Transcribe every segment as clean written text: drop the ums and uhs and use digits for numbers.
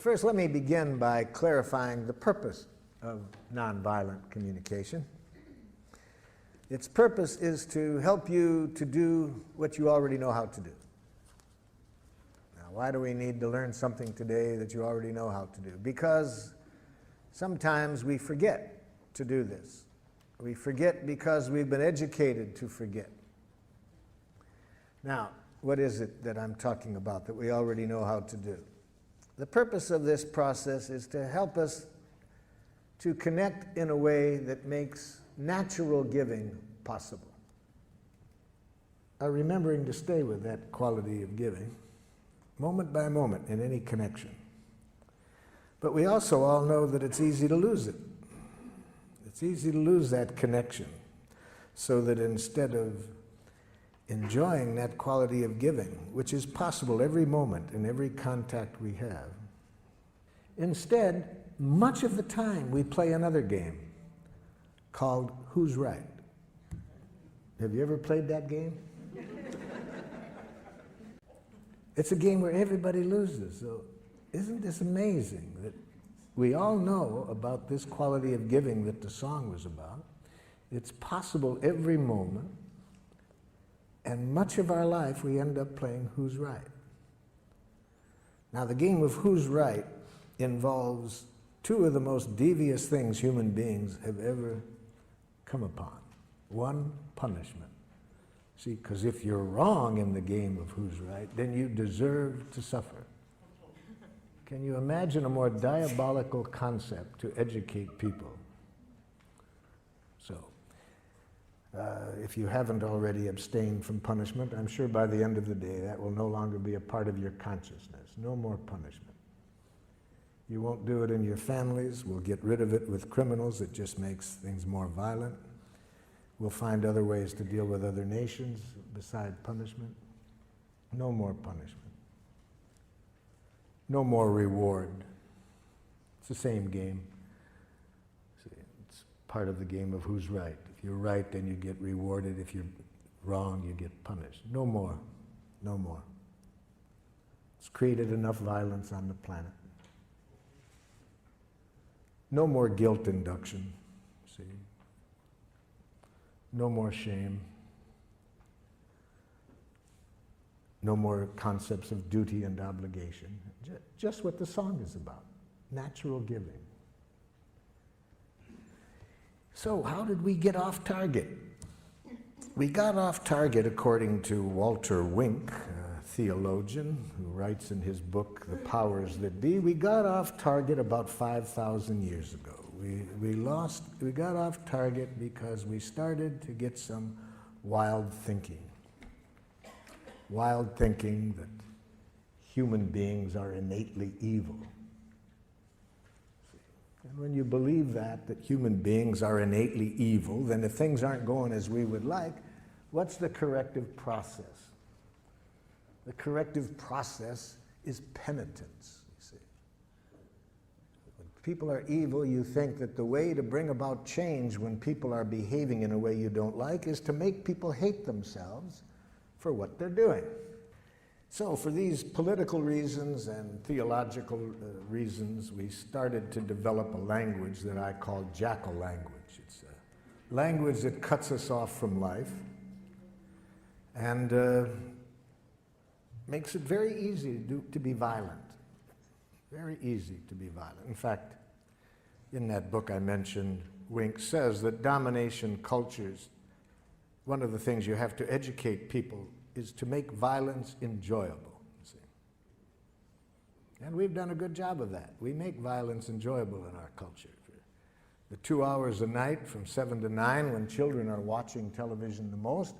First, let me begin by clarifying the purpose of nonviolent communication. Its purpose is to help you to do what you already know how to do. Now, why do we need to learn something today that you already know how to do? Because sometimes we forget to do this. We forget because we've been educated to forget. Now, what is it that I'm talking about that we already know how to do? The purpose of this process is to help us to connect in a way that makes natural giving possible. Remembering to stay with that quality of giving, moment by moment in any connection. But we also all know that it's easy to lose it. It's easy to lose that connection, so that instead of enjoying that quality of giving, which is possible every moment in every contact we have, instead, much of the time we play another game called Who's Right? Have you ever played that game? It's a game where everybody loses. So isn't this amazing that we all know about this quality of giving that the song was about? It's possible every moment, and much of our life we end up playing Who's Right? Now, the game of Who's Right involves two of the most devious things human beings have ever come upon. One, punishment. See, because if you're wrong in the game of Who's Right, then you deserve to suffer. Can you imagine a more diabolical concept to educate people? So, if you haven't already abstained from punishment, I'm sure by the end of the day that will no longer be a part of your consciousness. No more punishment. You won't do it in your families. We'll get rid of it with criminals. It just makes things more violent. We'll find other ways to deal with other nations beside punishment. No more punishment. No more reward. It's the same game. See, it's part of the game of Who's Right. If you're right, then you get rewarded. If you're wrong, you get punished. No more. No more. It's created enough violence on the planet. No more guilt induction. See? No more shame. No more concepts of duty and obligation. Just what the song is about. Natural giving. So how did we get off target? We got off target, according to Walter Wink, a theologian who writes in his book, The Powers That Be, we got off target about 5,000 years ago. We got off target because we started to get some wild thinking. Wild thinking that human beings are innately evil. And when you believe that human beings are innately evil, then if things aren't going as we would like, what's the corrective process? The corrective process is penitence, you see. When people are evil, you think that the way to bring about change when people are behaving in a way you don't like is to make people hate themselves for what they're doing. So for these political reasons and theological reasons, we started to develop a language that I call Jackal Language. It's a language that cuts us off from life and makes it very easy to be violent. Very easy to be violent. In fact, in that book I mentioned, Wink says that domination cultures, one of the things you have to educate people is to make violence enjoyable, you see. And we've done a good job of that. We make violence enjoyable in our culture. The 2 hours a night from 7 to 9 when children are watching television the most,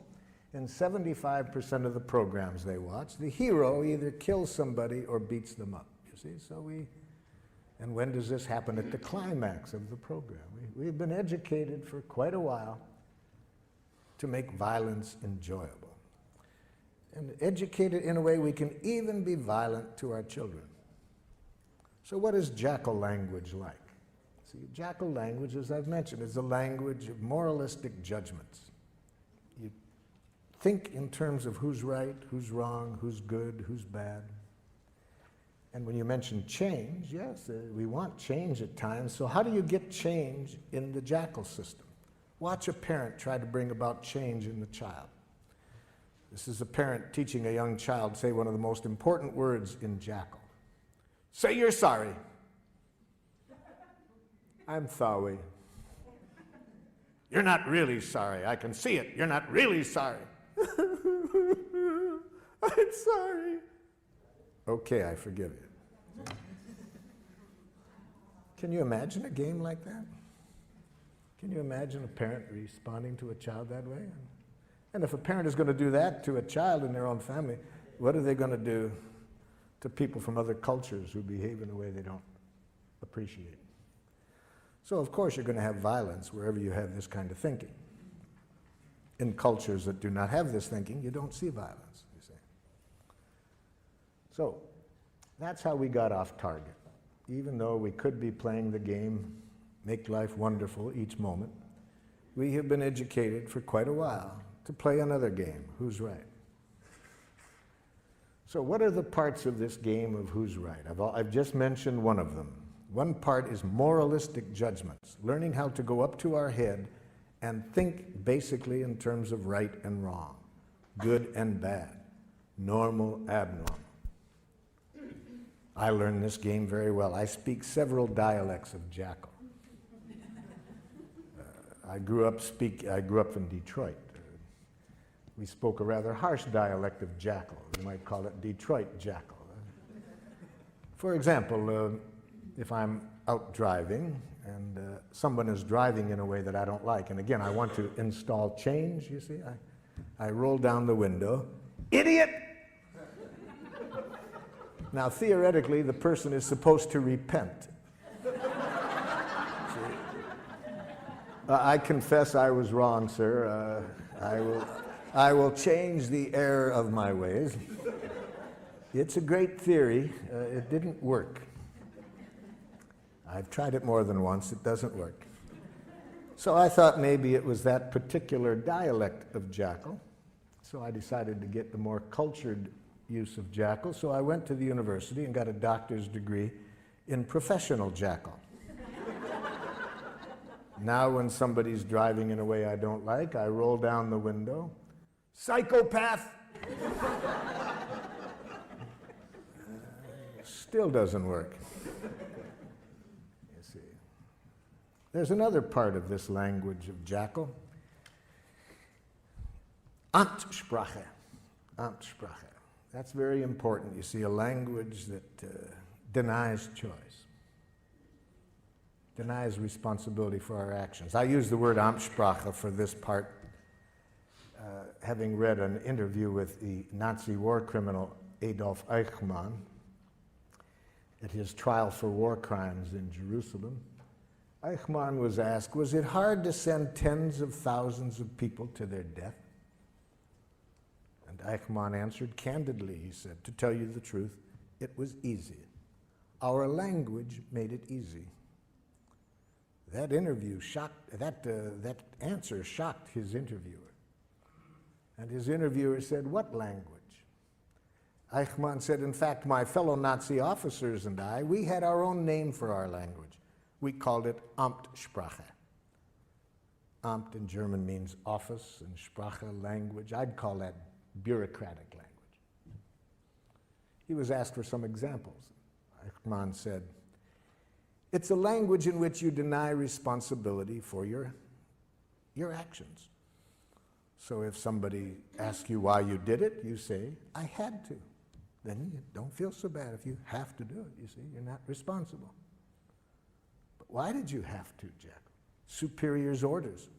in 75% of the programs they watch, the hero either kills somebody or beats them up, you see. And when does this happen? At the climax of the program. We've been educated for quite a while to make violence enjoyable. And educated in a way we can even be violent to our children. So what is Jackal Language like? See, Jackal Language, as I've mentioned, is a language of moralistic judgments. You think in terms of who's right, who's wrong, who's good, who's bad. And when you mention change, yes, we want change at times. So how do you get change in the Jackal system? Watch a parent try to bring about change in the child. This is a parent teaching a young child say one of the most important words in Jackal. Say you're sorry. I'm sorry. You're not really sorry. I can see it. You're not really sorry. I'm sorry. Okay, I forgive you. Can you imagine a game like that? Can you imagine a parent responding to a child that way? And if a parent is going to do that to a child in their own family, what are they going to do to people from other cultures who behave in a way they don't appreciate? So of course you're going to have violence wherever you have this kind of thinking. In cultures that do not have this thinking, you don't see violence, you see. So that's how we got off target. Even though we could be playing the game, make life wonderful each moment, we have been educated for quite a while to play another game, who's right. So what are the parts of this game of who's right? I've just mentioned one of them. One part is moralistic judgments, learning how to go up to our head and think basically in terms of right and wrong, good and bad, normal, abnormal. I learned this game very well. I speak several dialects of Jackal. I grew up in Detroit. We spoke a rather harsh dialect of Jackal. We might call it Detroit Jackal. For example, if I'm out driving and someone is driving in a way that I don't like, and again, I want to install change, you see, I roll down the window, idiot! Now, theoretically, the person is supposed to repent. I confess I was wrong, sir. I will change the error of my ways. It's a great theory. It didn't work. I've tried it more than once. It doesn't work. So I thought maybe it was that particular dialect of Jackal. So I decided to get the more cultured use of Jackal. So I went to the university and got a doctor's degree in professional Jackal. Now when somebody's driving in a way I don't like, I roll down the window. Psychopath! Still doesn't work. You see. There's another part of this language of Jackal. Amtssprache. Amtssprache. That's very important. You see, a language that denies choice, denies responsibility for our actions. I use the word Amtssprache for this part, having read an interview with the Nazi war criminal Adolf Eichmann at his trial for war crimes in Jerusalem. Eichmann was asked, was it hard to send tens of thousands of people to their death? And Eichmann answered candidly, he said, to tell you the truth, it was easy. Our language made it easy. That answer shocked his interviewer. And his interviewer said, what language? Eichmann said, in fact, my fellow Nazi officers and I, we had our own name for our language. We called it Amtssprache. Amt in German means office, and Sprache, language. I'd call that bureaucratic language. He was asked for some examples. Eichmann said, it's a language in which you deny responsibility for your actions. So if somebody asks you why you did it, you say, I had to. Then you don't feel so bad if you have to do it, you see. You're not responsible. But why did you have to, Jack? Superior's orders.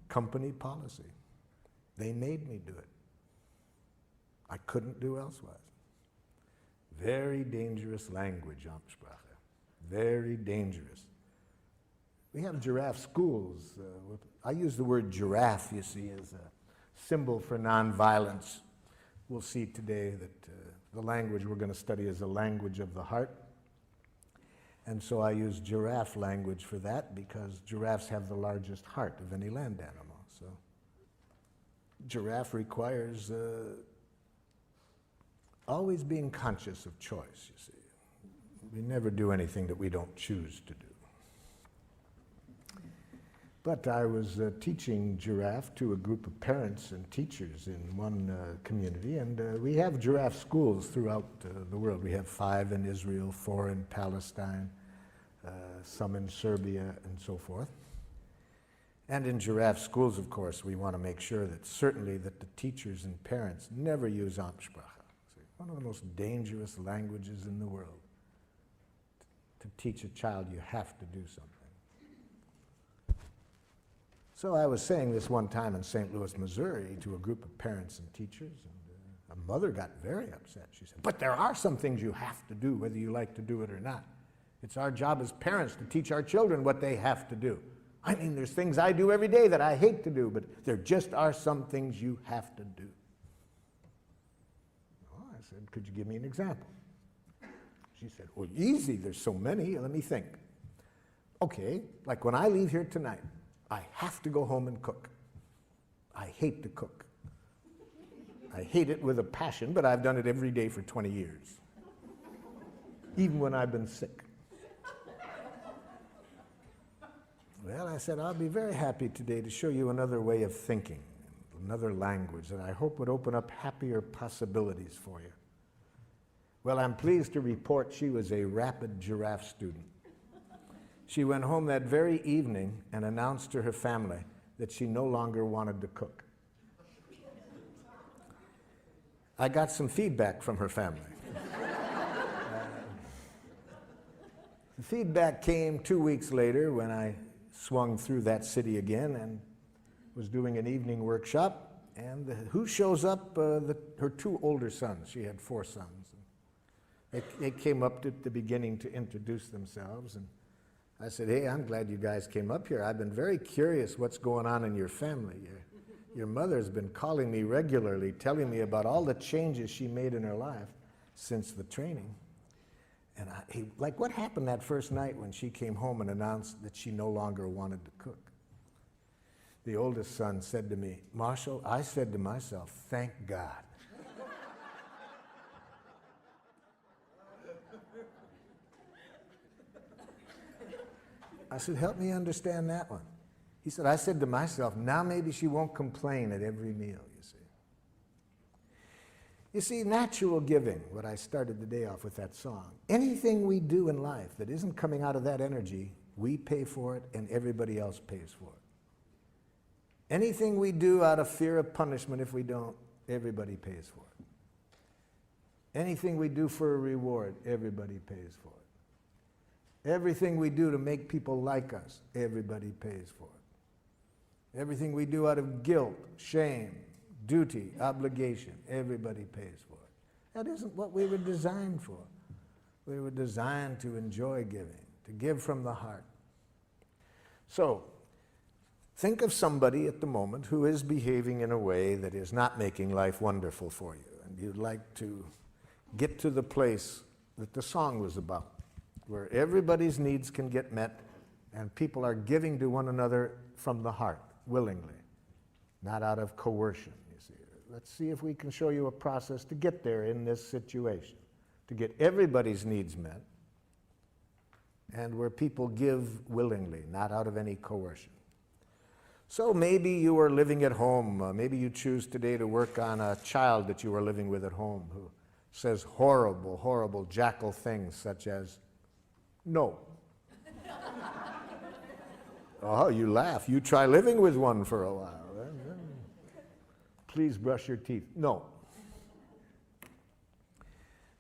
Company policy. They made me do it. I couldn't do elsewise. Very dangerous language, Amtssprache. Very dangerous. We have giraffe schools. I use the word giraffe, you see, as a symbol for nonviolence. We'll see today that the language we're going to study is a language of the heart. And so I use giraffe language for that because giraffes have the largest heart of any land animal. So giraffe requires always being conscious of choice, you see. We never do anything that we don't choose to do. But I was teaching giraffe to a group of parents and teachers in one community, and we have giraffe schools throughout the world. We have 5 in Israel, 4 in Palestine, some in Serbia, and so forth. And in giraffe schools, of course, we want to make sure that certainly that the teachers and parents never use Amtssprache. One of the most dangerous languages in the world. To teach a child, you have to do something. So I was saying this one time in St. Louis, Missouri, to a group of parents and teachers, and a mother got very upset. She said, "But there are some things you have to do, whether you like to do it or not. It's our job as parents to teach our children what they have to do. I mean, there's things I do every day that I hate to do, but there just are some things you have to do." Well, I said, "Could you give me an example?" She said, "Well, easy, there's so many, let me think. Okay, like when I leave here tonight, I have to go home and cook. I hate to cook. I hate it with a passion, but I've done it every day for 20 years, even when I've been sick." Well, I said, "I'll be very happy today to show you another way of thinking, another language that I hope would open up happier possibilities for you." Well, I'm pleased to report she was a rapid giraffe student. She went home that very evening and announced to her family that she no longer wanted to cook. I got some feedback from her family. The feedback came 2 weeks later when I swung through that city again and was doing an evening workshop, and who shows up? Her 2 older sons. She had 4 sons. They came up at the beginning to introduce themselves, and I said, "Hey, I'm glad you guys came up here. I've been very curious what's going on in your family. Your mother's been calling me regularly, telling me about all the changes she made in her life since the training. And like, what happened that first night when she came home and announced that she no longer wanted to cook?" The oldest son said to me, "Marshall, I said to myself, thank God." I said, "Help me understand that one." He said, "I said to myself, now maybe she won't complain at every meal, you see." You see, natural giving, what I started the day off with that song, anything we do in life that isn't coming out of that energy, we pay for it and everybody else pays for it. Anything we do out of fear of punishment, if we don't, everybody pays for it. Anything we do for a reward, everybody pays for it. Everything we do to make people like us, everybody pays for it. Everything we do out of guilt, shame, duty, obligation, everybody pays for it. That isn't what we were designed for. We were designed to enjoy giving, to give from the heart. So, think of somebody at the moment who is behaving in a way that is not making life wonderful for you, and you'd like to get to the place that the song was about, where everybody's needs can get met and people are giving to one another from the heart, willingly, not out of coercion, you see. Let's see if we can show you a process to get there in this situation, to get everybody's needs met, and where people give willingly, not out of any coercion. So maybe you are living at home, maybe you choose today to work on a child that you are living with at home who says horrible, horrible jackal things such as, "No." Oh, you laugh. You try living with one for a while. "Please brush your teeth." "No."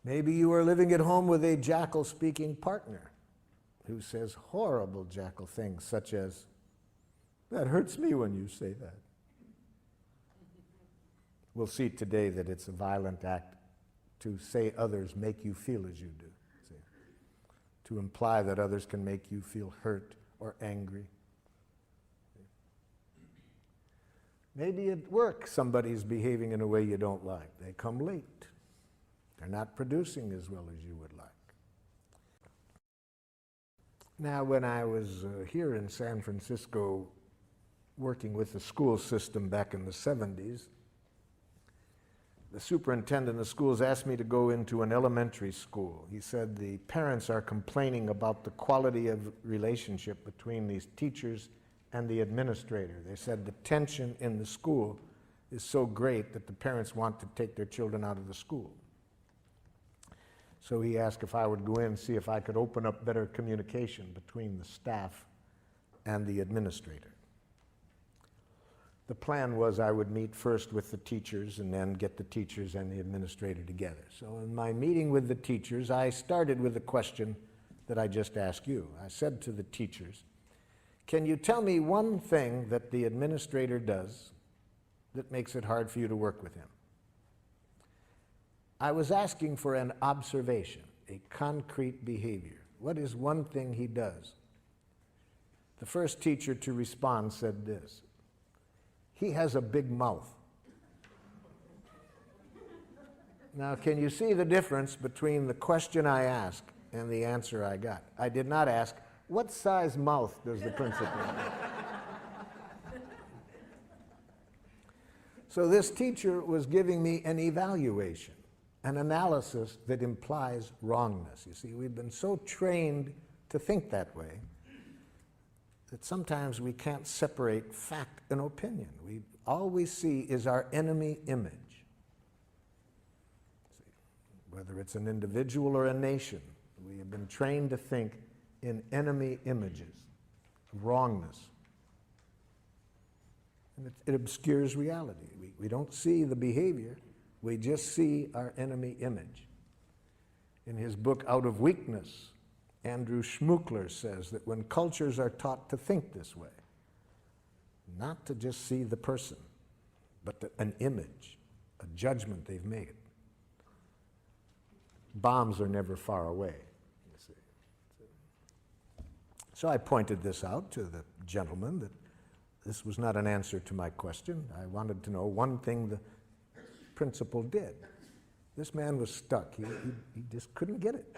Maybe you are living at home with a jackal-speaking partner who says horrible jackal things such as, "That hurts me when you say that." We'll see today that it's a violent act to say others make you feel as you do. To imply that others can make you feel hurt or angry. Maybe at work somebody's behaving in a way you don't like. They come late. They're not producing as well as you would like. Now, when I was here in San Francisco working with the school system back in the 70s, The superintendent of schools asked me to go into an elementary school. He said the parents are complaining about the quality of relationship between these teachers and the administrator. They said the tension in the school is so great that the parents want to take their children out of the school. So he asked if I would go in and see if I could open up better communication between the staff and the administrator. The plan was I would meet first with the teachers and then get the teachers and the administrator together. So in my meeting with the teachers, I started with the question that I just asked you. I said to the teachers, can you tell me one thing that the administrator does that makes it hard for you to work with him? I was asking for an observation, a concrete behavior. What is one thing he does? The first teacher to respond said this: he has a big mouth. Now, can you see the difference between the question I asked and the answer I got? I did not ask, what size mouth does the principal have? So this teacher was giving me an evaluation, an analysis that implies wrongness. You see, we've been so trained to think that way that sometimes we can't separate fact and opinion. All we see is our enemy image. See, whether it's an individual or a nation, we have been trained to think in enemy images, wrongness. And it obscures reality. We don't see the behavior, we just see our enemy image. In his book, Out of Weakness, Andrew Schmuckler says that when cultures are taught to think this way, not to just see the person, but an image, a judgment they've made, bombs are never far away, you see. So I pointed this out to the gentleman, that this was not an answer to my question. I wanted to know one thing the principal did. This man was stuck. He just couldn't get it.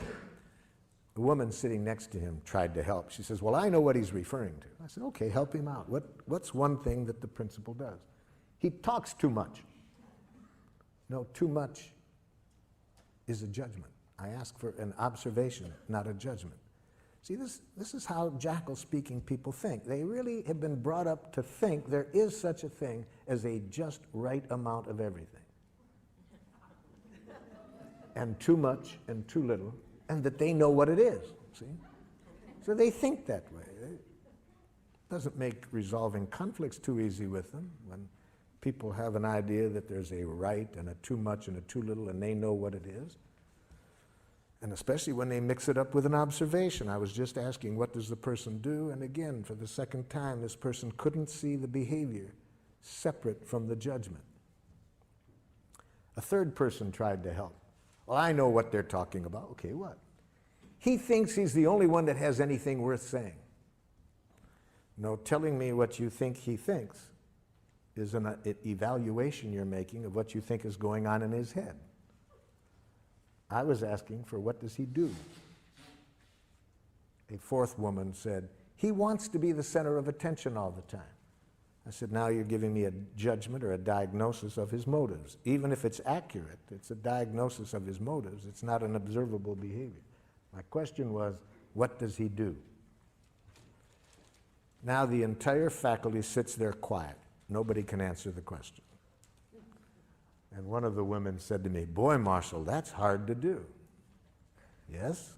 A woman sitting next to him tried to help. She says, well, I know what he's referring to. I said, okay, help him out. What's one thing that the principal does? He talks too much. No, too much is a judgment. I ask for an observation, not a judgment. See, this is how jackal-speaking people think. They really have been brought up to think there is such a thing as a just right amount of everything. And too much and too little, and that they know what it is, see? So they think that way. It doesn't make resolving conflicts too easy with them when people have an idea that there's a right and a too much and a too little, and they know what it is. And especially when they mix it up with an observation. I was just asking, what does the person do? And again, for the second time, this person couldn't see the behavior separate from the judgment. A third person tried to help. Well, I know what they're talking about. Okay, what? He thinks he's the only one that has anything worth saying. No, telling me what you think he thinks is an evaluation you're making of what you think is going on in his head. I was asking for what does he do? A fourth woman said, he wants to be the center of attention all the time. I said, now you're giving me a judgment or a diagnosis of his motives. Even if it's accurate, it's a diagnosis of his motives. It's not an observable behavior. My question was, what does he do? Now the entire faculty sits there quiet. Nobody can answer the question. And one of the women said to me, boy, Marshall, that's hard to do. Yes.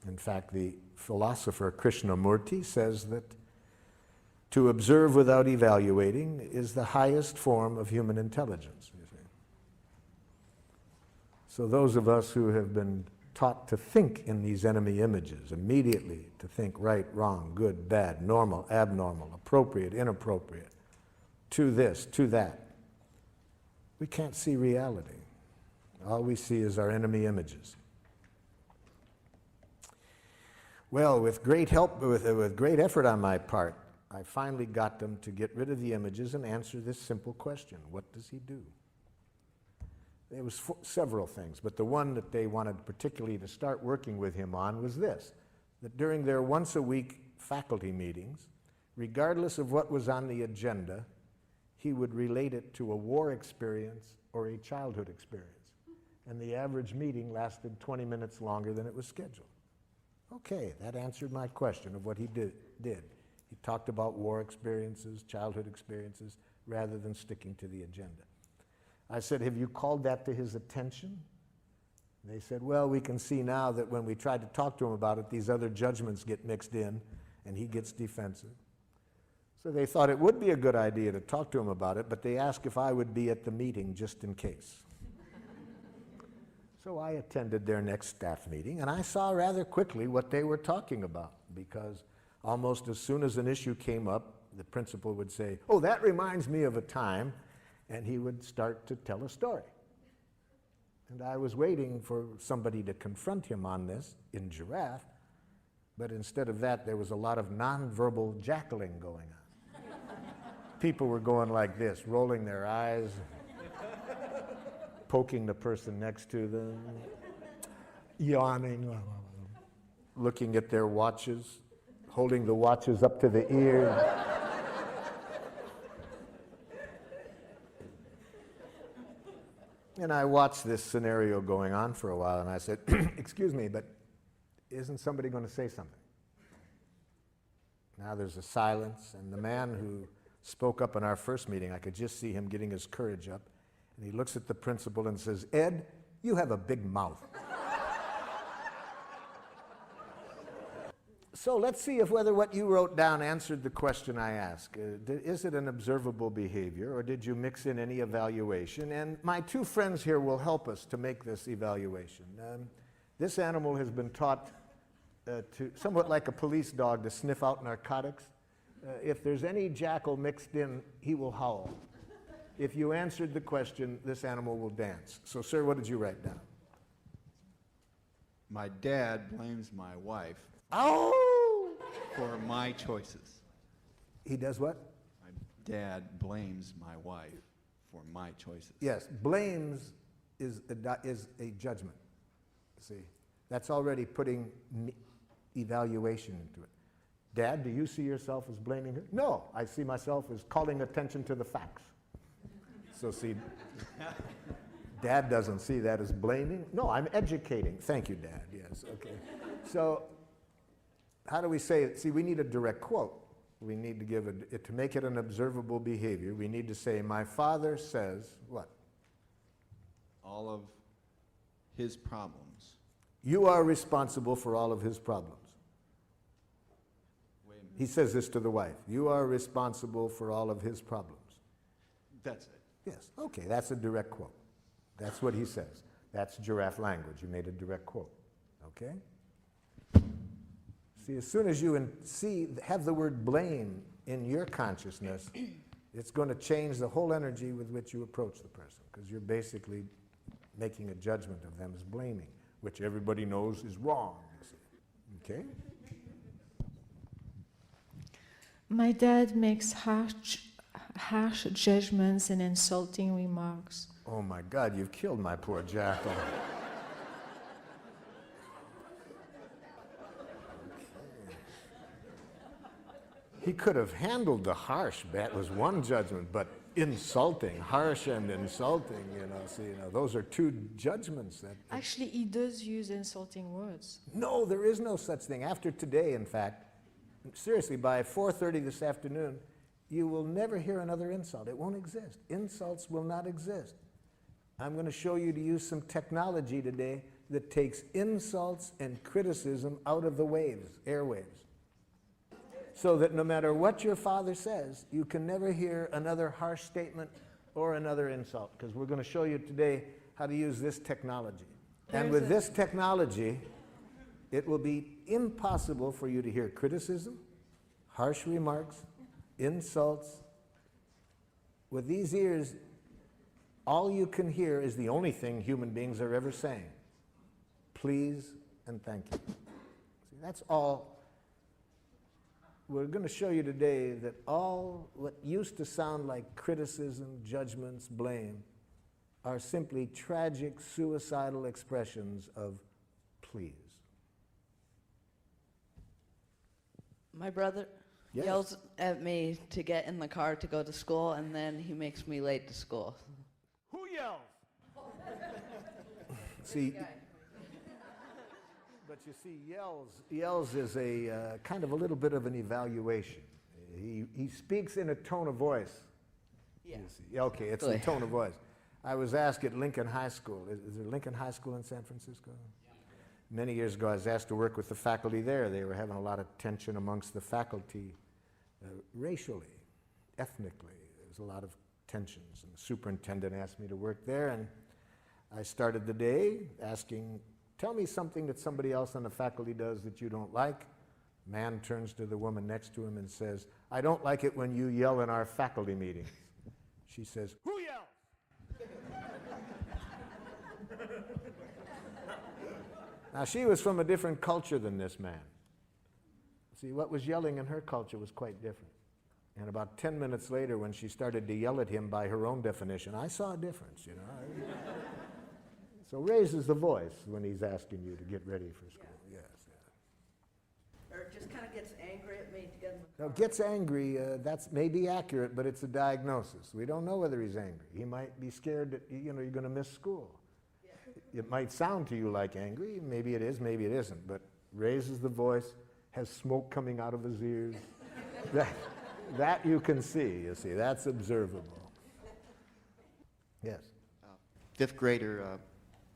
In fact, the philosopher Krishnamurti says that to observe without evaluating is the highest form of human intelligence. You see. So those of us who have been taught to think in these enemy images, immediately to think right, wrong, good, bad, normal, abnormal, appropriate, inappropriate, to this, to that, we can't see reality. All we see is our enemy images. Well, with great help, with great effort on my part, I finally got them to get rid of the images and answer this simple question: what does he do? There was several things, but the one that they wanted particularly to start working with him on was this: that during their once-a-week faculty meetings, regardless of what was on the agenda, he would relate it to a war experience or a childhood experience. And the average meeting lasted 20 minutes longer than it was scheduled. Okay, that answered my question of what he did. He talked about war experiences, childhood experiences, rather than sticking to the agenda. I said, have you called that to his attention? And they said, well, we can see now that when we tried to talk to him about it, these other judgments get mixed in, and he gets defensive. So they thought it would be a good idea to talk to him about it, but they asked if I would be at the meeting just in case. So I attended their next staff meeting, and I saw rather quickly what they were talking about, because almost as soon as an issue came up, the principal would say, oh, that reminds me of a time, and he would start to tell a story. And I was waiting for somebody to confront him on this in Giraffe, but instead of that, there was a lot of nonverbal jackaling going on. People were going like this, rolling their eyes, poking the person next to them, yawning, looking at their watches, holding the watches up to the ear. And I watched this scenario going on for a while, and I said, excuse me, but isn't somebody going to say something? Now there's a silence, and the man who spoke up in our first meeting, I could just see him getting his courage up, and he looks at the principal and says, Ed, you have a big mouth. So let's see if whether what you wrote down answered the question I asked. Is it an observable behavior, or did you mix in any evaluation? And my two friends here will help us to make this evaluation. This animal has been taught to, somewhat like a police dog, to sniff out narcotics. If there's any jackal mixed in, he will howl. If you answered the question, this animal will dance. So, sir, what did you write down? My dad blames my wife for my choices. He does what? My dad blames my wife for my choices. Yes, blames is a judgment. See, that's already putting evaluation into it. Dad, do you see yourself as blaming her? No, I see myself as calling attention to the facts. So see, Dad doesn't see that as blaming. No, I'm educating. Thank you, Dad. Yes, okay. So how do we say it? See, we need a direct quote. We need to give it, to make it an observable behavior, we need to say, my father says, what? All of his problems. You are responsible for all of his problems. Wait a minute. He says this to the wife. You are responsible for all of his problems. That's it. Yes, okay, that's a direct quote. That's what he says. That's giraffe language. You made a direct quote, okay? See, as soon as you have the word blame in your consciousness, it's going to change the whole energy with which you approach the person, because you're basically making a judgment of them as blaming, which everybody knows is wrong. Okay? My dad makes harsh judgments and insulting remarks. Oh my God, you've killed my poor jackal. He could have handled the harsh, that was one judgment, but insulting, harsh and insulting, those are two judgments. Actually, he does use insulting words. No, there is no such thing. After today, in fact, seriously, by 4:30 this afternoon, you will never hear another insult. It won't exist. Insults will not exist. I'm going to show you to use some technology today that takes insults and criticism out of the waves, airwaves, so that no matter what your father says, you can never hear another harsh statement or another insult, because we're going to show you today how to use this technology. And with this technology, it will be impossible for you to hear criticism, harsh remarks, insults. With these ears, all you can hear is the only thing human beings are ever saying. Please and thank you. See, that's all. We're going to show you today that all what used to sound like criticism, judgments, blame, are simply tragic, suicidal expressions of please. My brother Yes. yells at me to get in the car to go to school, and then he makes me late to school. Who yells? See, but you see, yells is a kind of a little bit of an evaluation. He speaks in a tone of voice. Yeah. You see. Okay, it's the tone of voice. I was asked at Lincoln High School. Is there Lincoln High School in San Francisco? Yeah. Many years ago, I was asked to work with the faculty there. They were having a lot of tension amongst the faculty, racially, ethnically. There was a lot of tensions, and the superintendent asked me to work there, and I started the day asking, tell me something that somebody else on the faculty does that you don't like. Man turns to the woman next to him and says, I don't like it when you yell in our faculty meetings. She says, who yells? Now, she was from a different culture than this man. See, what was yelling in her culture was quite different. And about 10 minutes later, when she started to yell at him by her own definition, I saw a difference, you know. So raises the voice when he's asking you to get ready for school. Yes. Or just kind of gets angry at me to get in the Now, car. gets angry, that's maybe accurate, but it's a diagnosis. We don't know whether he's angry. He might be scared that, you know, you're going to miss school. Yeah. It might sound to you like angry. Maybe it is, maybe it isn't. But raises the voice, has smoke coming out of his ears. That you can see, you see. That's observable. Yes? Fifth grader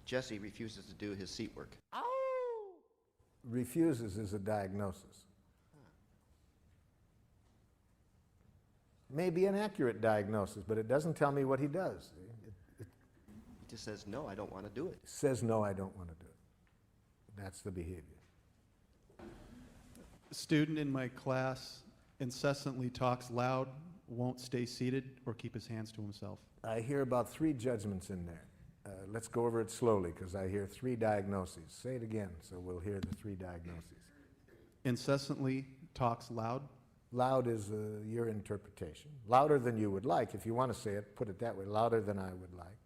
Jesse refuses to do his seat work. Refuses is a diagnosis. Maybe an accurate diagnosis, but it doesn't tell me what he does. It He just says, no, I don't want to do it. says, no, I don't want to do it. That's the behavior. A student in my class incessantly talks loud, won't stay seated, or keep his hands to himself. I hear about 3 judgments in there. Let's go over it slowly because I hear 3 diagnoses. Say it again so we'll hear the 3 diagnoses. Incessantly talks loud, Loud is your interpretation. Louder than you would like. If you want to say it, put it that way. Louder than I would like.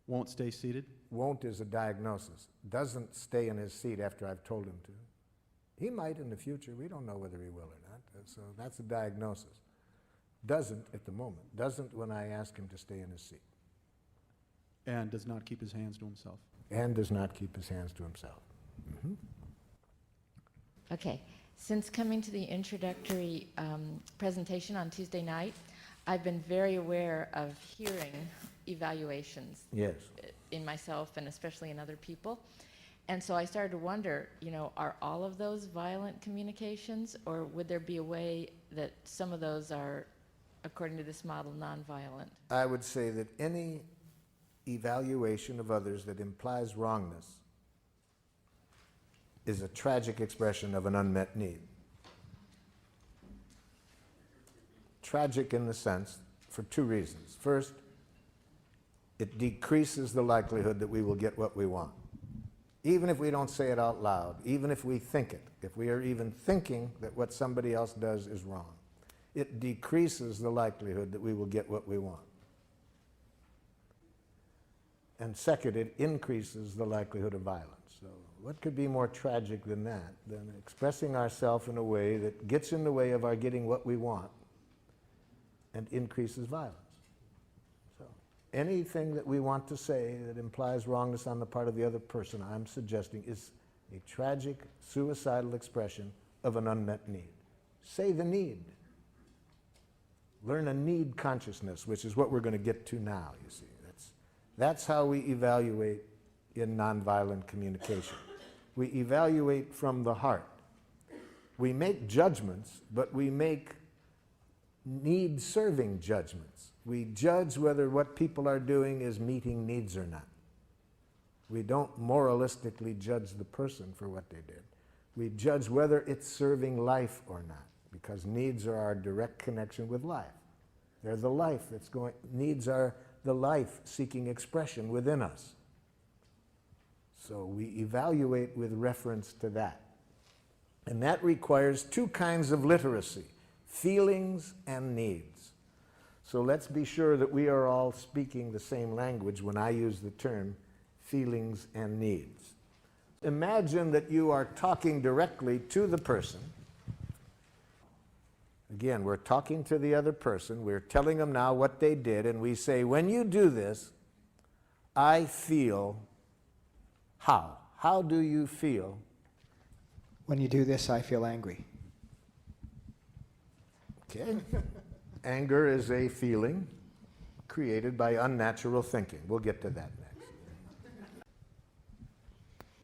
won't stay seated, Won't is a diagnosis. Doesn't stay in his seat after I've told him to. He might in the future. We don't know whether he will or not. So that's a diagnosis. Doesn't at the moment. Doesn't when I ask him to stay in his seat. and does not keep his hands to himself. And does not keep his hands to himself. Mm-hmm. Okay. Since coming to the introductory presentation on Tuesday night, I've been very aware of hearing evaluations Yes. in myself and especially in other people. And so I started to wonder, you know, are all of those violent communications, or would there be a way that some of those are, according to this model, nonviolent? I would say that any evaluation of others that implies wrongness is a tragic expression of an unmet need. Tragic in the sense, for 2 reasons. First, it decreases the likelihood that we will get what we want. Even if we don't say it out loud, even if we think it, if we are even thinking that what somebody else does is wrong, it decreases the likelihood that we will get what we want. And second, it increases the likelihood of violence. So what could be more tragic than that, than expressing ourselves in a way that gets in the way of our getting what we want and increases violence? So anything that we want to say that implies wrongness on the part of the other person, I'm suggesting, is a tragic, suicidal expression of an unmet need. Say the need. Learn a need consciousness, which is what we're going to get to now, you see. That's how we evaluate in nonviolent communication. We evaluate from the heart. We make judgments, but we make need-serving judgments. We judge whether what people are doing is meeting needs or not. We don't moralistically judge the person for what they did. We judge whether it's serving life or not, because needs are our direct connection with life. They're the life that's going, needs are the life seeking expression within us. So we evaluate with reference to that. And that requires 2 kinds of literacy, feelings and needs. So let's be sure that we are all speaking the same language when I use the term feelings and needs. Imagine that you are talking directly to the person. Again, we're talking to the other person, we're telling them now what they did, and we say, when you do this, I feel how? How do you feel? When you do this, I feel angry. Okay. Anger is a feeling created by unnatural thinking. We'll get to that next.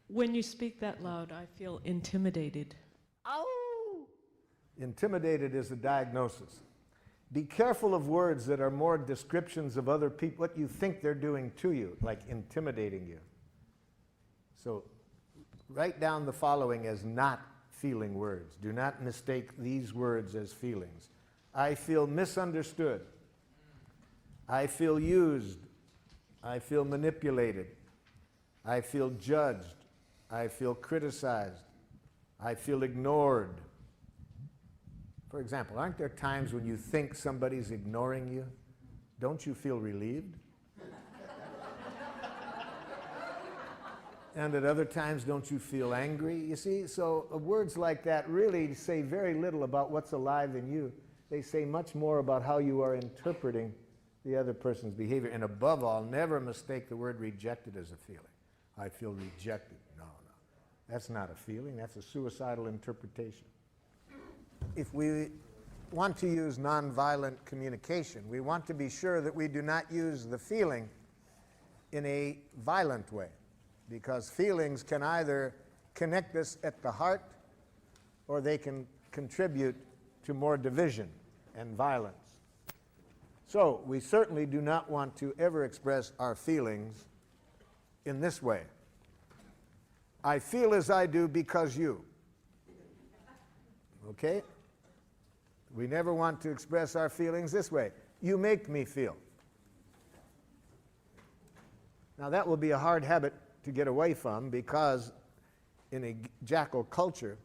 When you speak that loud, I feel intimidated. Intimidated is a diagnosis. Be careful of words that are more descriptions of other people, what you think they're doing to you, like intimidating you. So write down the following as not feeling words. Do not mistake these words as feelings. I feel misunderstood. I feel used. I feel manipulated. I feel judged. I feel criticized. I feel ignored. For example, aren't there times when you think somebody's ignoring you? Don't you feel relieved? And at other times, don't you feel angry? You see, so words like that really say very little about what's alive in you. They say much more about how you are interpreting the other person's behavior. And above all, never mistake the word rejected as a feeling. I feel rejected. No, no. That's not a feeling. That's a suicidal interpretation. If we want to use nonviolent communication, we want to be sure that we do not use the feeling in a violent way, because feelings can either connect us at the heart or they can contribute to more division and violence. So we certainly do not want to ever express our feelings in this way. I feel as I do because you. Okay? We never want to express our feelings this way. You make me feel. Now that will be a hard habit to get away from, because in a jackal culture,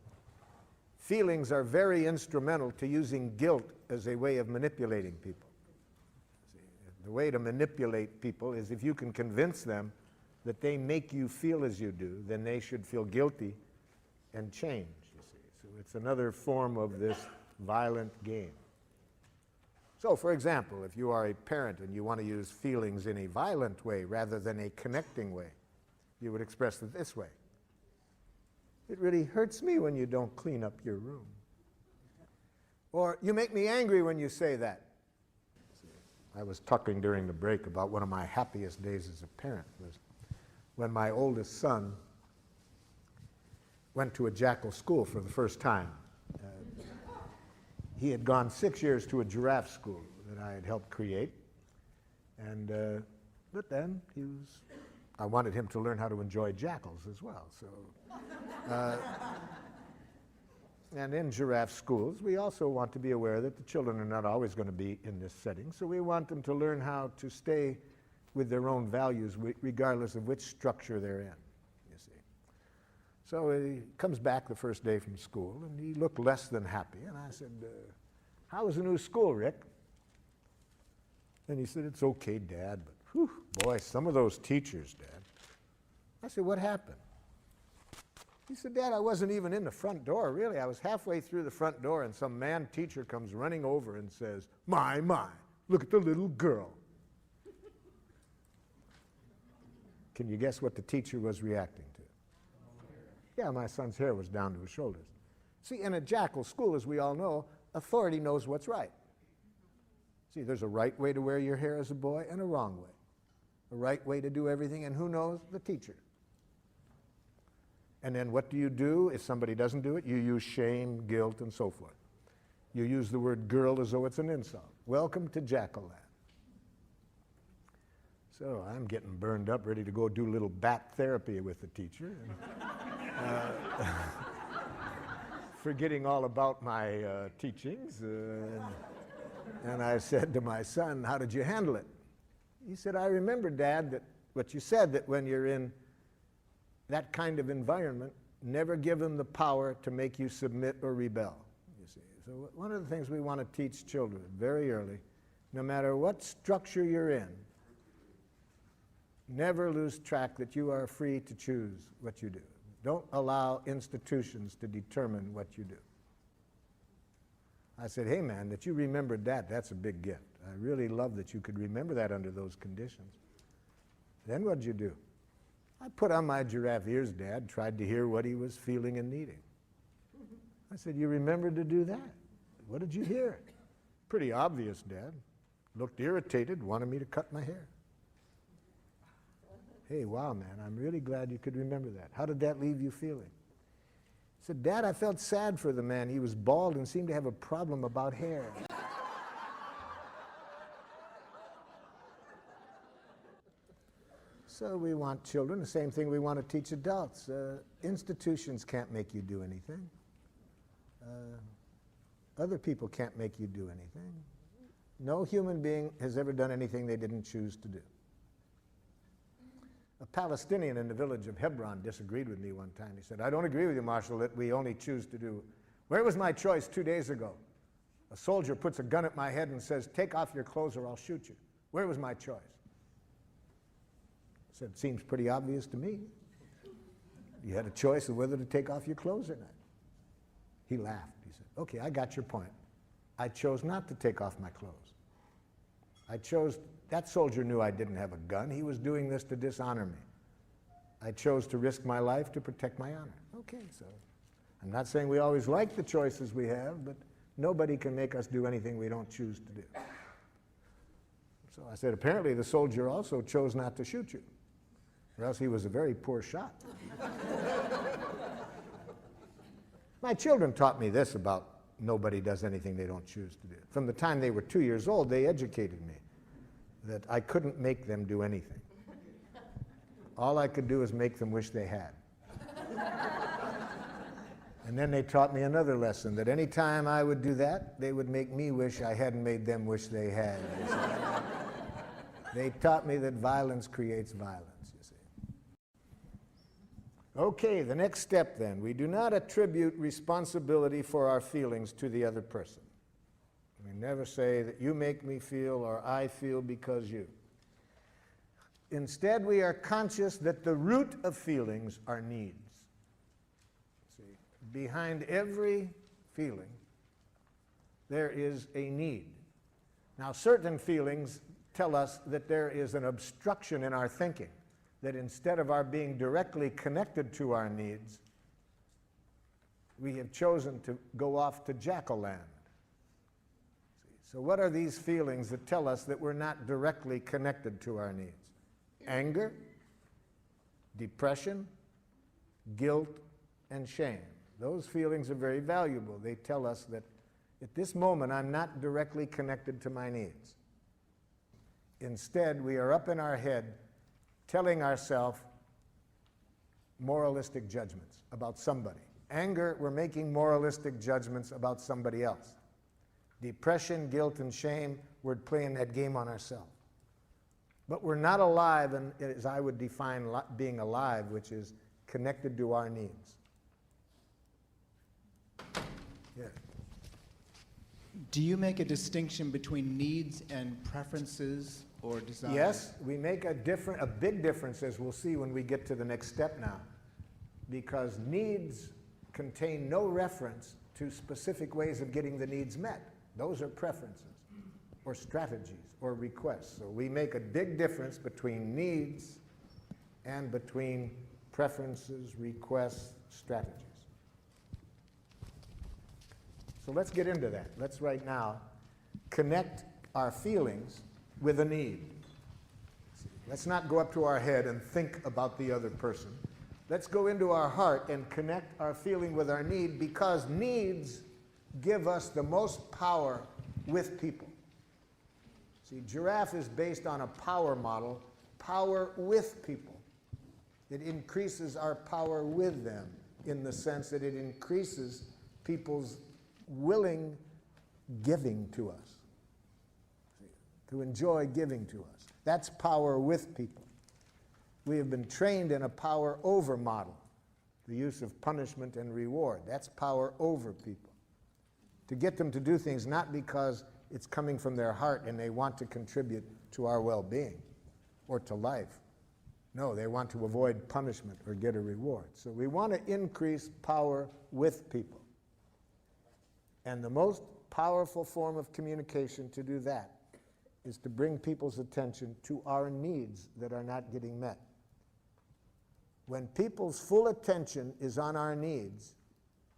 feelings are very instrumental to using guilt as a way of manipulating people. The way to manipulate people is if you can convince them that they make you feel as you do, then they should feel guilty and change, you see. So it's another form of this violent game. So, for example, if you are a parent and you want to use feelings in a violent way rather than a connecting way, you would express it this way. It really hurts me when you don't clean up your room. Or, you make me angry when you say that. I was talking during the break about one of my happiest days as a parent was when my oldest son went to a jackal school for the first time. He had gone 6 years to a giraffe school that I had helped create. And, but then I wanted him to learn how to enjoy jackals as well. So, and in giraffe schools, we also want to be aware that the children are not always going to be in this setting. So we want them to learn how to stay with their own values regardless of which structure they're in, you see. So he comes back the first day from school, and he looked less than happy. And I said, how was the new school, Rick? And he said, it's okay, Dad, but whew, boy, some of those teachers, Dad. I said, what happened? He said, Dad, I wasn't even in the front door, really. I was halfway through the front door, and some man teacher comes running over and says, my, look at the little girl. Can you guess what the teacher was reacting to? Yeah, my son's hair was down to his shoulders. See, in a jackal school, as we all know, authority knows what's right. See, there's a right way to wear your hair as a boy and a wrong way. A right way to do everything, and who knows? The teacher. And then what do you do if somebody doesn't do it? You use shame, guilt, and so forth. You use the word girl as though it's an insult. Welcome to Jackal Land. So I'm getting burned up, ready to go do a little bat therapy with the teacher. And, forgetting all about my teachings. And I said to my son, how did you handle it? He said, I remember, Dad, that what you said, that when you're in that kind of environment, never give them the power to make you submit or rebel, you see. So one of the things we want to teach children very early, no matter what structure you're in, never lose track that you are free to choose what you do. Don't allow institutions to determine what you do. I said, hey man, that you remembered that, that's a big gift. I really love that you could remember that under those conditions. Then what'd you do? I put on my giraffe ears, Dad, tried to hear what he was feeling and needing. I said, you remembered to do that? What did you hear? Pretty obvious, Dad. Looked irritated, wanted me to cut my hair. Hey, wow, man, I'm really glad you could remember that. How did that leave you feeling? I said, Dad, I felt sad for the man. He was bald and seemed to have a problem about hair. So we want children, the same thing we want to teach adults. Institutions can't make you do anything. Other people can't make you do anything. No human being has ever done anything they didn't choose to do. A Palestinian in the village of Hebron disagreed with me one time. He said, I don't agree with you, Marshal, that we only choose to do. Where was my choice 2 days ago? A soldier puts a gun at my head and says, take off your clothes or I'll shoot you. Where was my choice? I said, seems pretty obvious to me. You had a choice of whether to take off your clothes or not. He laughed. He said, okay, I got your point. I chose not to take off my clothes. That soldier knew I didn't have a gun. He was doing this to dishonor me. I chose to risk my life to protect my honor. Okay, so I'm not saying we always like the choices we have, but nobody can make us do anything we don't choose to do. So I said, apparently the soldier also chose not to shoot you, or else he was a very poor shot. My children taught me this about nobody does anything they don't choose to do. From the time they were 2 years old, they educated me that I couldn't make them do anything. All I could do is make them wish they had. And then they taught me another lesson, that any time I would do that, they would make me wish I hadn't made them wish they had. You see. They taught me that violence creates violence, you see. Okay, the next step then. We do not attribute responsibility for our feelings to the other person. We never say that you make me feel or I feel because you. Instead, we are conscious that the root of feelings are needs. See, behind every feeling, there is a need. Now, certain feelings tell us that there is an obstruction in our thinking, that instead of our being directly connected to our needs, we have chosen to go off to Jackal Land. So what are these feelings that tell us that we're not directly connected to our needs? Anger, depression, guilt, and shame. Those feelings are very valuable. They tell us that at this moment I'm not directly connected to my needs. Instead, we are up in our head telling ourselves moralistic judgments about somebody. Anger, we're making moralistic judgments about somebody else. Depression, guilt, and shame, we're playing that game on ourselves. But we're not alive, and as I would define being alive, which is connected to our needs. Yeah. Do you make a distinction between needs and preferences or desires? Yes, we make a big difference, as we'll see when we get to the next step now, because needs contain no reference to specific ways of getting the needs met. Those are preferences or strategies or requests. So we make a big difference between needs and between preferences, requests, strategies. So let's get into that. Let's right now connect our feelings with a need. Let's not go up to our head and think about the other person. Let's go into our heart and connect our feeling with our need, because needs give us the most power with people. See, giraffe is based on a power model, power with people. It increases our power with them in the sense that it increases people's willing giving to us, to enjoy giving to us. That's power with people. We have been trained in a power over model, the use of punishment and reward. That's power over people. To get them to do things not because it's coming from their heart and they want to contribute to our well-being or to life. No, they want to avoid punishment or get a reward. So we want to increase power with people. And the most powerful form of communication to do that is to bring people's attention to our needs that are not getting met. When people's full attention is on our needs,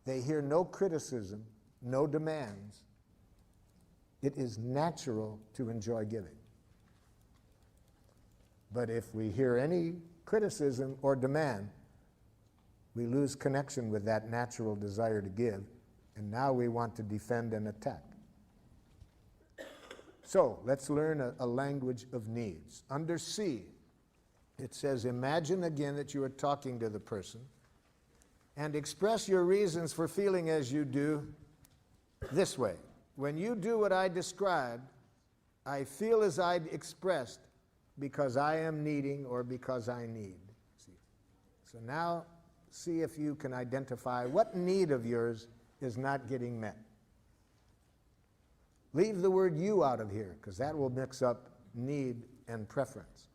they hear no criticism, no demands. It is natural to enjoy giving. But if we hear any criticism or demand, we lose connection with that natural desire to give, and now we want to defend and attack. So let's learn a language of needs. Under C, it says, imagine again that you are talking to the person and express your reasons for feeling as you do this way. When you do what I described, I feel as I expressed because I am needing or because I need. See? So now see if you can identify what need of yours is not getting met. Leave the word you out of here, because that will mix up need and preference.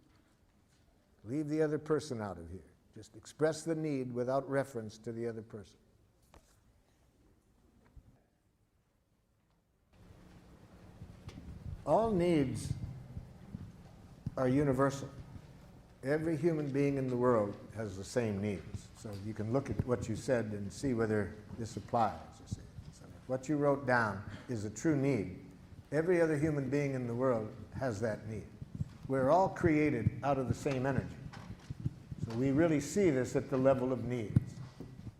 Leave the other person out of here. Just express the need without reference to the other person. All needs are universal. Every human being in the world has the same needs. So you can look at what you said and see whether this applies. You see. So if what you wrote down is a true need, every other human being in the world has that need. We're all created out of the same energy. So we really see this at the level of needs.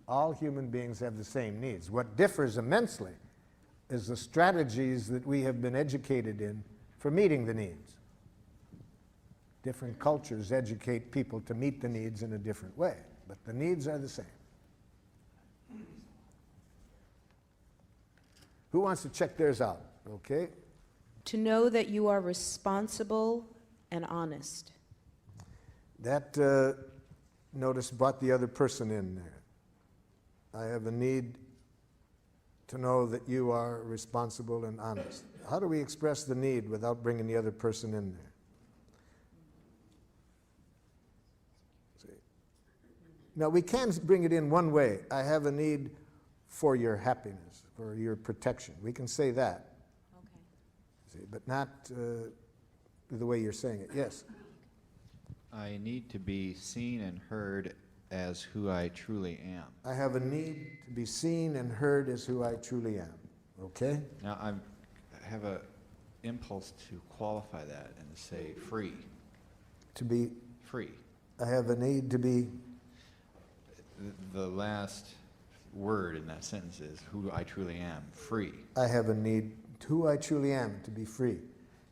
All human beings have the same needs. What differs immensely is the strategies that we have been educated in for meeting the needs. Different cultures educate people to meet the needs in a different way, but the needs are the same. Who wants to check theirs out? Okay. To know that you are responsible and honest. That, notice, brought the other person in there. I have a need to know that you are responsible and honest. How do we express the need without bringing the other person in there? See? Now, we can bring it in one way. I have a need for your happiness, for your protection. We can say that. Okay. See, but not the way you're saying it. Yes? I need to be seen and heard as who I truly am. I have a need to be seen and heard as who I truly am. Okay? Now, I have an impulse to qualify that and to say free. To be Free. I have a need to be. The last word in that sentence is who I truly am, free. I have a need, who I truly am, to be free.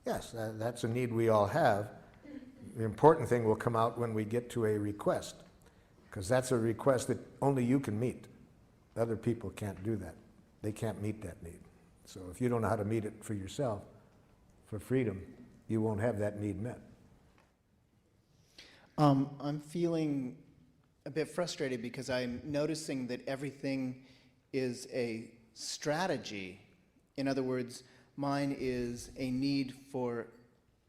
Yes, that's a need we all have. The important thing will come out when we get to a request, because that's a request that only you can meet. Other people can't do that. They can't meet that need. So if you don't know how to meet it for yourself, for freedom, you won't have that need met. I'm feeling a bit frustrated because I'm noticing that everything is a strategy. In other words, mine is a need for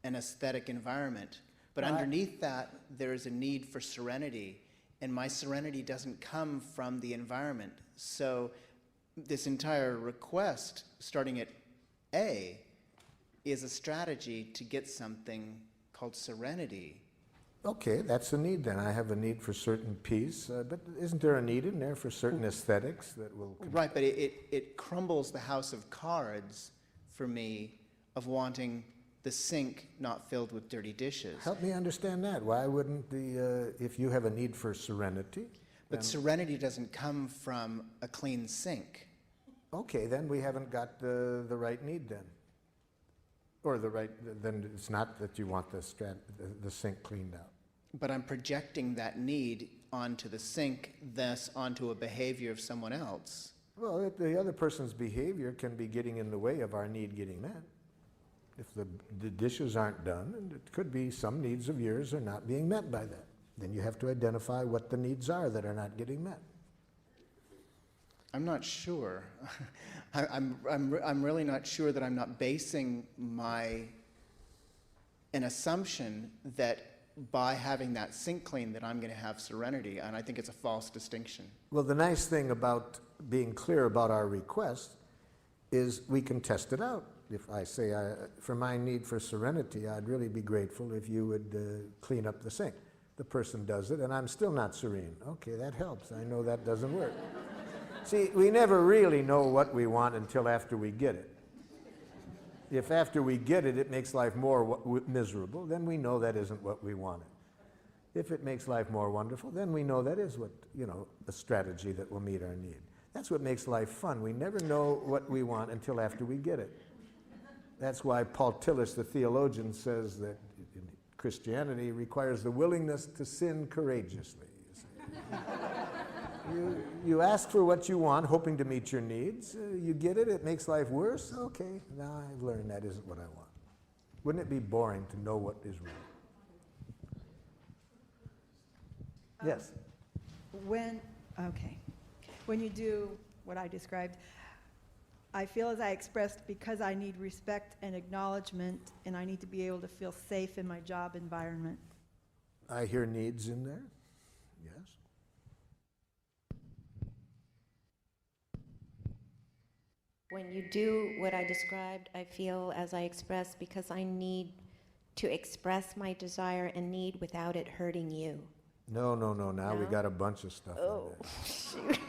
an aesthetic environment. But underneath that, there is a need for serenity. And my serenity doesn't come from the environment. So this entire request, starting at A, is a strategy to get something called serenity. Okay, that's a need then. I have a need for certain peace, but isn't there a need in there for certain aesthetics that will... Right, but it crumbles the house of cards for me of wanting the sink not filled with dirty dishes. Help me understand that. Why wouldn't if you have a need for serenity... But serenity doesn't come from a clean sink. Okay, then we haven't got the right need then. Or then it's not that you want the sink cleaned out. But I'm projecting that need onto the sink, thus onto a behavior of someone else. Well, the other person's behavior can be getting in the way of our need getting met. If the dishes aren't done, and it could be some needs of yours are not being met by that. Then you have to identify what the needs are that are not getting met. I'm not sure. I'm really not sure that I'm not basing an assumption that by having that sink clean that I'm going to have serenity, and I think it's a false distinction. Well, the nice thing about being clear about our request is we can test it out. If I say, for my need for serenity, I'd really be grateful if you would clean up the sink. The person does it, and I'm still not serene. Okay, that helps. I know that doesn't work. See, we never really know what we want until after we get it. If after we get it, it makes life more miserable, then we know that isn't what we wanted. If it makes life more wonderful, then we know that is what, a strategy that will meet our need. That's what makes life fun. We never know what we want until after we get it. That's why Paul Tillich, the theologian, says that Christianity requires the willingness to sin courageously. You ask for what you want, hoping to meet your needs. You get it, it makes life worse. Okay, now I've learned that isn't what I want. Wouldn't it be boring to know what is wrong? Yes? When you do what I described, I feel as I expressed because I need respect and acknowledgement, and I need to be able to feel safe in my job environment. I hear needs in there. Yes. When you do what I described, I feel as I express because I need to express my desire and need without it hurting you. No. Now we got a bunch of stuff in Oh, there. shoot.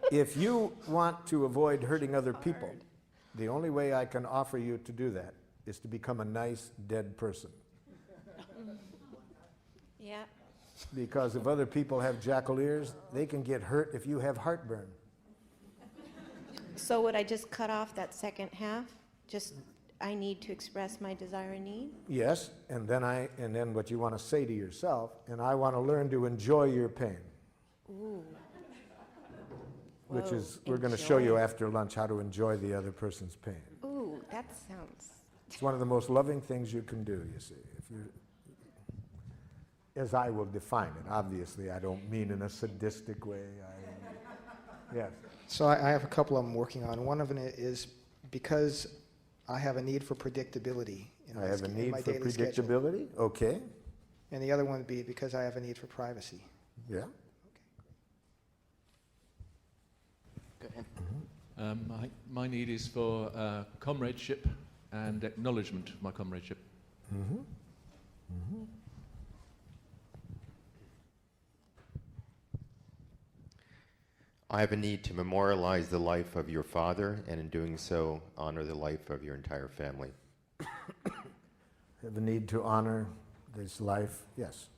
If you want to avoid hurting other people, the only way I can offer you to do that is to become a nice, dead person. Yeah. Because if other people have jackal ears, they can get hurt if you have heartburn. So would I just cut off that second half? Just, I need to express my desire and need? Yes, and then what you want to say to yourself, and I want to learn to enjoy your pain. Ooh. Which Whoa, is, we're going to show you enjoy. after lunch how to enjoy the other person's pain. Ooh, that sounds... It's one of the most loving things you can do, you see. If you, as I will define it, obviously I don't mean in a sadistic way. Yes. So I have a couple I'm working on. One of them is because I have a need for predictability in I have a in need my for daily schedule. predictability, okay. And the other one would be because I have a need for privacy. Yeah. Go ahead. My need is for comradeship and acknowledgement of my comradeship. Mm-hmm. Mm-hmm. I have a need to memorialize the life of your father, and in doing so, honor the life of your entire family. Have a need to honor this life, yes.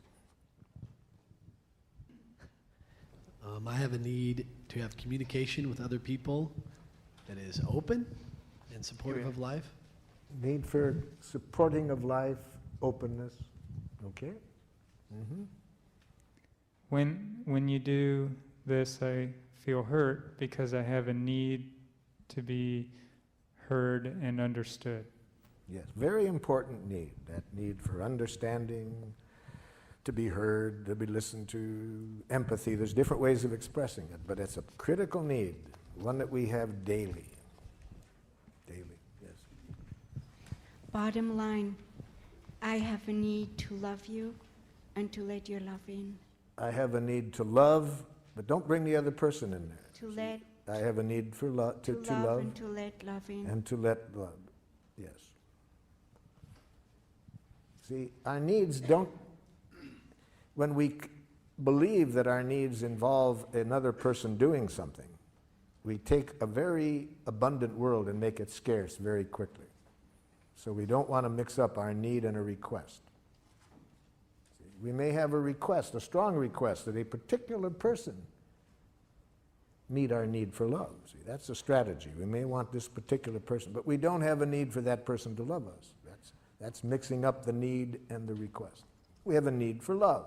I have a need to have communication with other people that is open and supportive of life. Need for supporting of life, openness, okay? Mm-hmm. When you do this, I feel hurt because I have a need to be heard and understood. Yes, very important need, that need for understanding, to be heard, to be listened to, empathy. There's different ways of expressing it, but it's a critical need, one that we have daily. Daily, yes. Bottom line, I have a need to love you and to let your love in. I have a need to love, but don't bring the other person in there. To let. I have a need for to love love and to let love in. and to let love, yes. See, our needs don't, when we believe that our needs involve another person doing something, we take a very abundant world and make it scarce very quickly. So we don't want to mix up our need and a request. See, we may have a request, a strong request, that a particular person meet our need for love. See, that's a strategy. We may want this particular person, but we don't have a need for that person to love us. That's mixing up the need and the request. We have a need for love.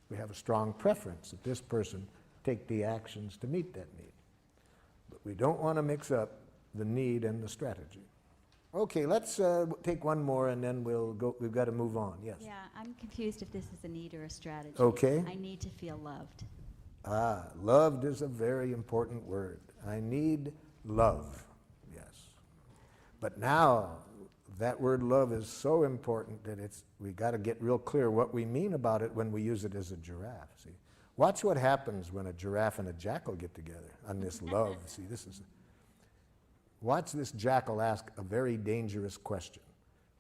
We have a strong preference that this person take the actions to meet that need. But we don't want to mix up the need and the strategy. Okay, let's take one more and then we'll go. We've got to move on. Yes. Yeah, I'm confused if this is a need or a strategy. Okay. I need to feel loved. Ah, loved is a very important word. I need love, yes. But now, that word love is so important that we got to get real clear what we mean about it when we use it as a giraffe. See, watch what happens when a giraffe and a jackal get together on this love. See, Watch this jackal ask a very dangerous question.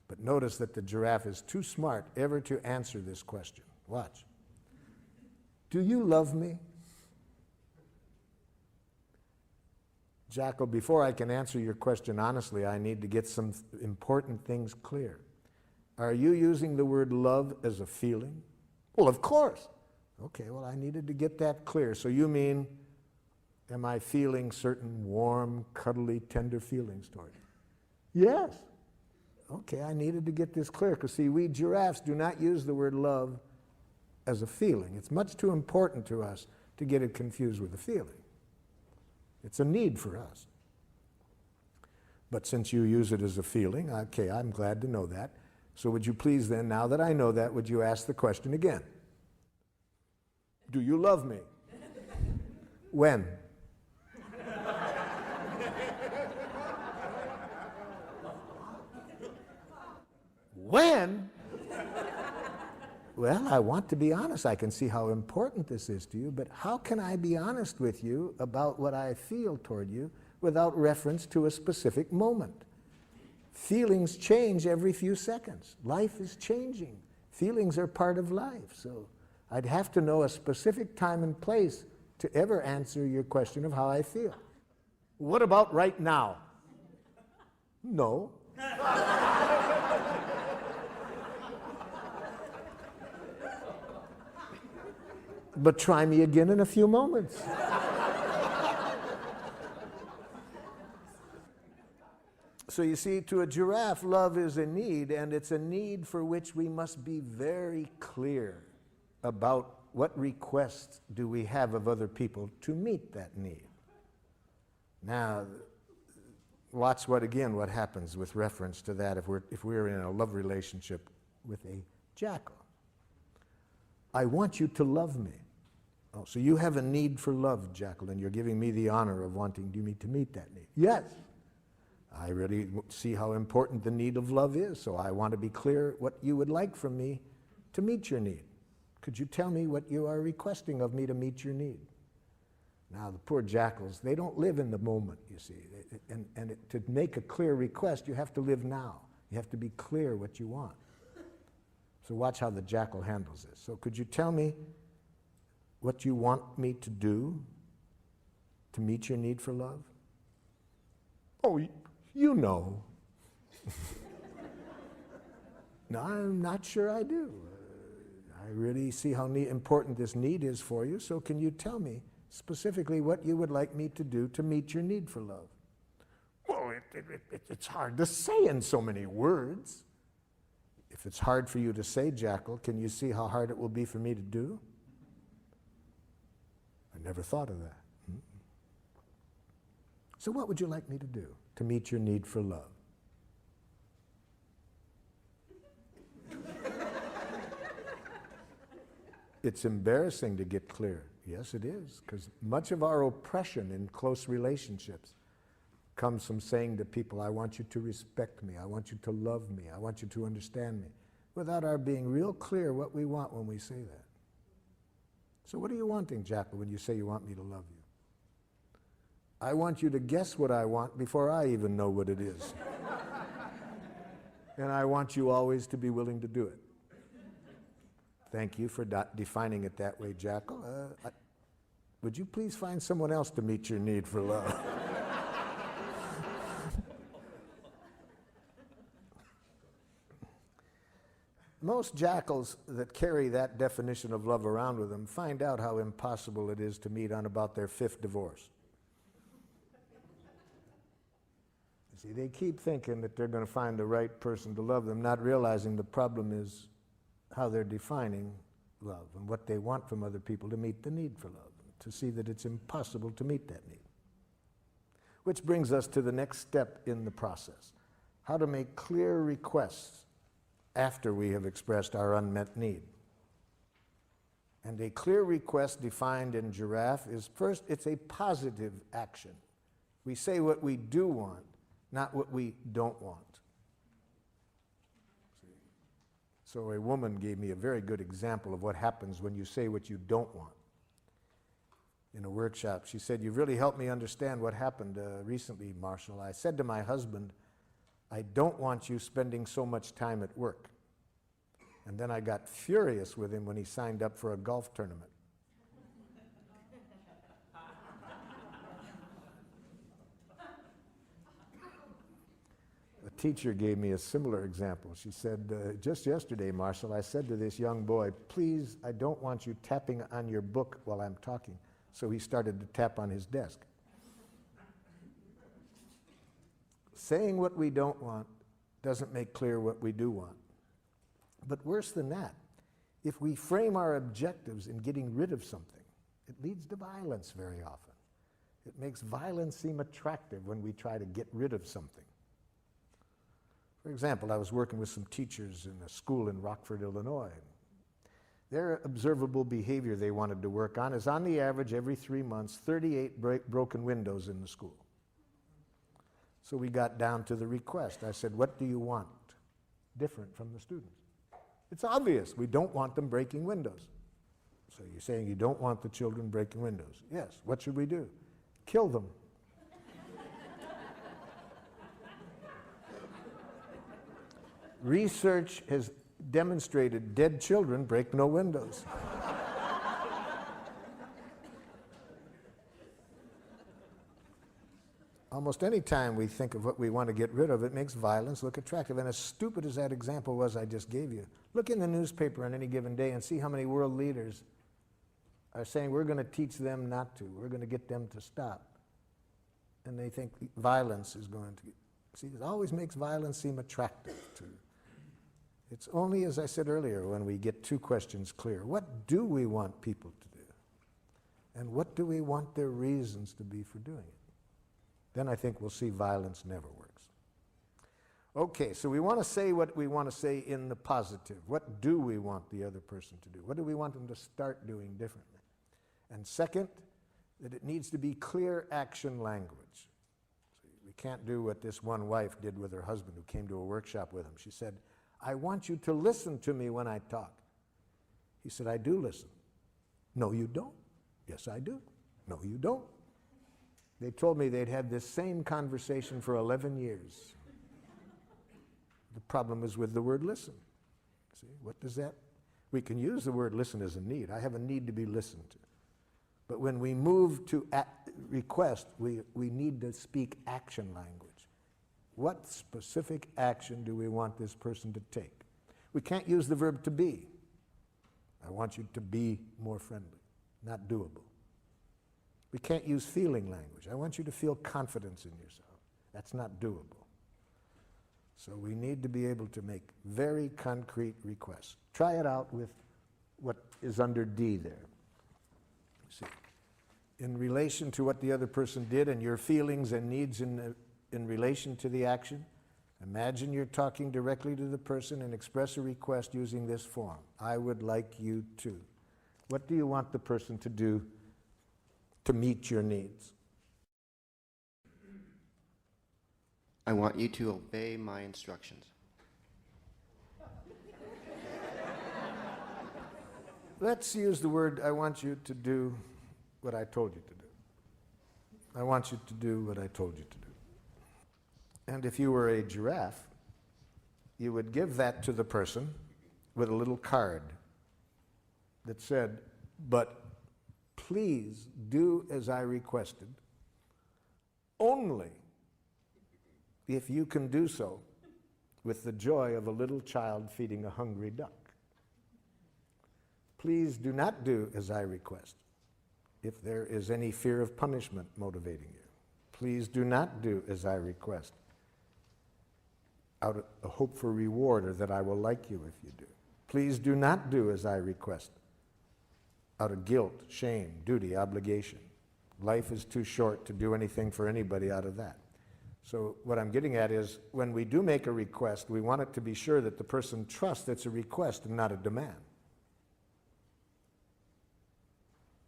But notice that the giraffe is too smart ever to answer this question. Watch. Do you love me? Jackal, before I can answer your question honestly, I need to get some important things clear. Are you using the word love as a feeling? Well, of course. Okay, well, I needed to get that clear. So you mean, am I feeling certain warm, cuddly, tender feelings toward you? Yes. Okay, I needed to get this clear, because see, we giraffes do not use the word love as a feeling. It's much too important to us to get it confused with a feeling. It's a need for us. But since you use it as a feeling, okay, I'm glad to know that. So would you please then, now that I know that, would you ask the question again? Do you love me? When? When? Well, I want to be honest. I can see how important this is to you, but how can I be honest with you about what I feel toward you without reference to a specific moment? Feelings change every few seconds. Life is changing. Feelings are part of life. So I'd have to know a specific time and place to ever answer your question of how I feel. What about right now? No. But try me again in a few moments. So you see, to a giraffe, love is a need, and it's a need for which we must be very clear about what requests do we have of other people to meet that need. Now, watch what happens with reference to that if we're in a love relationship with a jackal. I want you to love me. Oh, so you have a need for love, Jackal, and you're giving me the honor of wanting me to meet that need. Yes. I really see how important the need of love is, so I want to be clear what you would like from me to meet your need. Could you tell me what you are requesting of me to meet your need? Now, the poor jackals, they don't live in the moment, you see. To make a clear request, you have to live now. You have to be clear what you want. So watch how the jackal handles this. So could you tell me what you want me to do to meet your need for love? Oh, you know. No, I'm not sure I do. I really see how important this need is for you, so can you tell me specifically what you would like me to do to meet your need for love? Well, it's hard to say in so many words. If it's hard for you to say, Jackal, can you see how hard it will be for me to do? I never thought of that. So what would you like me to do to meet your need for love? It's embarrassing to get clear. Yes, it is, because much of our oppression in close relationships comes from saying to people, I want you to respect me, I want you to love me, I want you to understand me, without our being real clear what we want when we say that. So what are you wanting, Jackal, when you say you want me to love you? I want you to guess what I want before I even know what it is. And I want you always to be willing to do it. Thank you for defining it that way, Jackal. Would you please find someone else to meet your need for love? Most jackals that carry that definition of love around with them find out how impossible it is to meet on about their 5th divorce. You see, they keep thinking that they're going to find the right person to love them, not realizing the problem is how they're defining love and what they want from other people to meet the need for love, to see that it's impossible to meet that need. Which brings us to the next step in the process, how to make clear requests after we have expressed our unmet need. And a clear request defined in giraffe is, first, it's a positive action. We say what we do want, not what we don't want. So a woman gave me a very good example of what happens when you say what you don't want. in a workshop. She said, "You've really helped me understand what happened recently, Marshall. I said to my husband, I don't want you spending so much time at work. And then I got furious with him when he signed up for a golf tournament." A teacher gave me a similar example. She said, "Just yesterday, Marshall, I said to this young boy, please, I don't want you tapping on your book while I'm talking." So he started to tap on his desk. Saying what we don't want doesn't make clear what we do want. But worse than that, if we frame our objectives in getting rid of something, it leads to violence very often. It makes violence seem attractive when we try to get rid of something. For example, I was working with some teachers in a school in Rockford, Illinois. Their observable behavior they wanted to work on is, on the average, every 3 months, 38 broken windows in the school. So we got down to the request. I said, "What do you want different from the students?" It's obvious. We don't want them breaking windows. So you're saying you don't want the children breaking windows? Yes. What should we do? Kill them. Research has demonstrated dead children break no windows. Almost any time we think of what we want to get rid of, it makes violence look attractive. And as stupid as that example was I just gave you, look in the newspaper on any given day and see how many world leaders are saying we're going to teach them not to, we're going to get them to stop. And they think violence is going to, see, it always makes violence seem attractive to. It's only, as I said earlier, when we get two questions clear. What do we want people to do? And what do we want their reasons to be for doing it? Then I think we'll see violence never works. Okay, so we want to say what we want to say in the positive. What do we want the other person to do? What do we want them to start doing differently? And second, that it needs to be clear action language. So we can't do what this one wife did with her husband who came to a workshop with him. She said, "I want you to listen to me when I talk." He said, "I do listen." "No, you don't." "Yes, I do." "No, you don't." They told me they'd had this same conversation for 11 years. The problem is with the word listen. See, what does that? We can use the word listen as a need. I have a need to be listened to. But when we move to request, we need to speak action language. What specific action do we want this person to take? We can't use the verb to be. I want you to be more friendly. Not doable. We can't use feeling language. I want you to feel confidence in yourself. That's not doable. So we need to be able to make very concrete requests. Try it out with what is under D there. See, in relation to what the other person did and your feelings and needs in relation to the action, imagine you're talking directly to the person and express a request using this form. I would like you to. What do you want the person to do to meet your needs? I want you to obey my instructions. Let's use the word, I want you to do what I told you to do. I want you to do what I told you to do. And if you were a giraffe, you would give that to the person with a little card that said, "But please do as I requested, only if you can do so with the joy of a little child feeding a hungry duck. Please do not do as I request if there is any fear of punishment motivating you. Please do not do as I request out of a hope for reward or that I will like you if you do. Please do not do as I request out of guilt, shame, duty, obligation. Life is too short to do anything for anybody out of that." So what I'm getting at is when we do make a request, we want it to be sure that the person trusts it's a request and not a demand.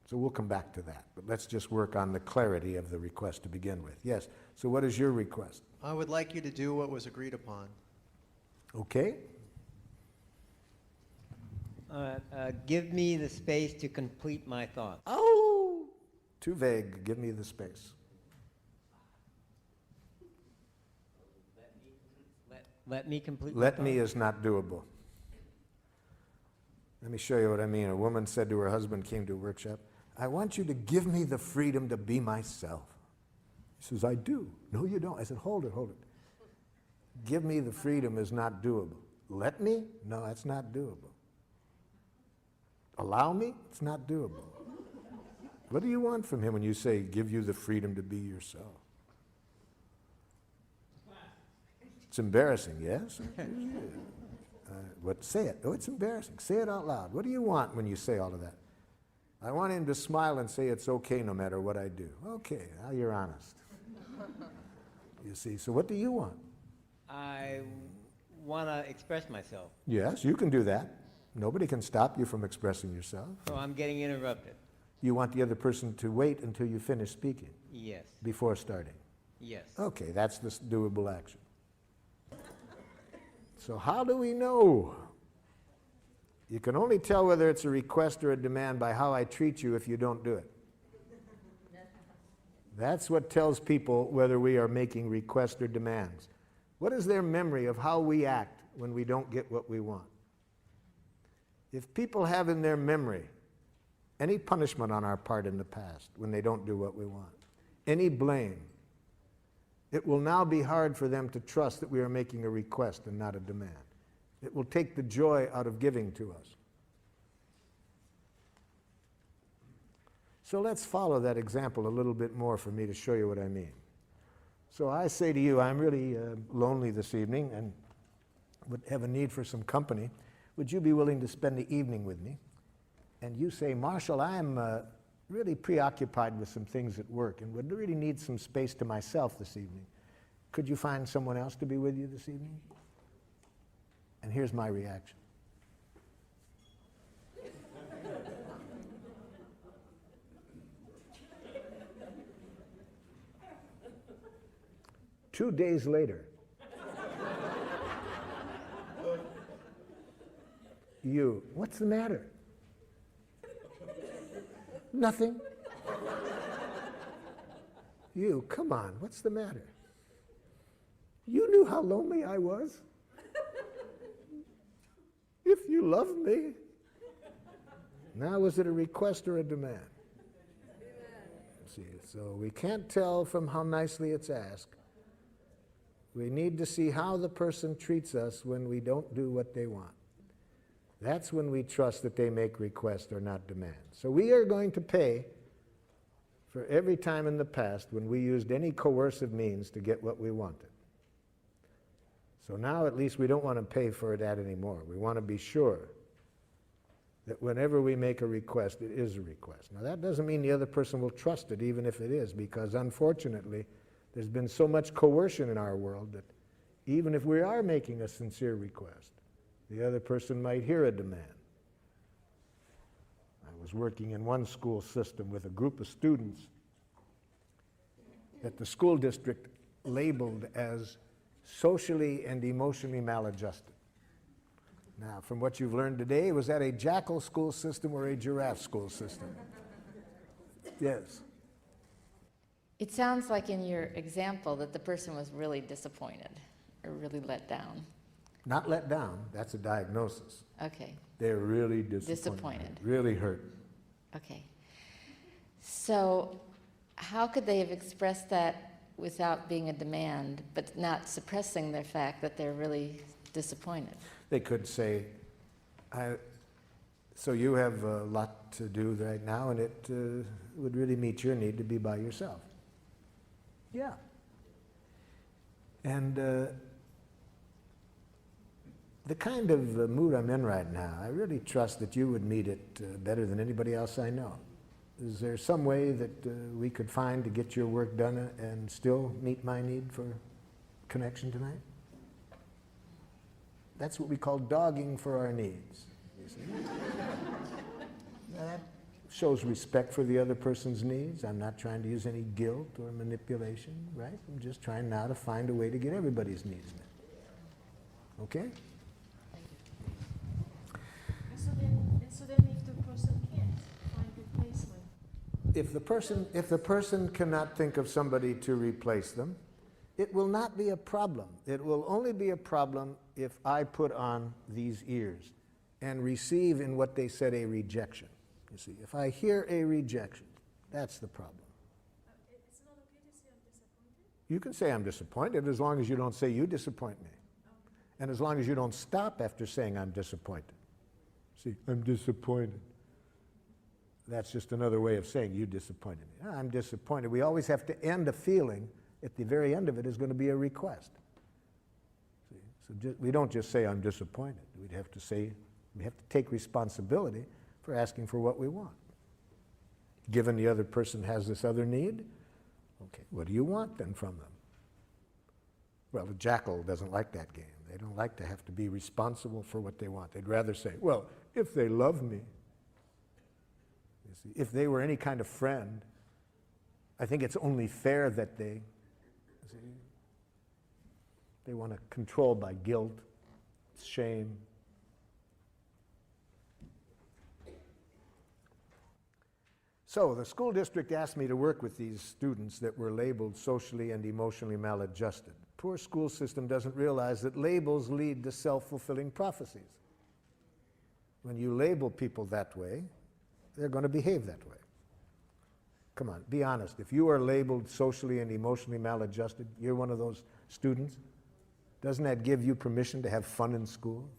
So we'll come back to that, but let's just work on the clarity of the request to begin with. Yes, so what is your request? I would like you to do what was agreed upon. Okay. Give me the space to complete my thoughts. Oh, Too vague. Give me the space. Let me complete. Let me is not doable. Let me show you what I mean. A woman said to her husband, came to a workshop, I want you to give me the freedom to be myself. He says, I do. No, you don't. I said, hold it, hold it. Give me the freedom is not doable. Let me? No, that's not doable. Allow me? It's not doable. What do you want from him when you say, give you the freedom to be yourself? It's embarrassing, yes? What? Say it. Oh, it's embarrassing. Say it out loud. What do you want when you say all of that? I want him to smile and say it's okay no matter what I do. Okay, now you're honest. You see, so what do you want? I want to express myself. Yes, you can do that. Nobody can stop you from expressing yourself. So I'm getting interrupted. You want the other person to wait until you finish speaking? Yes. Before starting? Yes. Okay, that's the doable action. So how do we know? You can only tell whether it's a request or a demand by how I treat you if you don't do it. That's what tells people whether we are making requests or demands. What is their memory of how we act when we don't get what we want? If people have in their memory any punishment on our part in the past when they don't do what we want, any blame, it will now be hard for them to trust that we are making a request and not a demand. It will take the joy out of giving to us. So let's follow that example a little bit more for me to show you what I mean. So I say to you, I'm really lonely this evening and would have a need for some company. Would you be willing to spend the evening with me? And you say, Marshall, I'm really preoccupied with some things at work and would really need some space to myself this evening. Could you find someone else to be with you this evening? And here's my reaction. Two days later, you, what's the matter? Nothing. You, come on, what's the matter? You knew how lonely I was. If you love me. Now, was it a request or a demand? See, so we can't tell from how nicely it's asked. We need to see how the person treats us when we don't do what they want. That's when we trust that they make requests or not demands. So we are going to pay for every time in the past when we used any coercive means to get what we wanted. So now at least we don't want to pay for that anymore. We want to be sure that whenever we make a request, it is a request. Now that doesn't mean the other person will trust it, even if it is, because unfortunately, there's been so much coercion in our world that even if we are making a sincere request, the other person might hear a demand. I was working in one school system with a group of students that the school district labeled as socially and emotionally maladjusted. Now, from what you've learned today, was that a Jackal school system or a giraffe school system? Yes. It sounds like in your example that the person was really disappointed or really let down. Not let down, that's a diagnosis. Okay. They're really disappointed. Really hurt. Okay. So how could they have expressed that without being a demand, but not suppressing the fact that they're really disappointed? They could say, so you have a lot to do right now, and it would really meet your need to be by yourself. Yeah. And the kind of mood I'm in right now, I really trust that you would meet it better than anybody else I know. Is there some way that we could find to get your work done and still meet my need for connection tonight? That's what we call dogging for our needs. You see? That shows respect for the other person's needs. I'm not trying to use any guilt or manipulation, right? I'm just trying now to find a way to get everybody's needs met. Okay? And so then if the person can't find replacement, if the person cannot think of somebody to replace them, it will not be a problem. It will only be a problem if I put on these ears and receive in what they said a rejection. You see, if I hear a rejection, that's the problem. It's not okay to say I'm disappointed? You can say I'm disappointed as long as you don't say you disappoint me. And as long as you don't stop after saying I'm disappointed. See, I'm disappointed. That's just another way of saying you disappointed me. I'm disappointed. We always have to end a feeling. At the very end of it is going to be a request. See? So we don't just say I'm disappointed. We have to take responsibility for asking for what we want. Given the other person has this other need, okay, what do you want then from them? Well, the jackal doesn't like that game. They don't like to have to be responsible for what they want. They'd rather say, well, if they love me, you see, if they were any kind of friend, I think it's only fair that they want to control by guilt, shame. So the school district asked me to work with these students that were labeled socially and emotionally maladjusted. Poor school system doesn't realize that labels lead to self-fulfilling prophecies. When you label people that way, they're going to behave that way. Come on, be honest. If you are labeled socially and emotionally maladjusted, you're one of those students, doesn't that give you permission to have fun in school?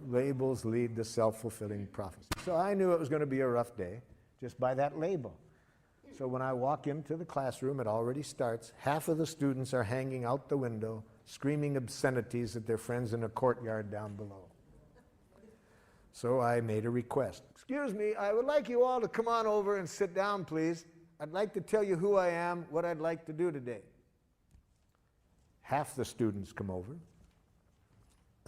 Labels lead to self-fulfilling prophecy. So I knew it was going to be a rough day just by that label. So when I walk into the classroom, it already starts. Half of the students are hanging out the window, screaming obscenities at their friends in a courtyard down below. So I made a request. Excuse me, I would like you all to come on over and sit down, please. I'd like to tell you who I am, what I'd like to do today. Half the students come over.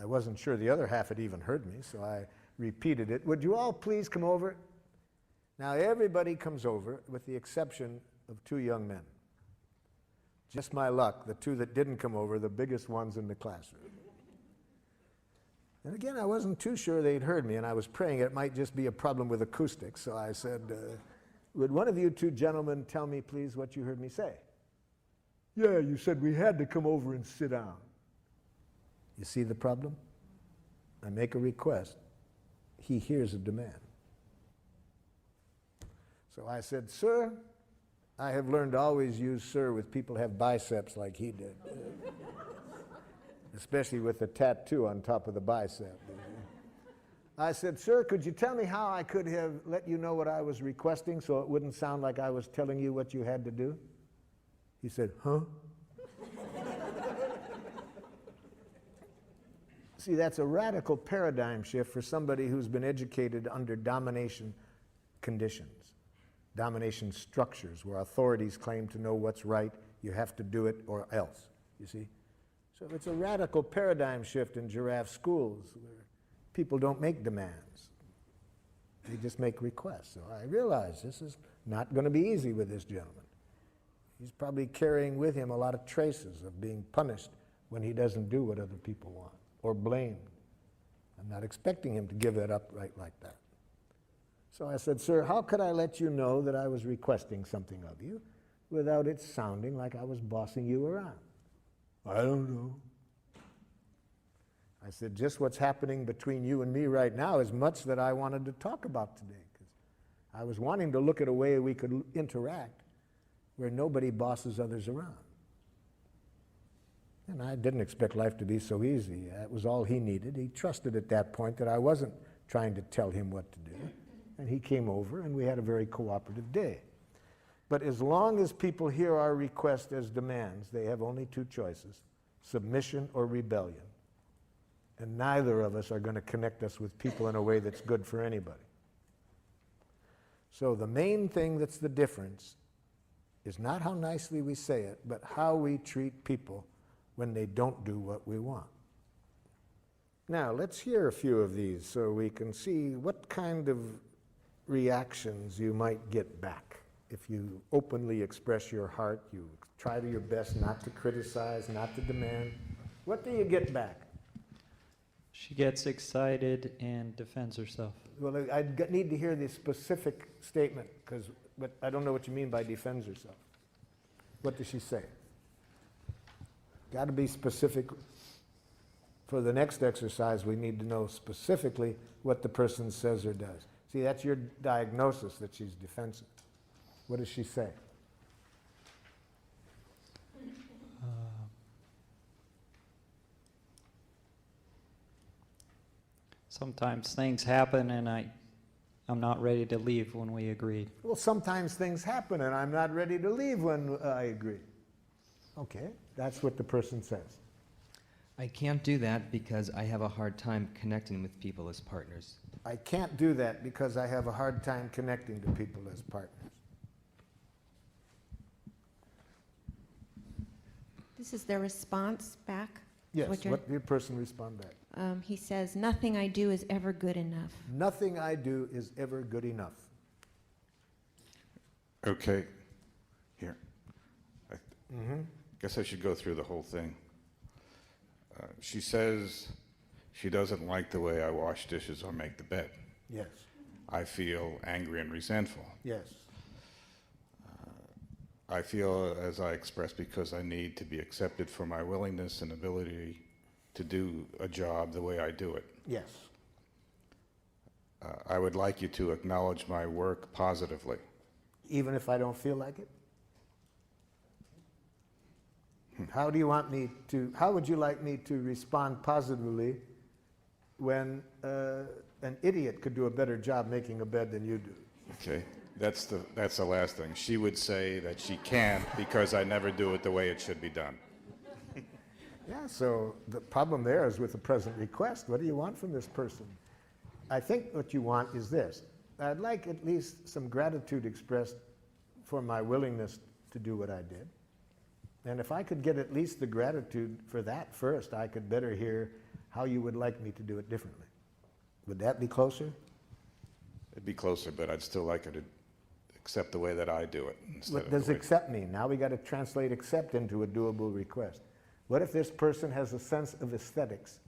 I wasn't sure the other half had even heard me, so I repeated it. Would you all please come over? Now everybody comes over with the exception of two young men. Just my luck, the two that didn't come over, the biggest ones in the classroom. And again, I wasn't too sure they'd heard me, and I was praying it might just be a problem with acoustics, so I said, would one of you two gentlemen tell me please what you heard me say? Yeah, you said we had to come over and sit down. You see the problem? I make a request. He hears a demand. So I said, sir, I have learned to always use sir with people who have biceps like he did. Especially with the tattoo on top of the bicep. I said, sir, could you tell me how I could have let you know what I was requesting so it wouldn't sound like I was telling you what you had to do? He said, huh? See, that's a radical paradigm shift for somebody who's been educated under domination conditions, domination structures where authorities claim to know what's right, you have to do it or else, you see? So it's a radical paradigm shift in giraffe schools where people don't make demands. They just make requests. So I realize this is not going to be easy with this gentleman. He's probably carrying with him a lot of traces of being punished when he doesn't do what other people want, or blamed. I'm not expecting him to give that up right like that. So I said, sir, how could I let you know that I was requesting something of you without it sounding like I was bossing you around? I don't know. I said, just what's happening between you and me right now is much that I wanted to talk about today, because I was wanting to look at a way we could interact where nobody bosses others around. And I didn't expect life to be so easy. That was all he needed. He trusted at that point that I wasn't trying to tell him what to do. And he came over, and we had a very cooperative day. But as long as people hear our request as demands, they have only two choices, submission or rebellion. And neither of us are going to connect us with people in a way that's good for anybody. So the main thing that's the difference is not how nicely we say it, but how we treat people when they don't do what we want. Now, let's hear a few of these so we can see what kind of reactions you might get back. If you openly express your heart, you try to your best not to criticize, not to demand, what do you get back? She gets excited and defends herself. Well, I need to hear the specific statement, because I don't know what you mean by defends herself. What does she say? Got to be specific. For the next exercise, we need to know specifically what the person says or does. See, that's your diagnosis that she's defensive. What does she say? Sometimes things happen and I'm not ready to leave when we agreed. Well, sometimes things happen and I'm not ready to leave when I agree. Okay, that's what the person says. I can't do that because I have a hard time connecting with people as partners. I can't do that because I have a hard time connecting to people as partners. This is their response back? Yes, What what did the person respond back? He says, nothing I do is ever good enough. Nothing I do is ever good enough. Okay, here. Guess I should go through the whole thing. She says she doesn't like the way I wash dishes or make the bed. Yes. I feel angry and resentful. Yes. I feel as I express because I need to be accepted for my willingness and ability to do a job the way I do it. Yes. I would like you to acknowledge my work positively. Even if I don't feel like it? How do you want me to, how would you like me to respond positively when an idiot could do a better job making a bed than you do? Okay, that's the last thing. She would say that she can't because I never do it the way it should be done. Yeah, so the problem there is with the present request. What do you want from this person? I think what you want is this. I'd like at least some gratitude expressed for my willingness to do what I did. And if I could get at least the gratitude for that first, I could better hear how you would like me to do it differently. Would that be closer? It'd be closer, but I'd still like her to accept the way that I do it. What does accept mean? Now we got to translate accept into a doable request. What if this person has a sense of aesthetics?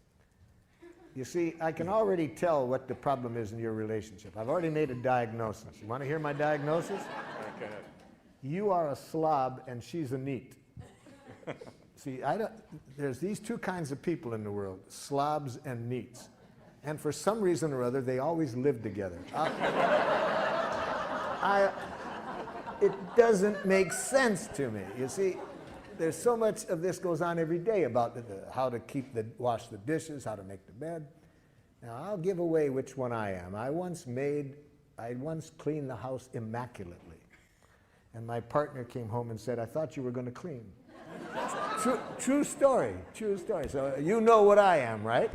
You see, I can already tell what the problem is in your relationship. I've already made a diagnosis. You want to hear my diagnosis? Okay. You are a slob and she's a neat. See, there's these two kinds of people in the world, slobs and neats. And for some reason or other, they always live together. It doesn't make sense to me. You see, there's so much of this goes on every day about how to wash the dishes, how to make the bed. Now, I'll give away which one I am. I once cleaned the house immaculately. And my partner came home and said, I thought you were going to clean. True story, true story. So you know what I am, right?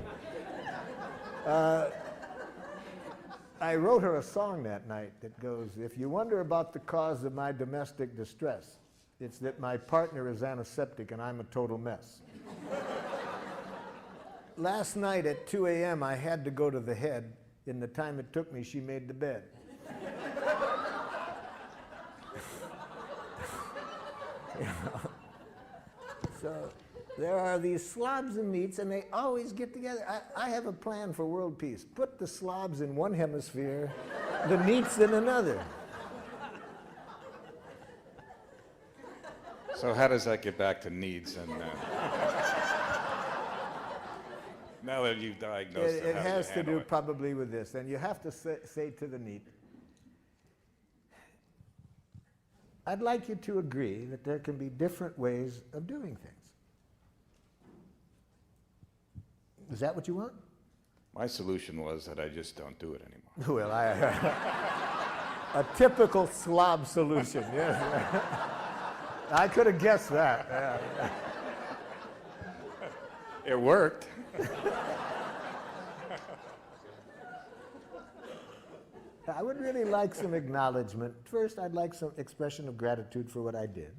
I wrote her a song that night that goes, if you wonder about the cause of my domestic distress, it's that my partner is antiseptic and I'm a total mess. Last night at 2 a.m. I had to go to the head. In the time it took me, she made the bed. You know? So there are these slobs and neats, and they always get together. I have a plan for world peace. Put the slobs in one hemisphere, the neats in another. So how does that get back to needs? And now that you've diagnosed It has to do probably with this. And you have to say to the neat, I'd like you to agree that there can be different ways of doing things. Is that what you want? My solution was that I just don't do it anymore. Well, a typical slob solution, yes. I could have guessed that. Yeah. It worked. I would really like some acknowledgement. First, I'd like some expression of gratitude for what I did.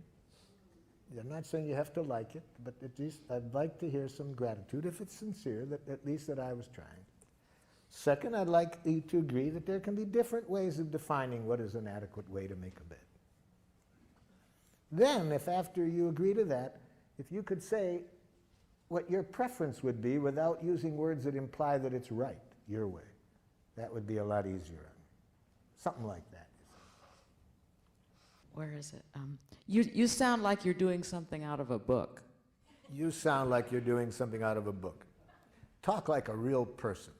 I'm not saying you have to like it, but at least I'd like to hear some gratitude, if it's sincere, that at least that I was trying. Second, I'd like you to agree that there can be different ways of defining what is an adequate way to make a bed. Then, if after you agree to that, if you could say, what your preference would be without using words that imply that it's right, your way. That would be a lot easier. Something like that. Where is it? You sound like you're doing something out of a book. You sound like you're doing something out of a book. Talk like a real person.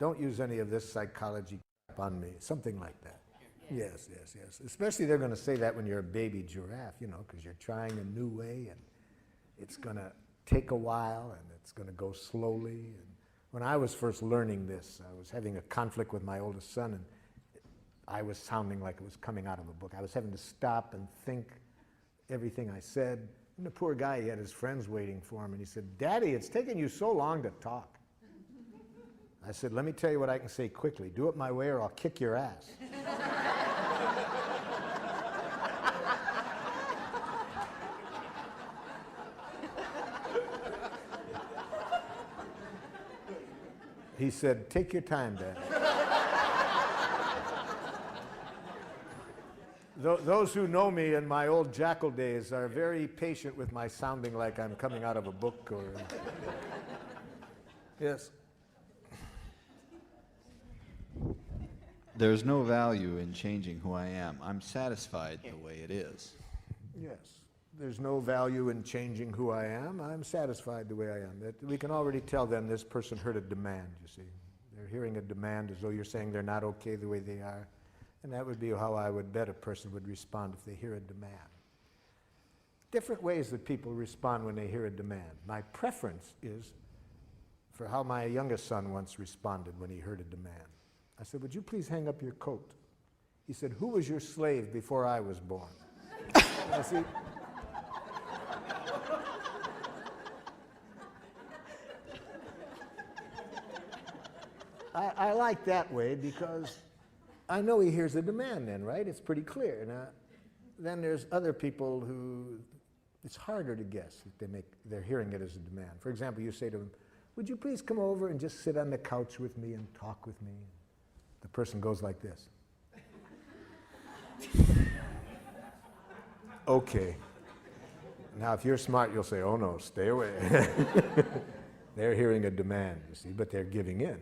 Don't use any of this psychology crap on me. Something like that. Yes, yes, yes. Especially they're going to say that when you're a baby giraffe, you know, because you're trying a new way and it's going to take a while and it's going to go slowly. And when I was first learning this, I was having a conflict with my oldest son, and I was sounding like it was coming out of a book. I was having to stop and think everything I said. And the poor guy, he had his friends waiting for him, and he said, "Daddy, it's taking you so long to talk." I said, "Let me tell you what I can say quickly. Do it my way or I'll kick your ass." He said, "Take your time, Dad." Those who know me in my old Jackal days are very patient with my sounding like I'm coming out of a book or... Yes. There's no value in changing who I am. I'm satisfied the way it is. Yes. There's no value in changing who I am. I'm satisfied the way I am. We can already tell then this person heard a demand, you see. They're hearing a demand as though you're saying they're not okay the way they are. And that would be how I would bet a person would respond if they hear a demand. Different ways that people respond when they hear a demand. My preference is for how my youngest son once responded when he heard a demand. I said, "Would you please hang up your coat?" He said, "Who was your slave before I was born?" I see. I like that way because I know he hears a demand then, right? It's pretty clear. Now, then there's other people who it's harder to guess if they're hearing it as a demand. For example, you say to them, "Would you please come over and just sit on the couch with me and talk with me?" The person goes like this. Okay. Now, if you're smart, you'll say, "Oh no, stay away." They're hearing a demand, you see, but they're giving in.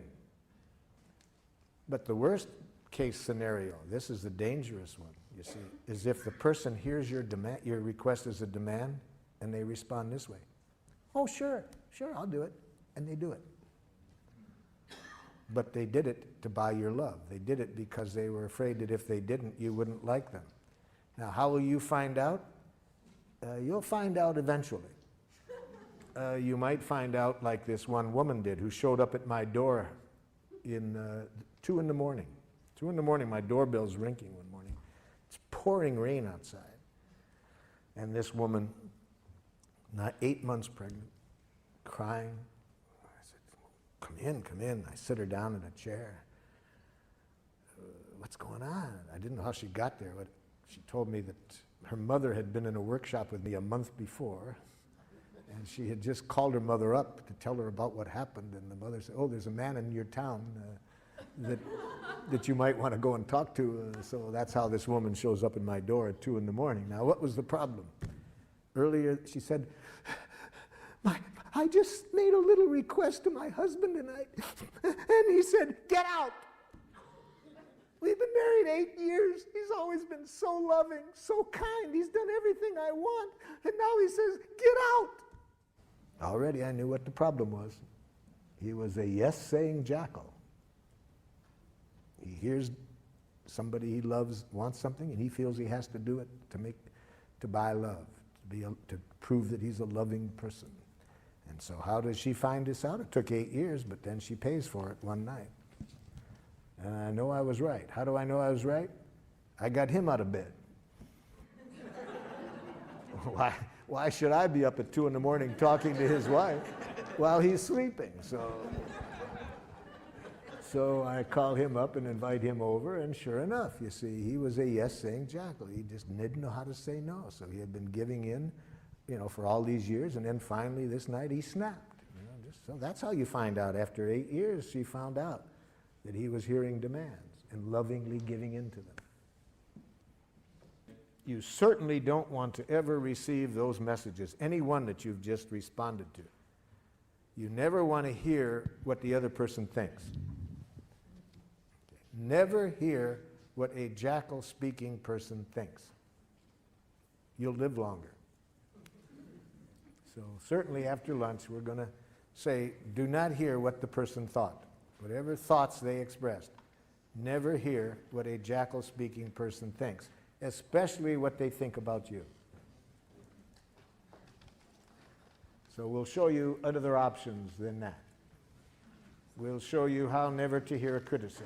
But the worst case scenario, this is the dangerous one, you see, is if the person hears your demand, your request as a demand, and they respond this way. "Oh, sure, I'll do it." And they do it. But they did it to buy your love. They did it because they were afraid that if they didn't, you wouldn't like them. Now, how will you find out? You'll find out eventually. You might find out like this one woman did who showed up at my door in 2 in the morning. 2 in the morning, my doorbell's ringing one morning. It's pouring rain outside. And this woman, not 8 months pregnant, crying. I said, come in. I sit her down in a chair. What's going on? I didn't know how she got there, but she told me that her mother had been in a workshop with me a month before, and she had just called her mother up to tell her about what happened, and the mother said, "Oh, there's a man in your town that you might want to go and talk to." So that's how this woman shows up in my door at 2 in the morning. Now, what was the problem? Earlier, she said, I just made a little request to my husband, and he said, "Get out." We've been married 8 years. He's always been so loving, so kind. He's done everything I want, and now he says, "Get out." Already I knew what the problem was. He was a yes-saying jackal. He hears somebody he loves wants something, and he feels he has to do it to buy love, to prove that he's a loving person. And so how does she find this out? It took 8 years, but then she pays for it one night. And I know I was right. How do I know I was right? I got him out of bed. Why should I be up at 2 in the morning talking to his wife while he's sleeping? So I call him up and invite him over, and sure enough, you see, he was a yes-saying jackal. He just didn't know how to say no. So he had been giving in, for all these years, and then finally this night he snapped. So that's how you find out. After 8 years, she found out that he was hearing demands and lovingly giving in to them. You certainly don't want to ever receive those messages, any one that you've just responded to. You never want to hear what the other person thinks. Never hear what a jackal-speaking person thinks. You'll live longer. So certainly after lunch, we're going to say, do not hear what the person thought. Whatever thoughts they expressed, never hear what a jackal-speaking person thinks, especially what they think about you. So we'll show you other options than that. We'll show you how never to hear a criticism.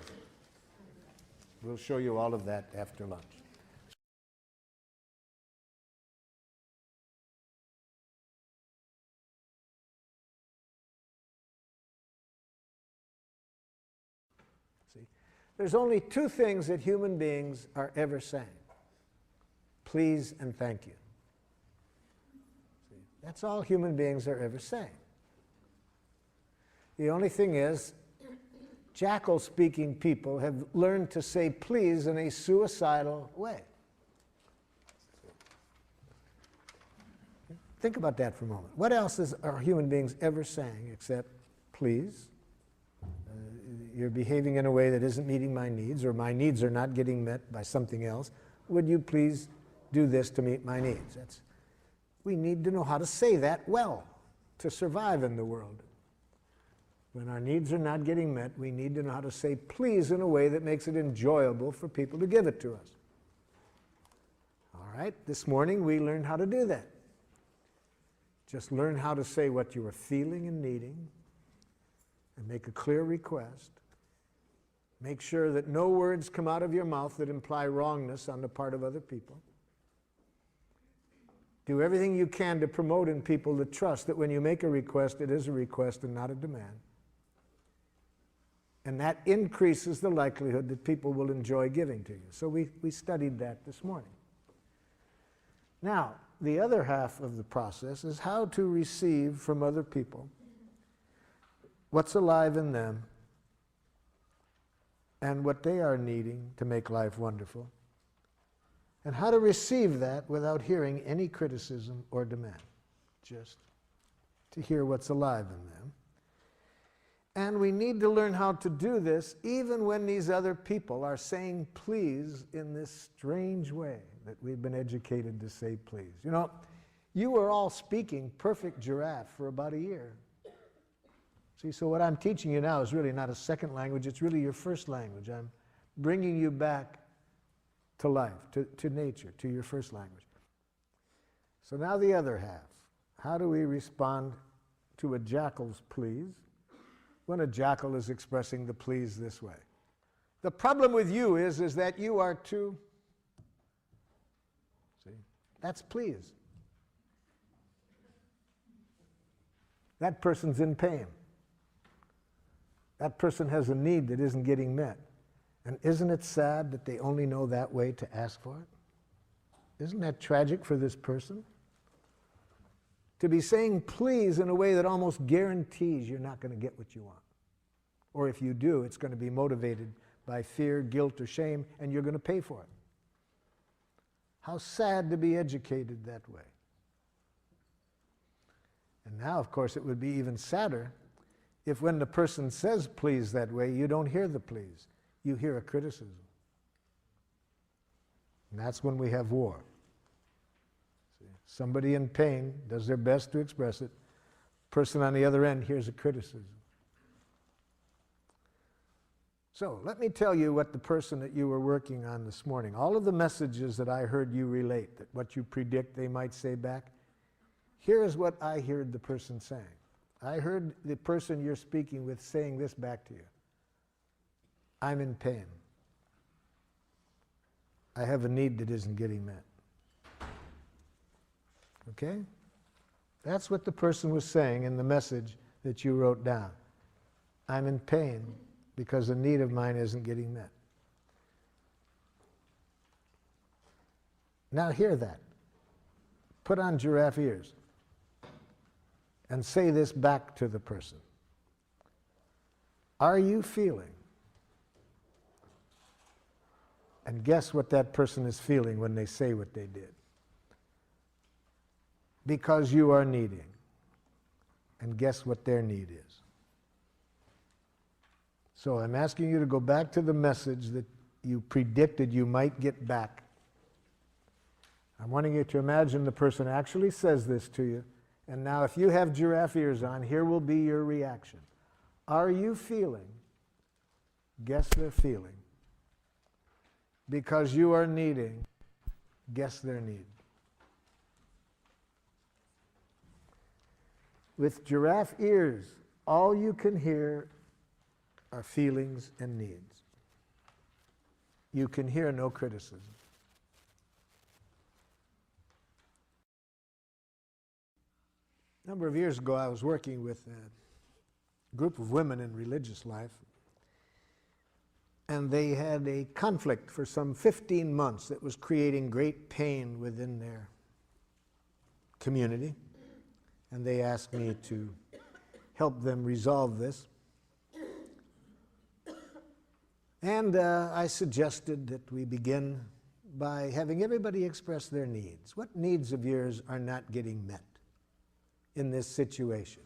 We'll show you all of that after lunch. See, there's only two things that human beings are ever saying: please and thank you. See, that's all human beings are ever saying. The only thing is, jackal-speaking people have learned to say please in a suicidal way. Think about that for a moment. What else are human beings ever saying except please? You're behaving in a way that isn't meeting my needs, or my needs are not getting met by something else. Would you please do this to meet my needs? We need to know how to say that well to survive in the world. When our needs are not getting met, we need to know how to say please in a way that makes it enjoyable for people to give it to us. All right, this morning we learned how to do that. Just learn how to say what you are feeling and needing, and make a clear request. Make sure that no words come out of your mouth that imply wrongness on the part of other people. Do everything you can to promote in people the trust that when you make a request, it is a request and not a demand. And that increases the likelihood that people will enjoy giving to you. So we studied that this morning. Now, the other half of the process is how to receive from other people what's alive in them and what they are needing to make life wonderful, and how to receive that without hearing any criticism or demand, just to hear what's alive in them. And we need to learn how to do this even when these other people are saying please in this strange way that we've been educated to say please. You know, you were all speaking perfect giraffe for about a year. See, so what I'm teaching you now is really not a second language, it's really your first language. I'm bringing you back to life, to nature, to your first language. So now the other half. How do we respond to a jackal's please when a jackal is expressing the please this way? The problem with you is that you are too, see, that's please. That person's in pain. That person has a need that isn't getting met. And isn't it sad that they only know that way to ask for it? Isn't that tragic for this person? To be saying please in a way that almost guarantees you're not going to get what you want. Or if you do, it's going to be motivated by fear, guilt, or shame, and you're going to pay for it. How sad to be educated that way. And now, of course, it would be even sadder if when the person says please that way, you don't hear the please. You hear a criticism. And that's when we have war. See, somebody in pain does their best to express it. Person on the other end hears a criticism. So let me tell you what the person that you were working on this morning, all of the messages that I heard you relate, that what you predict they might say back, here is what I heard the person saying. I heard the person you're speaking with saying this back to you. I'm in pain. I have a need that isn't getting met. Okay? That's what the person was saying in the message that you wrote down. I'm in pain because a need of mine isn't getting met. Now hear that. Put on giraffe ears and say this back to the person. Are you feeling? And guess what that person is feeling when they say what they did. Because you are needing. and guess what their need is. So I'm asking you to go back to the message that you predicted you might get back. I'm wanting you to imagine the person actually says this to you. And now if you have giraffe ears on, here will be your reaction. Are you feeling? Guess they're feeling. Because you are needing, guess their need. With giraffe ears, all you can hear are feelings and needs. You can hear no criticism. A number of years ago, I was working with a group of women in religious life, and they had a conflict for some 15 months that was creating great pain within their community, and they asked me to help them resolve this. And I suggested that we begin by having everybody express their needs. What needs of yours are not getting met in this situation?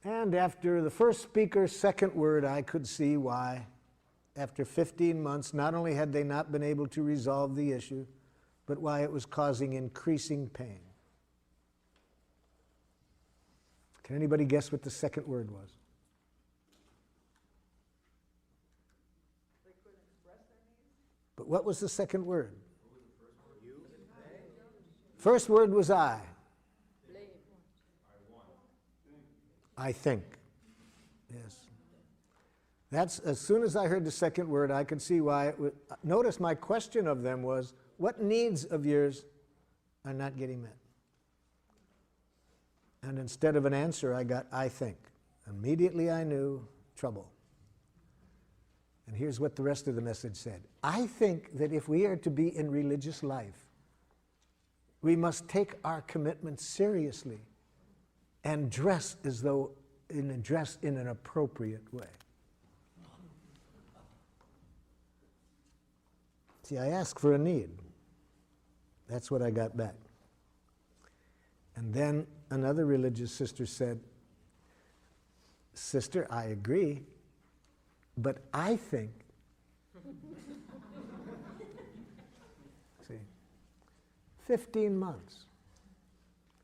And after the first speaker's second word, I could see why, after 15 months, not only had they not been able to resolve the issue, but why it was causing increasing pain. Can anybody guess what the second word was? But what was the second word? First word was I. I think. Yes. That's, as soon as I heard the second word, I could see why it would. Notice my question of them was, what needs of yours are not getting met? And instead of an answer, I got, I think. Immediately I knew trouble. And here's what the rest of the message said. I think that if we are to be in religious life, we must take our commitment seriously and dress as though dress in an appropriate way. See, I asked for a need. That's what I got back. And then another religious sister said, Sister, I agree, but I think. See, 15 months.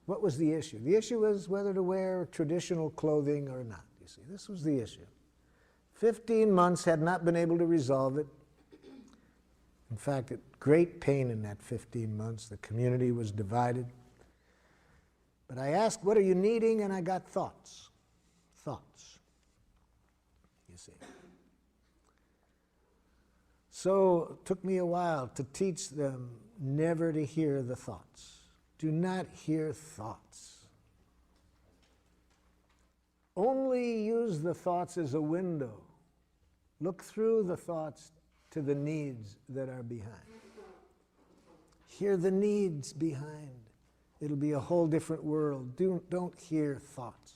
What was the issue? The issue was whether to wear traditional clothing or not. You see, this was the issue. 15 months, had not been able to resolve it. In fact, great pain in that 15 months. The community was divided. But I asked, what are you needing? And I got thoughts. Thoughts. You see. So it took me a while to teach them never to hear the thoughts. Do not hear thoughts. Only use the thoughts as a window. Look through the thoughts to the needs that are behind. Hear the needs behind. It'll be a whole different world. Don't hear thoughts.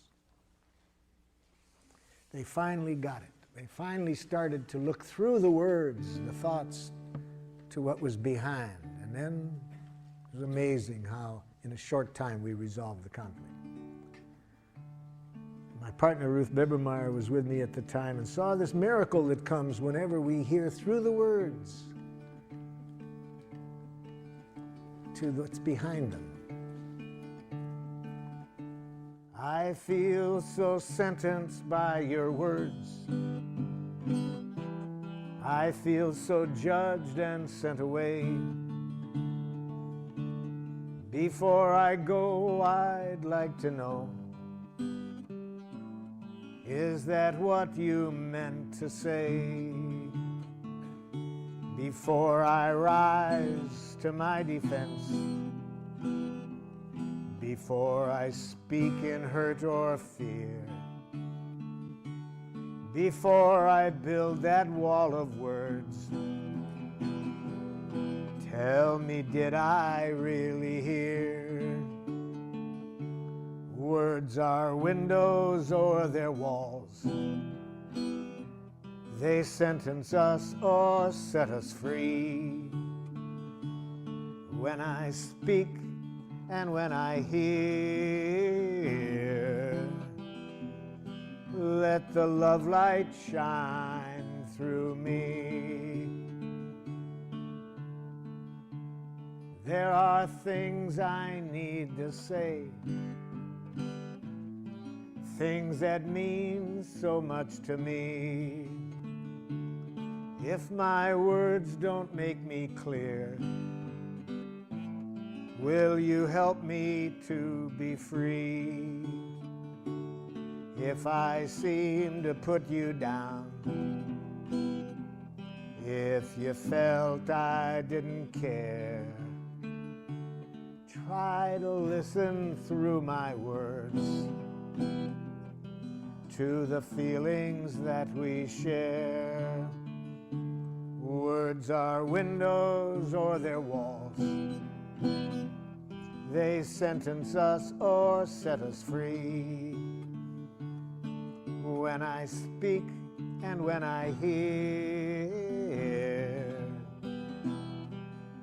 They finally got it. They finally started to look through the words, the thoughts, to what was behind. And then it was amazing how in a short time we resolved the conflict. My partner Ruth Bibermeyer was with me at the time and saw this miracle that comes whenever we hear through the words to what's behind them. I feel so sentenced by your words. I feel so judged and sent away. Before I go, I'd like to know, is that what you meant to say? Before I rise to my defense, before I speak in hurt or fear, before I build that wall of words, tell me, did I really hear? Words are windows or they're walls. They sentence us or set us free. When I speak, and when I hear, let the love light shine through me. There are things I need to say, things that mean so much to me. If my words don't make me clear, will you help me to be free? If I seem to put you down, if you felt I didn't care, try to listen through my words to the feelings that we share. Words are windows or they're walls. They sentence us or set us free. When I speak and when I hear,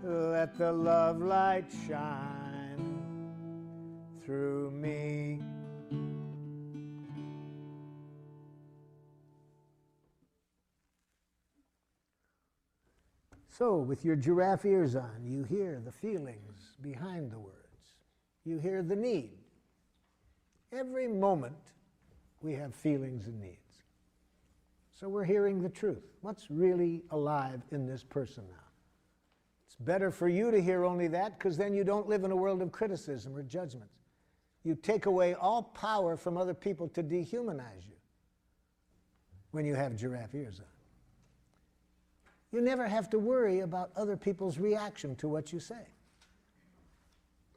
let the love light shine through me. So, with your giraffe ears on, you hear the feelings behind the words. You hear the need. Every moment, we have feelings and needs. So we're hearing the truth. What's really alive in this person now? It's better for you to hear only that, because then you don't live in a world of criticism or judgments. You take away all power from other people to dehumanize you when you have giraffe ears on. You never have to worry about other people's reaction to what you say.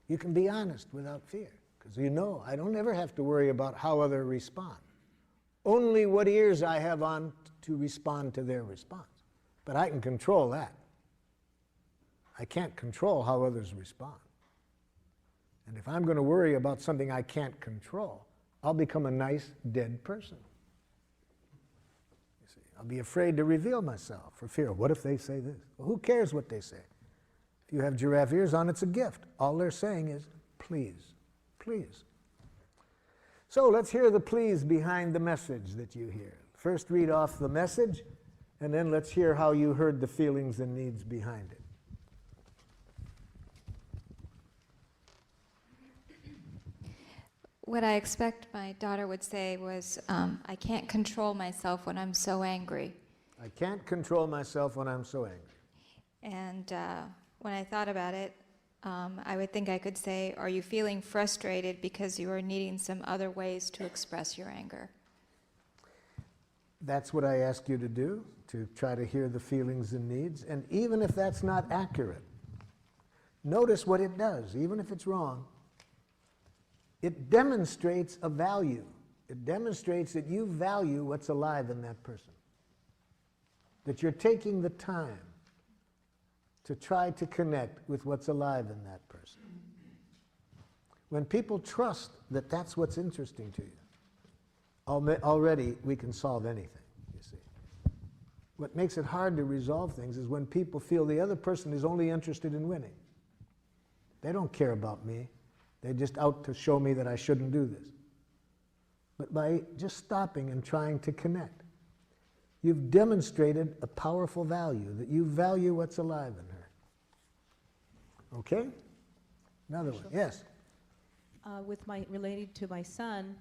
You can be honest without fear, because you know I don't ever have to worry about how others respond. Only what ears I have on to respond to their response. But I can control that. I can't control how others respond. And if I'm going to worry about something I can't control, I'll become a nice, dead person. You see, I'll be afraid to reveal myself for fear. What if they say this? Well, who cares what they say? If you have giraffe ears on, it's a gift. All they're saying is, please, please. So let's hear the please behind the message that you hear. First read off the message, and then let's hear how you heard the feelings and needs behind it. What I expect my daughter would say was, I can't control myself when I'm so angry. I can't control myself when I'm so angry. And when I thought about it, I would think I could say, are you feeling frustrated because you are needing some other ways to express your anger? That's what I ask you to do, to try to hear the feelings and needs. And even if that's not accurate, notice what it does, even if it's wrong. It demonstrates a value. It demonstrates that you value what's alive in that person. That you're taking the time to try to connect with what's alive in that person. When people trust that that's what's interesting to you, already we can solve anything, you see. What makes it hard to resolve things is when people feel the other person is only interested in winning. They don't care about me. They're just out to show me that I shouldn't do this. But by just stopping and trying to connect, you've demonstrated a powerful value, that you value what's alive in her. Okay? Another one. Yes? Related to my son,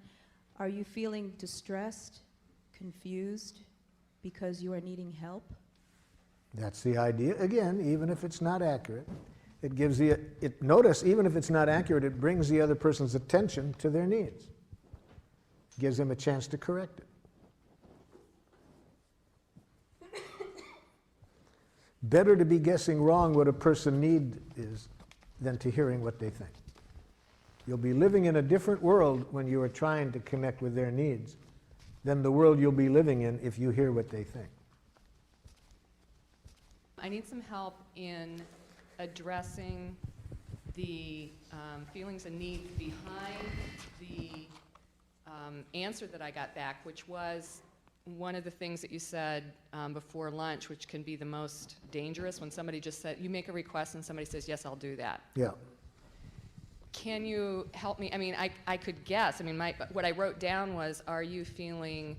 are you feeling distressed, confused, because you are needing help? That's the idea. Again, even if it's not accurate, it gives notice, even if it's not accurate, it brings the other person's attention to their needs. Gives them a chance to correct it. Better to be guessing wrong what a person needs is than to hearing what they think. You'll be living in a different world when you are trying to connect with their needs than the world you'll be living in if you hear what they think. I need some help in addressing the feelings and needs behind the answer that I got back, which was one of the things that you said before lunch, which can be the most dangerous, when somebody just said, you make a request and somebody says, yes, I'll do that. Yeah. Can you help me? I mean, I could guess. I mean, what I wrote down was, are you feeling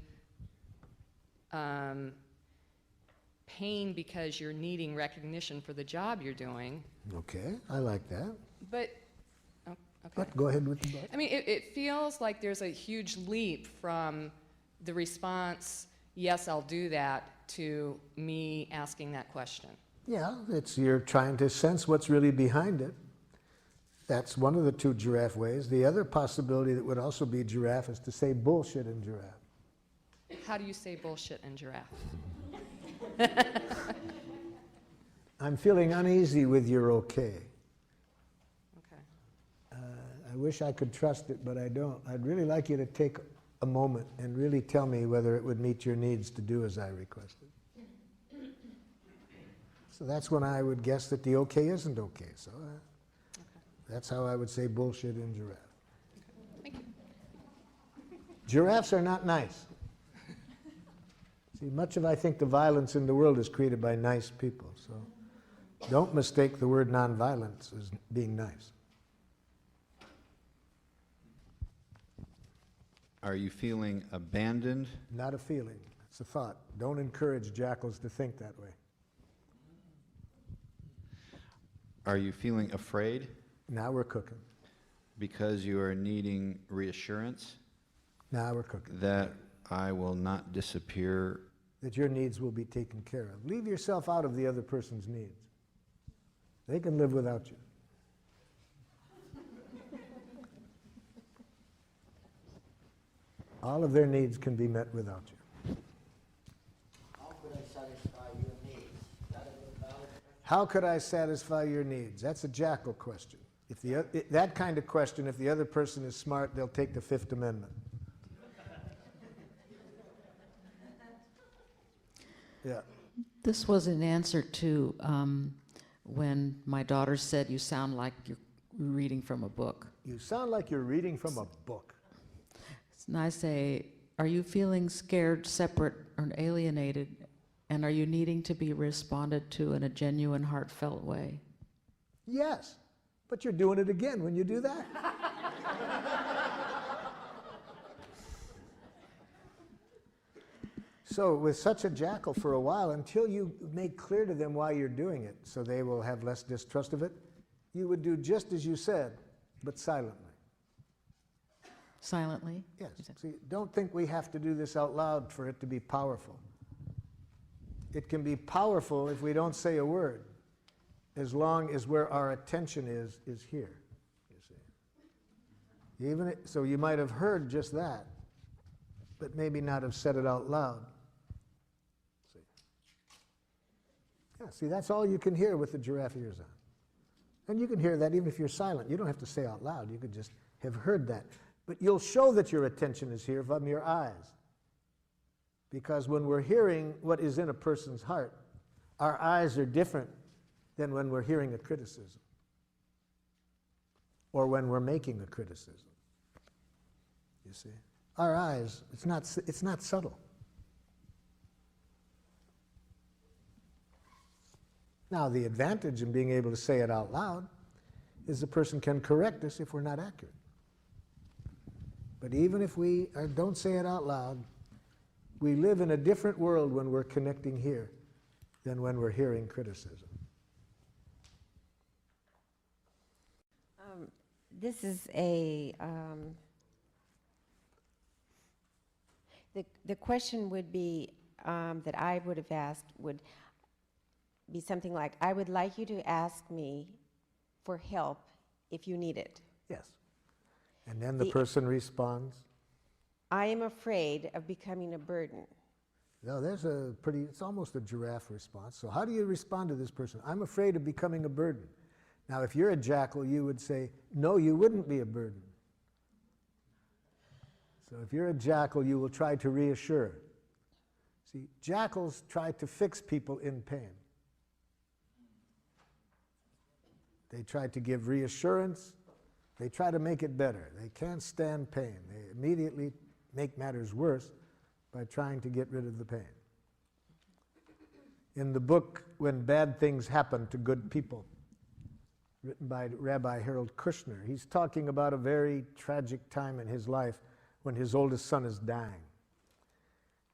pain because you're needing recognition for the job you're doing? Okay, I like that. But, oh, okay. But go ahead with the but. I mean, it feels like there's a huge leap from the response, yes, I'll do that, to me asking that question. Yeah, you're trying to sense what's really behind it. That's one of the two giraffe ways. The other possibility that would also be giraffe is to say bullshit in giraffe. How do you say bullshit in giraffe? I'm feeling uneasy with your okay. Okay. I wish I could trust it, but I don't. I'd really like you to take a moment and really tell me whether it would meet your needs to do as I requested. So that's when I would guess that the okay isn't okay. So that's how I would say bullshit in giraffe. Thank you. Giraffes are not nice. See, much of, I think, the violence in the world is created by nice people. So don't mistake the word nonviolence as being nice. Are you feeling abandoned? Not a feeling. It's a thought. Don't encourage jackals to think that way. Are you feeling afraid? Now we're cooking. Because you are needing reassurance? Now we're cooking. That I will not disappear. That your needs will be taken care of. Leave yourself out of the other person's needs. They can live without you. All of their needs can be met without you. How could I satisfy your needs? That is a valid question. How could I satisfy your needs? That's a jackal question. That kind of question, if the other person is smart, they'll take the Fifth Amendment. Yeah. This was an answer to when my daughter said, "You sound like you're reading from a book." You sound like you're reading from a book. And I say, "Are you feeling scared, separate, or alienated? And are you needing to be responded to in a genuine, heartfelt way?" Yes, but you're doing it again when you do that. So with such a jackal for a while, until you make clear to them why you're doing it, so they will have less distrust of it, you would do just as you said, but silently. Silently? Yes. See, don't think we have to do this out loud for it to be powerful. It can be powerful if we don't say a word, as long as where our attention is here, you see. So you might have heard just that, but maybe not have said it out loud. See? Yeah, see, that's all you can hear with the giraffe ears on. And you can hear that even if you're silent. You don't have to say out loud. You could just have heard that. But you'll show that your attention is here from your eyes. Because when we're hearing what is in a person's heart, our eyes are different than when we're hearing a criticism or when we're making a criticism. You see? Our eyes, it's not subtle. Now, the advantage in being able to say it out loud is the person can correct us if we're not accurate. But even if we don't say it out loud, we live in a different world when we're connecting here than when we're hearing criticism. This is a, the question would be, that I would have asked would be something like, I would like you to ask me for help if you need it. Yes. And then the person responds? I am afraid of becoming a burden. No, it's almost a giraffe response. So how do you respond to this person? I'm afraid of becoming a burden. Now, if you're a jackal, you would say, no, you wouldn't be a burden. So if you're a jackal, you will try to reassure. See, jackals try to fix people in pain. They try to give reassurance. They try to make it better. They can't stand pain. They immediately make matters worse by trying to get rid of the pain. In the book, When Bad Things Happen to Good People, written by Rabbi Harold Kushner. He's talking about a very tragic time in his life when his oldest son is dying.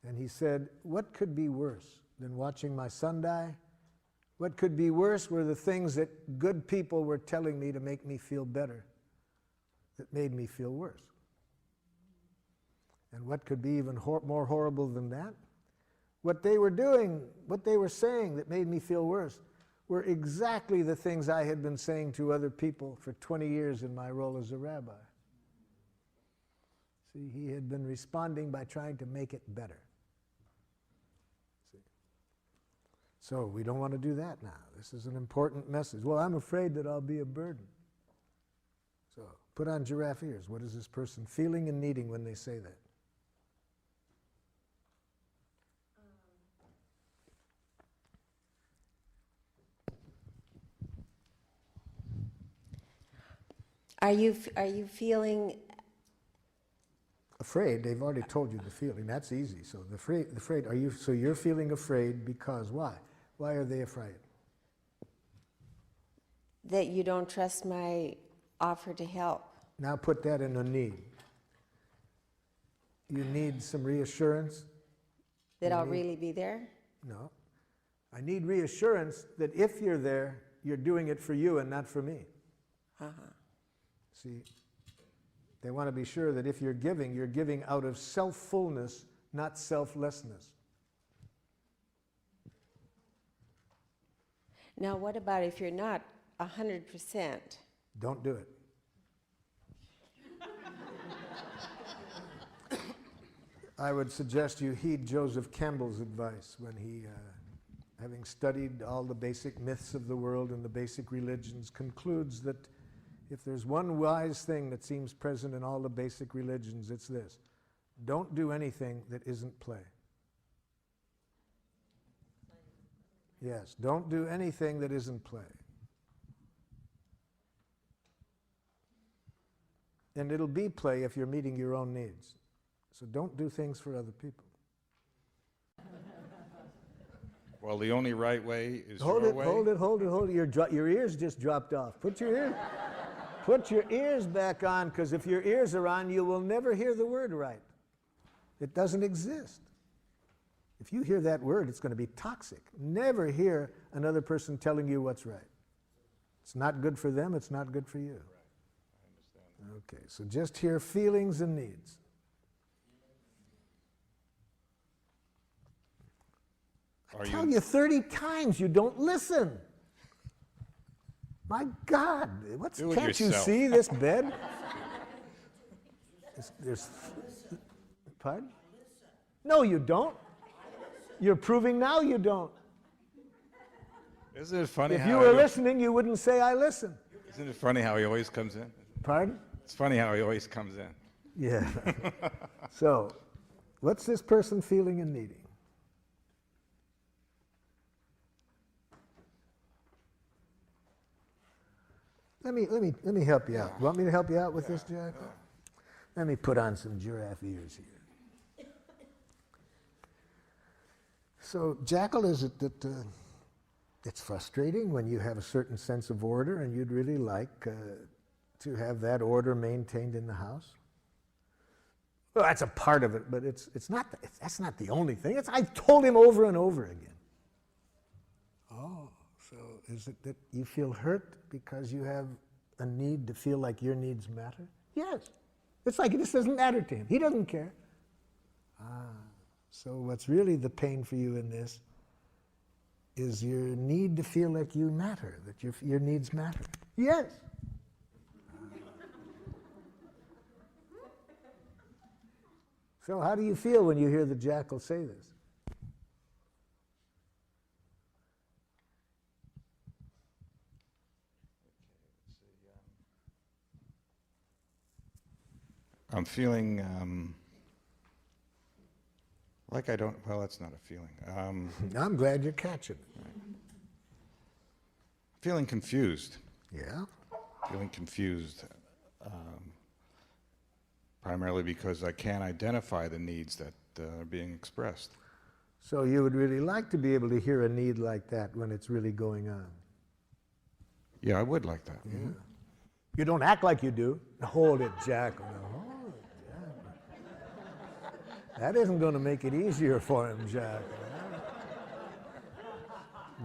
And he said, what could be worse than watching my son die? What could be worse were the things that good people were telling me to make me feel better that made me feel worse. And what could be even more horrible than that? What they were doing, what they were saying that made me feel worse were exactly the things I had been saying to other people for 20 years in my role as a rabbi. See, he had been responding by trying to make it better. See? So we don't want to do that now. This is an important message. Well, I'm afraid that I'll be a burden. So put on giraffe ears. What is this person feeling and needing when they say that? Are you feeling Afraid? They've already told you the feeling. That's easy. So the afraid. Are you? So you're feeling afraid because why? Why are they afraid? that you don't trust my offer to help? Now put that in a need. You need some reassurance. That I'll really be there? No. I need reassurance that if you're there, you're doing it for you and not for me. See, they want to be sure that if you're giving out of self-fullness, not selflessness. Now, what about if you're not 100%? Don't do it. I would suggest you heed Joseph Campbell's advice when he, having studied all the basic myths of the world and the basic religions, concludes that if there's one wise thing that seems present in all the basic religions, it's this: don't do anything that isn't play. Yes, don't do anything that isn't play. And it'll be play if you're meeting your own needs. So don't do things for other people. Well, the only right way is Hold your it, way. hold it. Your ears just dropped off. Put your ears back on, because if your ears are on, you will never hear the word right. It doesn't exist. If you hear that word, it's going to be toxic. Never hear another person telling you what's right. It's not good for them, it's not good for you. Right. I understand. Okay, so just hear feelings and needs. I tell you 30 times, you don't listen. My God, can't you see this bed? Pardon? No, you don't. You're proving now you don't. Isn't it funny if how you were listening, you wouldn't say, I listen. Isn't it funny how he always comes in? Pardon? It's funny how he always comes in. Yeah. So, what's this person feeling and needing? Let me help you out. Want me to help you out with this, Jackal? Let me put on some giraffe ears here. So, Jackal, is it that it's frustrating when you have a certain sense of order and you'd really like to have that order maintained in the house? Well, that's a part of it, but that's not the only thing. I've told him over and over again. Oh, so is it that you feel hurt because you have a need to feel like your needs matter? Yes. It's like this doesn't matter to him. He doesn't care. So what's really the pain for you in this is your need to feel like you matter, that your needs matter. Yes. So how do you feel when you hear the Jackal say this? I'm feeling like I don't, well, that's not a feeling. I'm glad you're catching it. Feeling confused. Yeah? Feeling confused, primarily because I can't identify the needs that are being expressed. So you would really like to be able to hear a need like that when it's really going on. Yeah, I would like that. Yeah. You don't act like you do. Hold it, Jackal. Hold it, Jackal. That isn't going to make it easier for him, Jackal.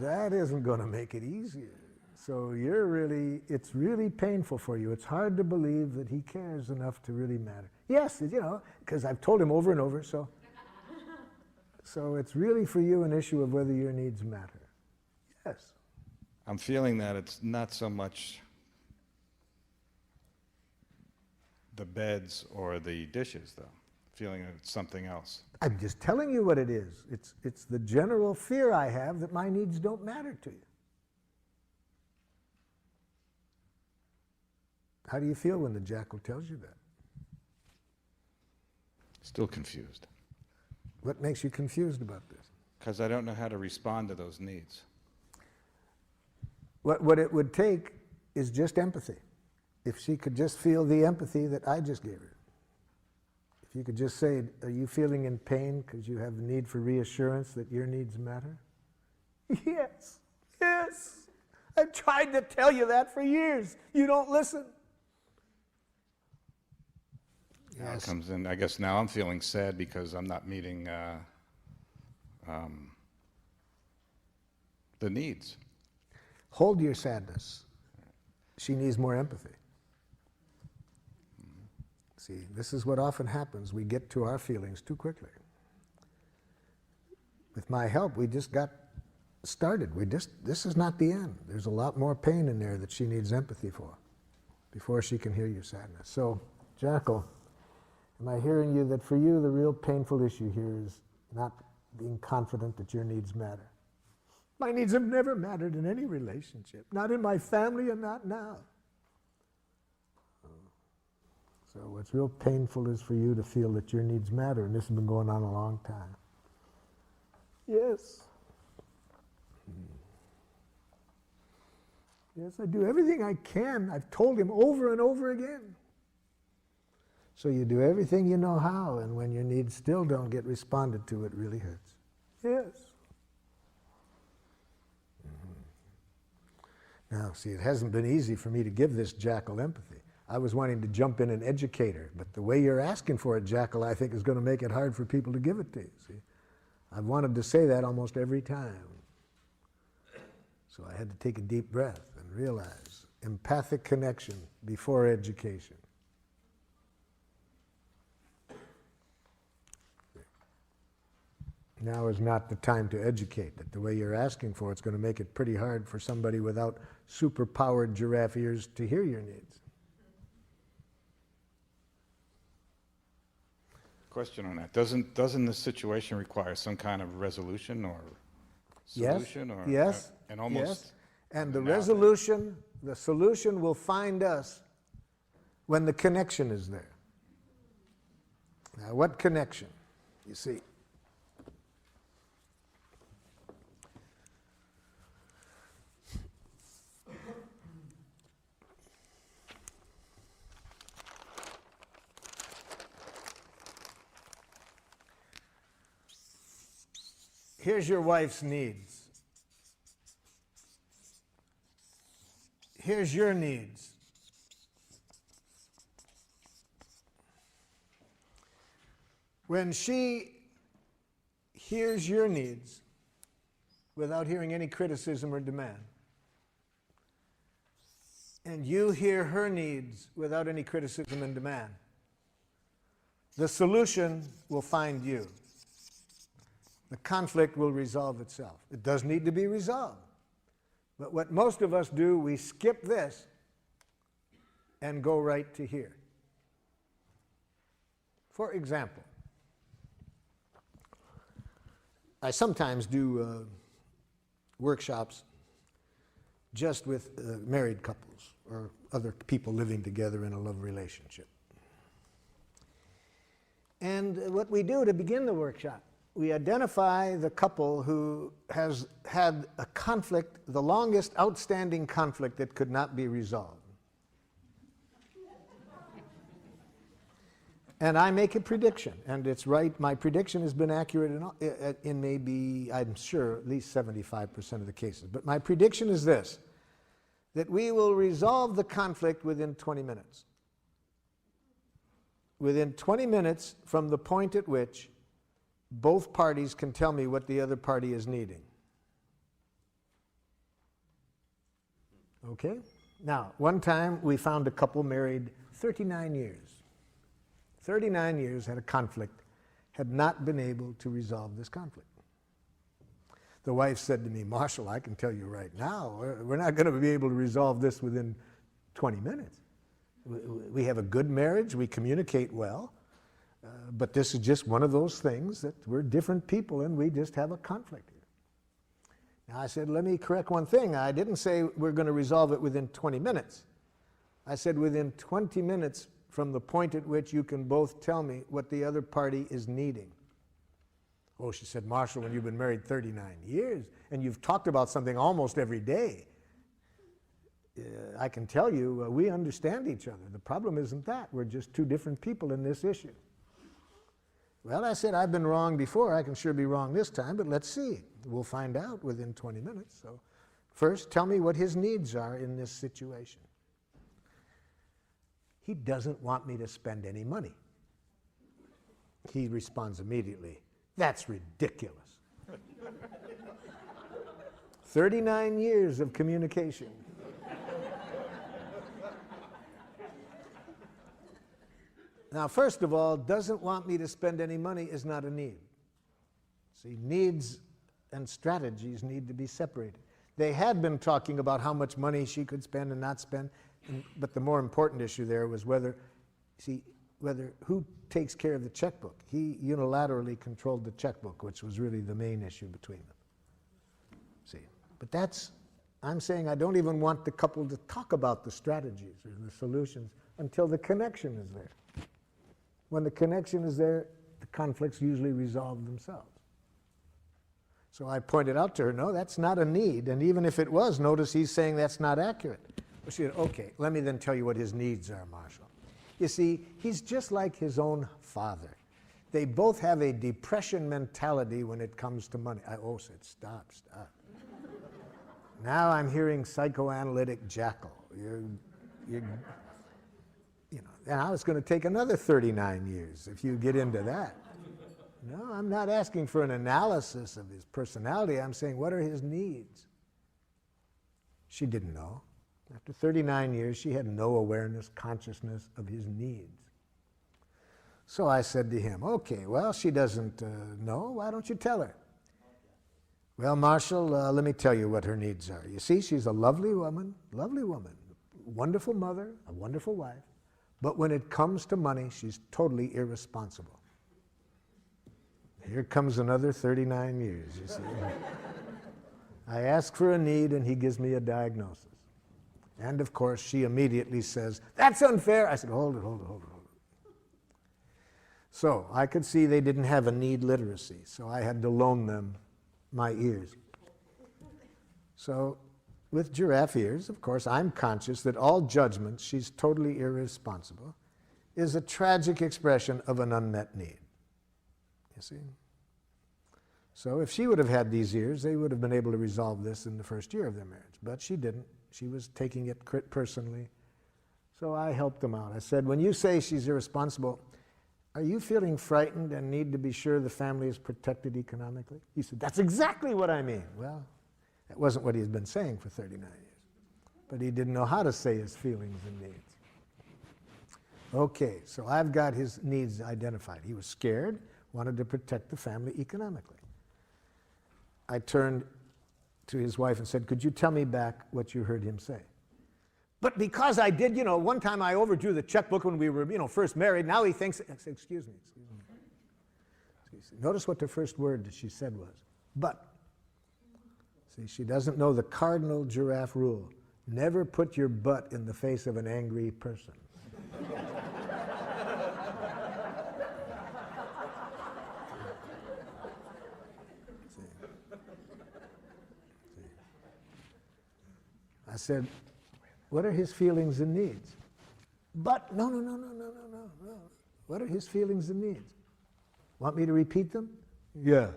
That isn't going to make it easier. So it's really painful for you. It's hard to believe that he cares enough to really matter. Yes, because I've told him over and over, so it's really for you an issue of whether your needs matter. Yes. I'm feeling that it's not so much the beds or the dishes, though. Feeling that it's something else. I'm just telling you what it is. It's the general fear I have that my needs don't matter to you. How do you feel when the jackal tells you that? Still confused. What makes you confused about this? Because I don't know how to respond to those needs. What it would take is just empathy. If she could just feel the empathy that I just gave her. If you could just say, are you feeling in pain because you have the need for reassurance that your needs matter? Yes, yes. I've tried to tell you that for years. You don't listen. Now it comes in, I guess now I'm feeling sad because I'm not meeting the needs. Hold your sadness. She needs more empathy. See, this is what often happens. We get to our feelings too quickly. With my help, we just got started. This is not the end. There's a lot more pain in there that she needs empathy for before she can hear your sadness. So, Jackal, am I hearing you that for you the real painful issue here is not being confident that your needs matter? My needs have never mattered in any relationship, not in my family and not now. So what's real painful is for you to feel that your needs matter, and this has been going on a long time. Yes. Yes, I do everything I can. I've told him over and over again. So you do everything you know how, and when your needs still don't get responded to, it really hurts. Yes. Now, see, it hasn't been easy for me to give this jackal empathy. I was wanting to jump in and educate her, but the way you're asking for it, Jackal, I think is going to make it hard for people to give it to you, see. I've wanted to say that almost every time. So I had to take a deep breath and realize empathic connection before education. Now is not the time to educate. That the way you're asking for it's going to make it pretty hard for somebody without super-powered giraffe ears to hear your needs. Question on that. Doesn't this situation require some kind of resolution or solution? Yes, or yes, and almost yes. And the resolution, the solution will find us when the connection is there. Now, what connection? You see, here's your wife's needs. Here's your needs. When she hears your needs without hearing any criticism or demand, and you hear her needs without any criticism and demand, the solution will find you. The conflict will resolve itself. It does need to be resolved. But what most of us do, we skip this and go right to here. For example, I sometimes do workshops just with married couples or other people living together in a love relationship. And what we do to begin the workshop, we identify the couple who has had a conflict, the longest outstanding conflict that could not be resolved. And I make a prediction, and it's right. My prediction has been accurate in maybe, I'm sure, at least 75% of the cases. But my prediction is this. that we will resolve the conflict within 20 minutes. Within 20 minutes from the point at which both parties can tell me what the other party is needing. Okay? Now, one time we found a couple married 39 years. 39 years had a conflict, had not been able to resolve this conflict. The wife said to me, Marshall, I can tell you right now, we're not going to be able to resolve this within 20 minutes. We have a good marriage, we communicate well, but this is just one of those things that we're different people and we just have a conflict here. Now I said, let me correct one thing. I didn't say we're going to resolve it within 20 minutes. I said within 20 minutes from the point at which you can both tell me what the other party is needing. Oh, she said, Marshall, when you've been married 39 years and you've talked about something almost every day, I can tell you, we understand each other. The problem isn't that. We're just two different people in this issue. Well, I said, I've been wrong before. I can sure be wrong this time, but let's see. We'll find out within 20 minutes. So first, tell me what his needs are in this situation. He doesn't want me to spend any money. He responds immediately, that's ridiculous. 39 years of communication. Now, first of all, doesn't want me to spend any money is not a need. See, needs and strategies need to be separated. They had been talking about how much money she could spend and not spend, but the more important issue there was whether who takes care of the checkbook. He unilaterally controlled the checkbook, which was really the main issue between them. See, but I'm saying I don't even want the couple to talk about the strategies or the solutions until the connection is there. When the connection is there, the conflicts usually resolve themselves. So I pointed out to her, no, that's not a need. And even if it was, notice he's saying that's not accurate. Well, she said, okay, let me then tell you what his needs are, Marshall. You see, he's just like his own father. They both have a depression mentality when it comes to money. I said, stop. Now I'm hearing psychoanalytic Jackal. And I was going to take another 39 years if you get into that. No, I'm not asking for an analysis of his personality. I'm saying, what are his needs? She didn't know. After 39 years, she had no awareness, consciousness of his needs. So I said to him, okay, well, she doesn't know. Why don't you tell her? Well, Marshall, let me tell you what her needs are. You see, she's a lovely woman, wonderful mother, a wonderful wife. But when it comes to money, she's totally irresponsible. Here comes another 39 years, you see. I ask for a need, and he gives me a diagnosis. And, of course, she immediately says, that's unfair. I said, hold it. So I could see they didn't have a need literacy, so I had to loan them my ears. So with giraffe ears, of course, I'm conscious that all judgments, she's totally irresponsible, is a tragic expression of an unmet need. You see? So if she would have had these ears, they would have been able to resolve this in the first year of their marriage. But she didn't. She was taking it personally. So I helped them out. I said, when you say she's irresponsible, are you feeling frightened and need to be sure the family is protected economically? He said, that's exactly what I mean. Well, that wasn't what he had been saying for 39 years. But he didn't know how to say his feelings and needs. Okay, so I've got his needs identified. He was scared, wanted to protect the family economically. I turned to his wife and said, could you tell me back what you heard him say? But because I did, one time I overdrew the checkbook when we were, first married, now he thinks, I said, excuse me. Notice what the first word that she said was, but. See, she doesn't know the cardinal giraffe rule. Never put your butt in the face of an angry person. I said, what are his feelings and needs? But, no. What are his feelings and needs? Want me to repeat them? Yeah.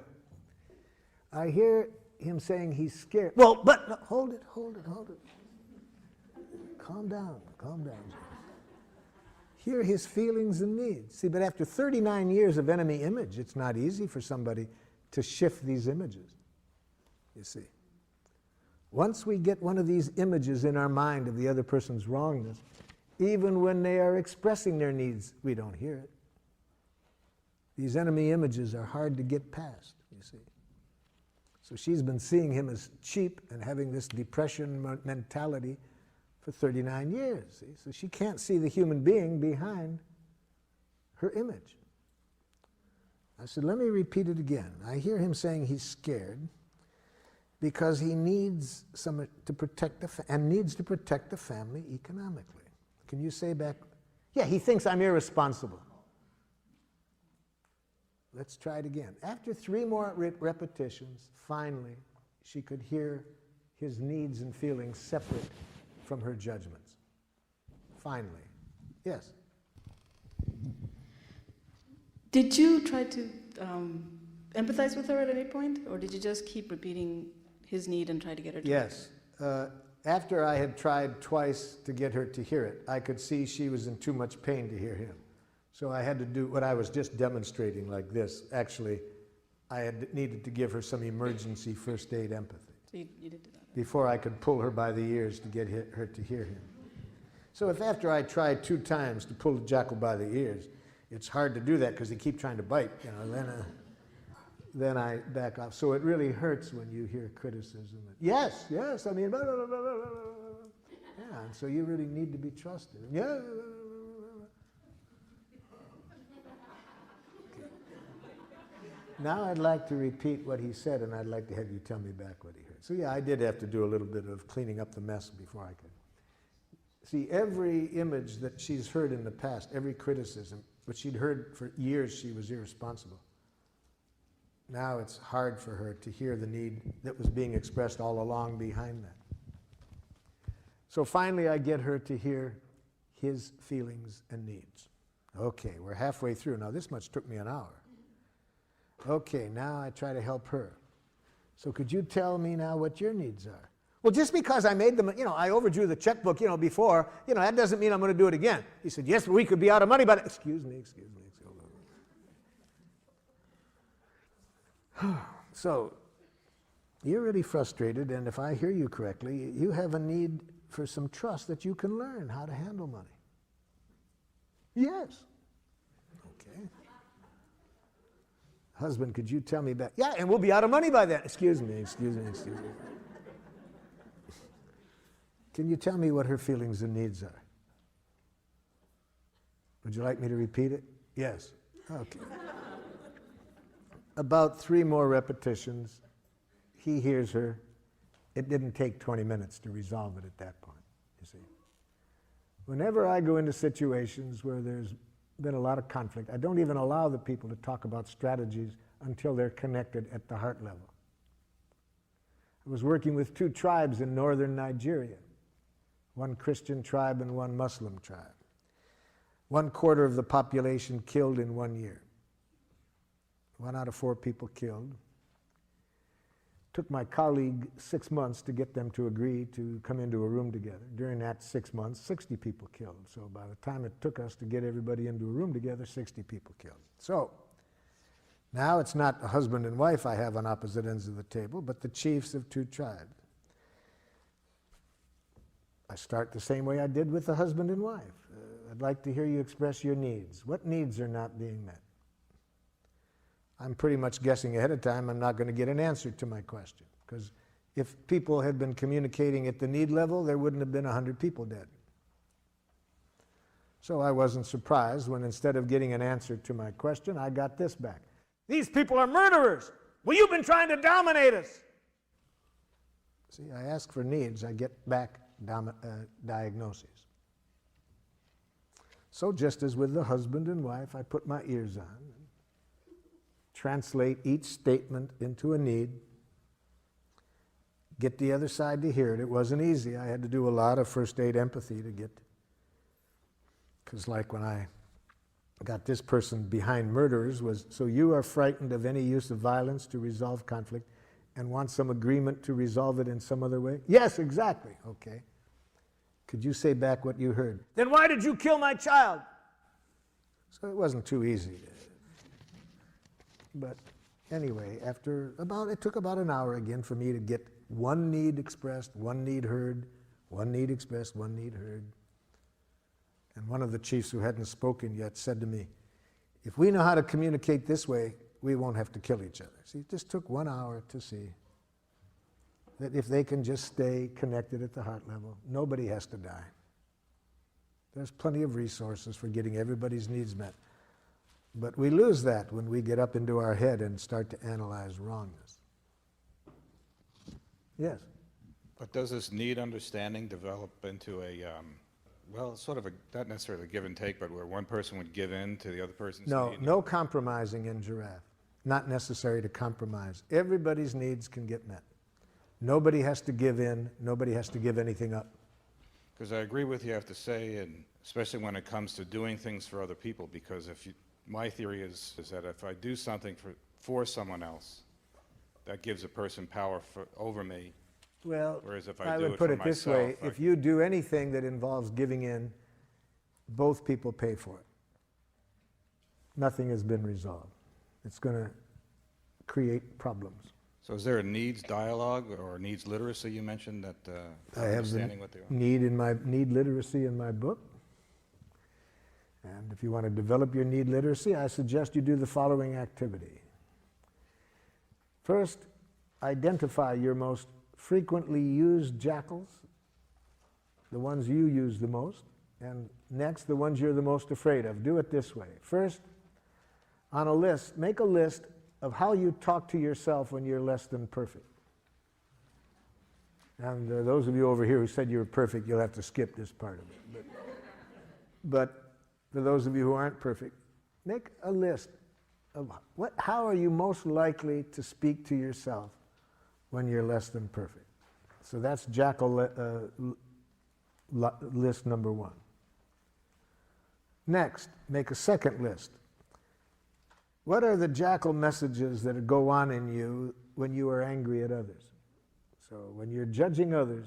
I hear him saying he's scared. Well, but, no, hold it. calm down, calm down. Hear his feelings and needs. See, but after 39 years of enemy image, it's not easy for somebody to shift these images, you see. Once we get one of these images in our mind of the other person's wrongness, even when they are expressing their needs, we don't hear it. These enemy images are hard to get past, you see. So she's been seeing him as cheap and having this depression mentality for 39 years. See? So she can't see the human being behind her image. I said, let me repeat it again. I hear him saying he's scared because he needs to protect needs to protect the family economically. Can you say back? Yeah, he thinks I'm irresponsible. Let's try it again. After 3 more repetitions, finally, she could hear his needs and feelings separate from her judgments. Finally. Yes? Did you try to empathize with her at any point? Or did you just keep repeating his need and try to get her to Yes. After I had tried twice to get her to hear it, I could see she was in too much pain to hear him. So I had to do what I was just demonstrating like this. Actually, I had needed to give her some emergency first aid empathy. So you did do that. Before I could pull her by the ears to get her to hear him. So if after I tried 2 times to pull the jackal by the ears, it's hard to do that because they keep trying to bite, you know, then I back off. So it really hurts when you hear criticism. Yes, yes, I mean, blah, blah, blah, blah, blah, blah. Yeah, and so you really need to be trusted. Yeah. Okay. Now I'd like to repeat what he said, and I'd like to have you tell me back what he heard. So yeah, I did have to do a little bit of cleaning up the mess before I could. See, every image that she's heard in the past, every criticism, which she'd heard for years she was irresponsible. Now it's hard for her to hear the need that was being expressed all along behind that. So finally I get her to hear his feelings and needs. Okay, we're halfway through. Now this much took me an hour. Okay, now I try to help her. So could you tell me now what your needs are? Well, just because I made them, you know, I overdrew the checkbook, you know, before, you know, that doesn't mean I'm going to do it again. He said, yes, but we could be out of money, but excuse me. So, you're really frustrated, and if I hear you correctly, you have a need for some trust that you can learn how to handle money. Yes. Okay. Husband, could you tell me back? Yeah, and we'll be out of money by then. Excuse me. Can you tell me what her feelings and needs are? Would you like me to repeat it? Yes. Okay. About 3 more repetitions, he hears her. It didn't take 20 minutes to resolve it at that point, you see. Whenever I go into situations where there's been a lot of conflict, I don't even allow the people to talk about strategies until they're connected at the heart level. I was working with 2 tribes in northern Nigeria, one Christian tribe and one Muslim tribe. 1/4 of the population killed in 1 year. 1 out of 4 people killed. Took my colleague 6 months to get them to agree to come into a room together. During that 6 months, 60 people killed. So by the time it took us to get everybody into a room together, 60 people killed. So now it's not a husband and wife I have on opposite ends of the table, but the chiefs of 2 tribes. I start the same way I did with the husband and wife. I'd like to hear you express your needs. What needs are not being met? I'm pretty much guessing ahead of time I'm not going to get an answer to my question, because if people had been communicating at the need level, there wouldn't have been 100 people dead. So I wasn't surprised when instead of getting an answer to my question, I got this back. These people are murderers. Well, you've been trying to dominate us. See, I ask for needs, I get back diagnoses. So just as with the husband and wife, I put my ears on, translate each statement into a need, get the other side to hear it. It wasn't easy. I had to do a lot of first aid empathy to get, because like when I got this person behind murderers was, so you are frightened of any use of violence to resolve conflict and want some agreement to resolve it in some other way? Yes, exactly. Okay. Could you say back what you heard? Then why did you kill my child? So it wasn't too easy. But anyway, it took about an hour again for me to get one need expressed, one need heard, one need expressed, one need heard. And one of the chiefs who hadn't spoken yet said to me, if we know how to communicate this way, we won't have to kill each other. See, it just took 1 hour to see that if they can just stay connected at the heart level, nobody has to die. There's plenty of resources for getting everybody's needs met. But we lose that when we get up into our head and start to analyze wrongness. Yes? But does this need understanding develop into a, well, sort of a, not necessarily give and take, but where one person would give in to the other person's need? No compromising in Giraffe. Not necessary to compromise. Everybody's needs can get met. Nobody has to give in. Nobody has to give anything up. Because I agree with you, I have to say, and especially when it comes to doing things for other people, because my theory is that if I do something for someone else, that gives a person power over me. Well, whereas if I do would it put for it this myself, way. If you do anything that involves giving in, both people pay for it. Nothing has been resolved. It's going to create problems. So is there a needs dialogue or needs literacy you mentioned that I have understanding what they are? need literacy in my book. And if you want to develop your need literacy, I suggest you do the following activity. First, identify your most frequently used jackals, the ones you use the most, and next, the ones you're the most afraid of. Do it this way. First, on a list, make a list of how you talk to yourself when you're less than perfect. And those of you over here who said you were perfect, you'll have to skip this part of it. But for those of you who aren't perfect, make a list of how are you most likely to speak to yourself when you're less than perfect. So that's Jackal list number 1. Next, make a second list. What are the jackal messages that go on in you when you are angry at others? So when you're judging others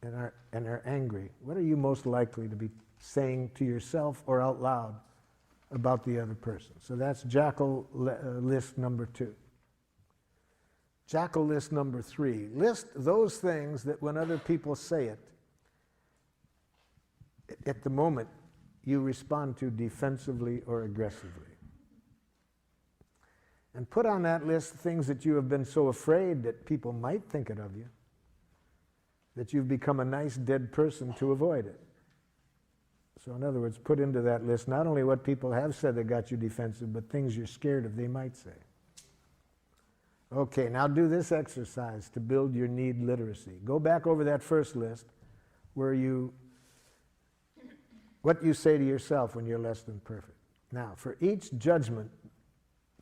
and are angry, what are you most likely to be saying to yourself or out loud about the other person? So that's Jackal list number 2. Jackal list number 3. List those things that when other people say it, at the moment, you respond to defensively or aggressively. And put on that list things that you have been so afraid that people might think it of you, that you've become a nice dead person to avoid it. So in other words, put into that list not only what people have said that got you defensive, but things you're scared of they might say. Okay, now do this exercise to build your need literacy. Go back over that first list where what you say to yourself when you're less than perfect. Now, for each judgment,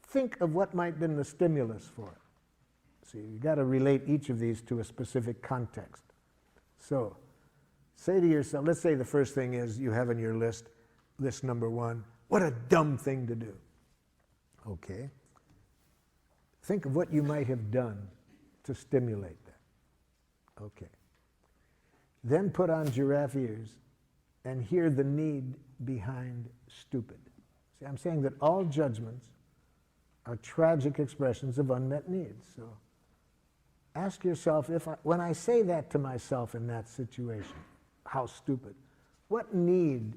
think of what might have been the stimulus for it. See, you've got to relate each of these to a specific context. So, say to yourself, let's say the first thing is you have in your list number 1, what a dumb thing to do. Okay. Think of what you might have done to stimulate that. Okay. Then put on giraffe ears and hear the need behind stupid. See, I'm saying that all judgments are tragic expressions of unmet needs. So ask yourself, when I say that to myself in that situation, how stupid, what need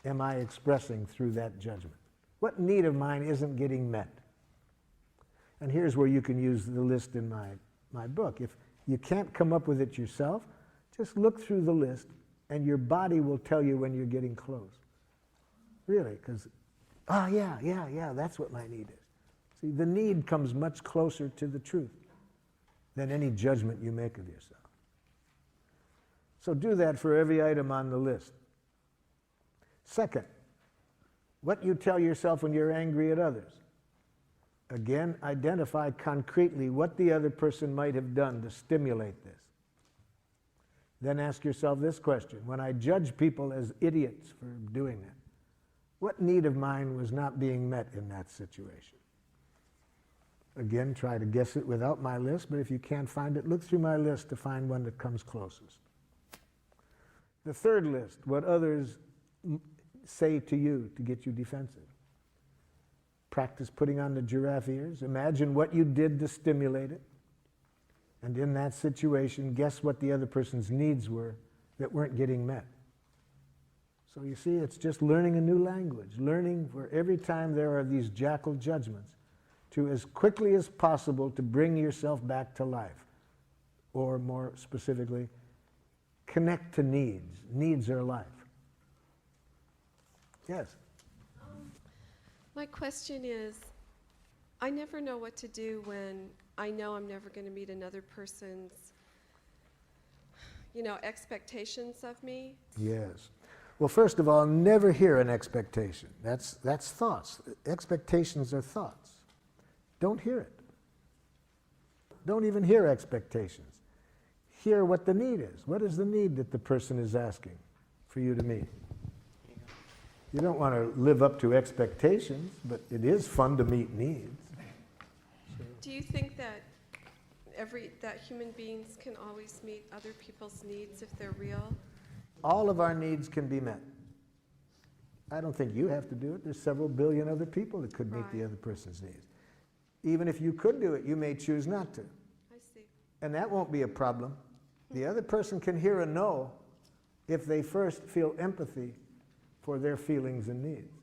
am I expressing through that judgment? What need of mine isn't getting met? And here's where you can use the list in my book. If you can't come up with it yourself, just look through the list and your body will tell you when you're getting close. Really, because, yeah, that's what my need is. See, the need comes much closer to the truth than any judgment you make of yourself. So do that for every item on the list. Second, what you tell yourself when you're angry at others. Again, identify concretely what the other person might have done to stimulate this. Then ask yourself this question. When I judge people as idiots for doing that, what need of mine was not being met in that situation? Again, try to guess it without my list, but if you can't find it, look through my list to find one that comes closest. The third list, what others say to you to get you defensive. Practice putting on the giraffe ears. Imagine what you did to stimulate it. And in that situation, guess what the other person's needs were that weren't getting met. So you see, it's just learning a new language, learning for every time there are these jackal judgments, to as quickly as possible to bring yourself back to life. Or more specifically, connect to needs. Needs are life. Yes? My question is, I never know what to do when I know I'm never going to meet another person's, expectations of me. Yes. Well, first of all, never hear an expectation. That's thoughts. Expectations are thoughts. Don't hear it. Don't even hear expectations. Hear what the need is. What is the need that the person is asking for you to meet? You don't want to live up to expectations, but it is fun to meet needs. Do you think that that human beings can always meet other people's needs if they're real? All of our needs can be met. I don't think you have to do it. There's several billion other people that could meet the other person's needs. Even if you could do it, you may choose not to. I see. And that won't be a problem. The other person can hear a no if they first feel empathy for their feelings and needs.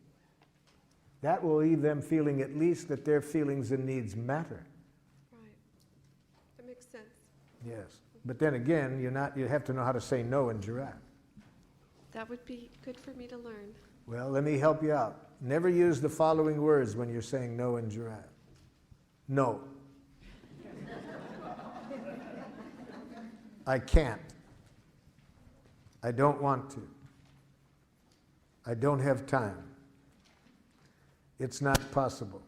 That will leave them feeling at least that their feelings and needs matter. Right. That makes sense. Yes. But then again, you have to know how to say no in giraffe. That would be good for me to learn. Well, let me help you out. Never use the following words when you're saying no in giraffe. No. I can't. I don't want to. I don't have time. It's not possible.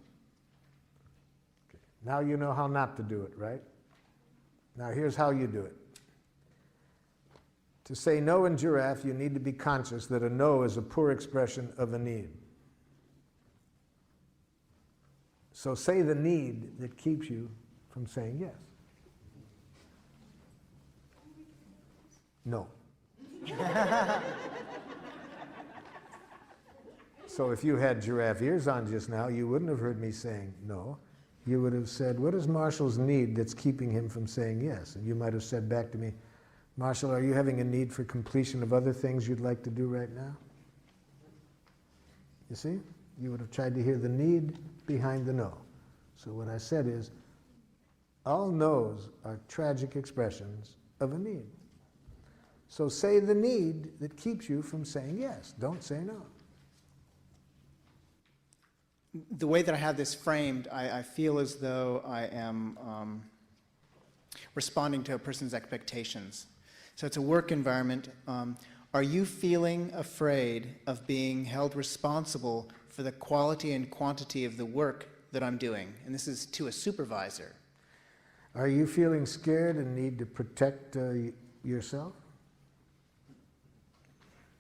Okay. Now you know how not to do it, right? Now here's how you do it. To say no in giraffe, you need to be conscious that a no is a poor expression of a need. So say the need that keeps you from saying yes. No. So if you had giraffe ears on just now, you wouldn't have heard me saying no. You would have said, what is Marshall's need that's keeping him from saying yes? And you might have said back to me, Marshall, are you having a need for completion of other things you'd like to do right now? You see? You would have tried to hear the need behind the no. So what I said is, all no's are tragic expressions of a need. So say the need that keeps you from saying yes. Don't say no. The way that I have this framed, I feel as though I am responding to a person's expectations. So it's a work environment. Are you feeling afraid of being held responsible for the quality and quantity of the work that I'm doing? And this is to a supervisor. Are you feeling scared and need to protect yourself?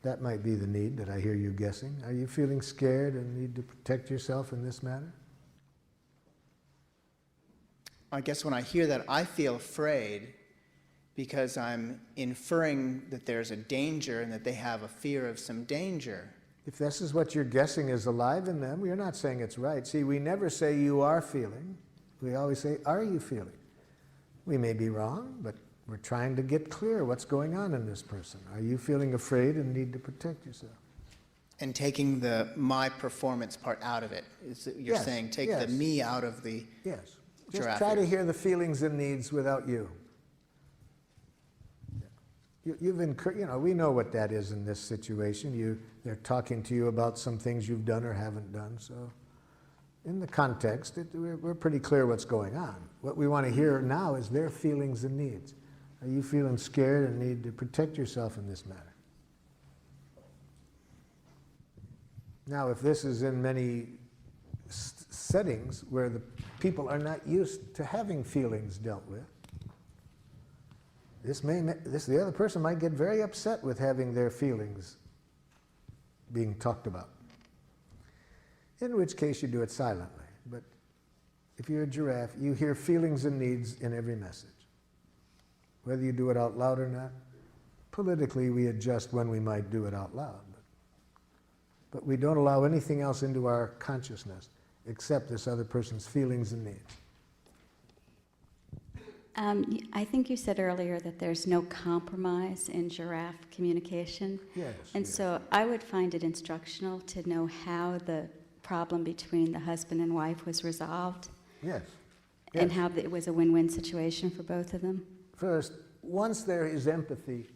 That might be the need that I hear you guessing. Are you feeling scared and need to protect yourself in this matter? I guess when I hear that, I feel afraid because I'm inferring that there's a danger and that they have a fear of some danger. If this is what you're guessing is alive in them, you're not saying it's right. See, we never say you are feeling. We always say, are you feeling? We may be wrong, but we're trying to get clear what's going on in this person. Are you feeling afraid and need to protect yourself? And taking the my performance part out of it. You're saying take the me out of the Yes. Just giraffe try to ears. hear the feelings and needs without you. We know what that is in this situation. They're talking to you about some things you've done or haven't done. So in the context, we're pretty clear what's going on. What we want to hear now is their feelings and needs. Are you feeling scared and need to protect yourself in this matter? Now, if this is in many settings where the people are not used to having feelings dealt with, the other person might get very upset with having their feelings being talked about. In which case you do it silently. But if you're a giraffe, you hear feelings and needs in every message. Whether you do it out loud or not, Politically, we adjust when we might do it out loud. But we don't allow anything else into our consciousness except this other person's feelings and needs. I think you said earlier that there's no compromise in giraffe communication. Yes. And so I would find it instructional to know how the problem between the husband and wife was resolved. Yes. And how it was a win-win situation for both of them. First, once there is empathy,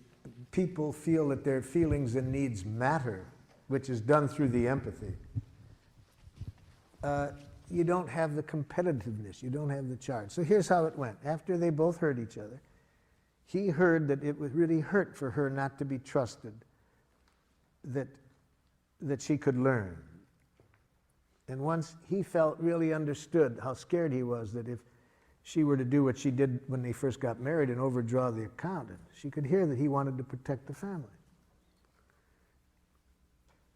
people feel that their feelings and needs matter, which is done through the empathy. You don't have the competitiveness, you don't have the charge. So here's how it went. After they both heard each other, he heard that it would really hurt for her not to be trusted, that she could learn. And once he felt really understood how scared he was that if she were to do what she did when they first got married and overdraw the account, she could hear that he wanted to protect the family.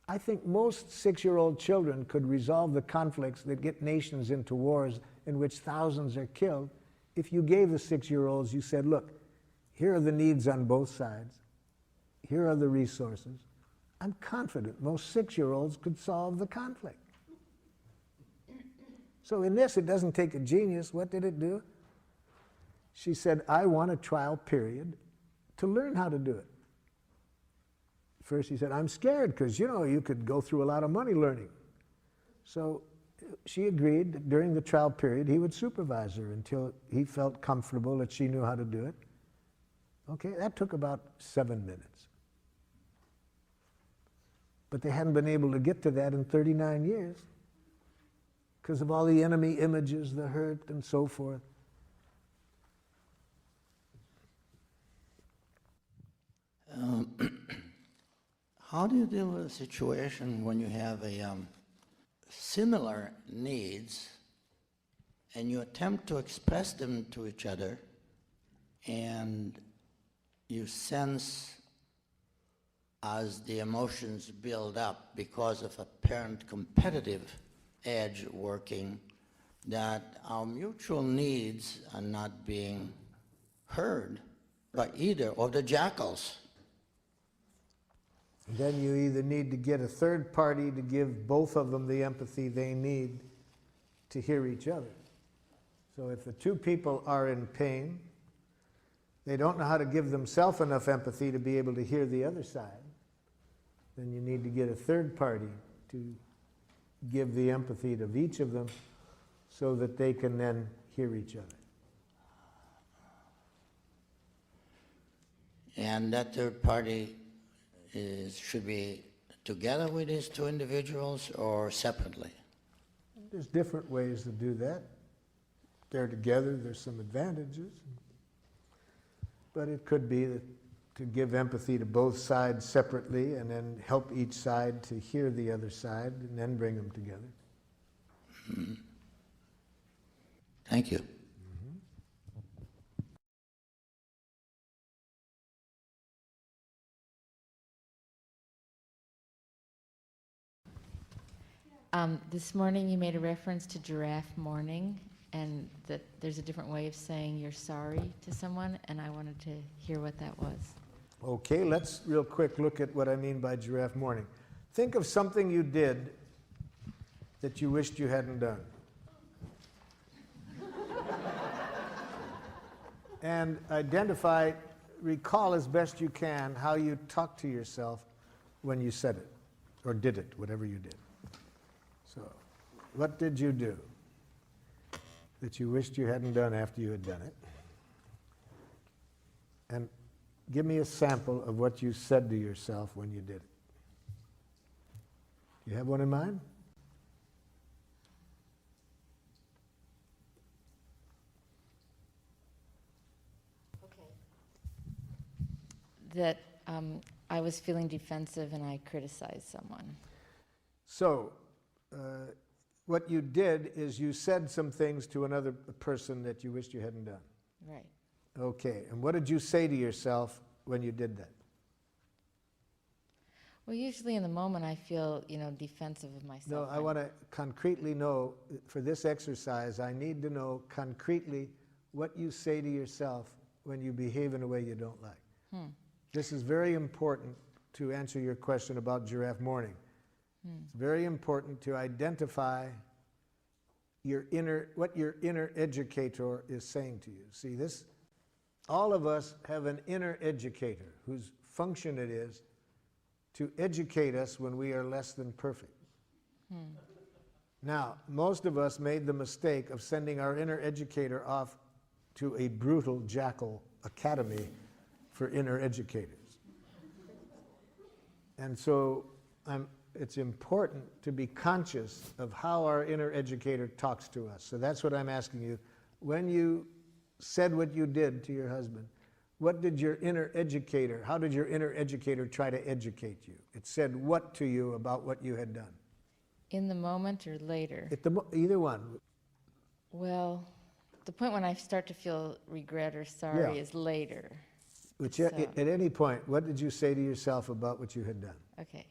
I think most 6-year-old children could resolve the conflicts that get nations into wars in which thousands are killed if you gave the 6-year-olds, you said, look, here are the needs on both sides. Here are the resources. I'm confident most 6-year-olds could solve the conflict. So in this, it doesn't take a genius. What did it do? She said, I want a trial period to learn how to do it. First he said, I'm scared because, you could go through a lot of money learning. So she agreed that during the trial period he would supervise her until he felt comfortable that she knew how to do it. Okay, that took about 7 minutes. But they hadn't been able to get to that in 39 years because of all the enemy images, the hurt, and so forth. How do you deal with a situation when you have similar needs and you attempt to express them to each other and you sense as the emotions build up because of apparent competitive edge working that our mutual needs are not being heard by either of the jackals? Then you either need to get a third party to give both of them the empathy they need to hear each other. So if the two people are in pain, they don't know how to give themselves enough empathy to be able to hear the other side, then you need to get a third party to give the empathy to each of them so that they can then hear each other. And that third party should be together with these two individuals or separately? There's different ways to do that. They're together, there's some advantages. But it could be that to give empathy to both sides separately and then help each side to hear the other side and then bring them together. Mm-hmm. Thank you. This morning you made a reference to giraffe mourning and that there's a different way of saying you're sorry to someone, and I wanted to hear what that was. Okay, let's real quick look at what I mean by giraffe mourning. Think of something you did that you wished you hadn't done. And recall as best you can how you talked to yourself when you said it, or did it, whatever you did. So, what did you do that you wished you hadn't done after you had done it? And give me a sample of what you said to yourself when you did it. You have one in mind? That I was feeling defensive and I criticized someone. So, what you did is you said some things to another person that you wished you hadn't done. Right. Okay, and what did you say to yourself when you did that? Well, usually in the moment I feel, defensive of myself. No, I want to concretely know, for this exercise, I need to know concretely what you say to yourself when you behave in a way you don't like. This is very important to answer your question about giraffe morning. It's very important to identify what your inner educator is saying to you. See this? All of us have an inner educator whose function it is to educate us when we are less than perfect. Now, most of us made the mistake of sending our inner educator off to a brutal Jackal Academy for inner educators. And so it's important to be conscious of how our inner educator talks to us. So that's what I'm asking you. When you said what you did to your husband, what did your inner educator, how did your inner educator try to educate you? It said what to you about what you had done? In the moment or later? Either one. Well, the point when I start to feel regret or sorry is later. Which So- at any point, what did you say to yourself about what you had done? Okay.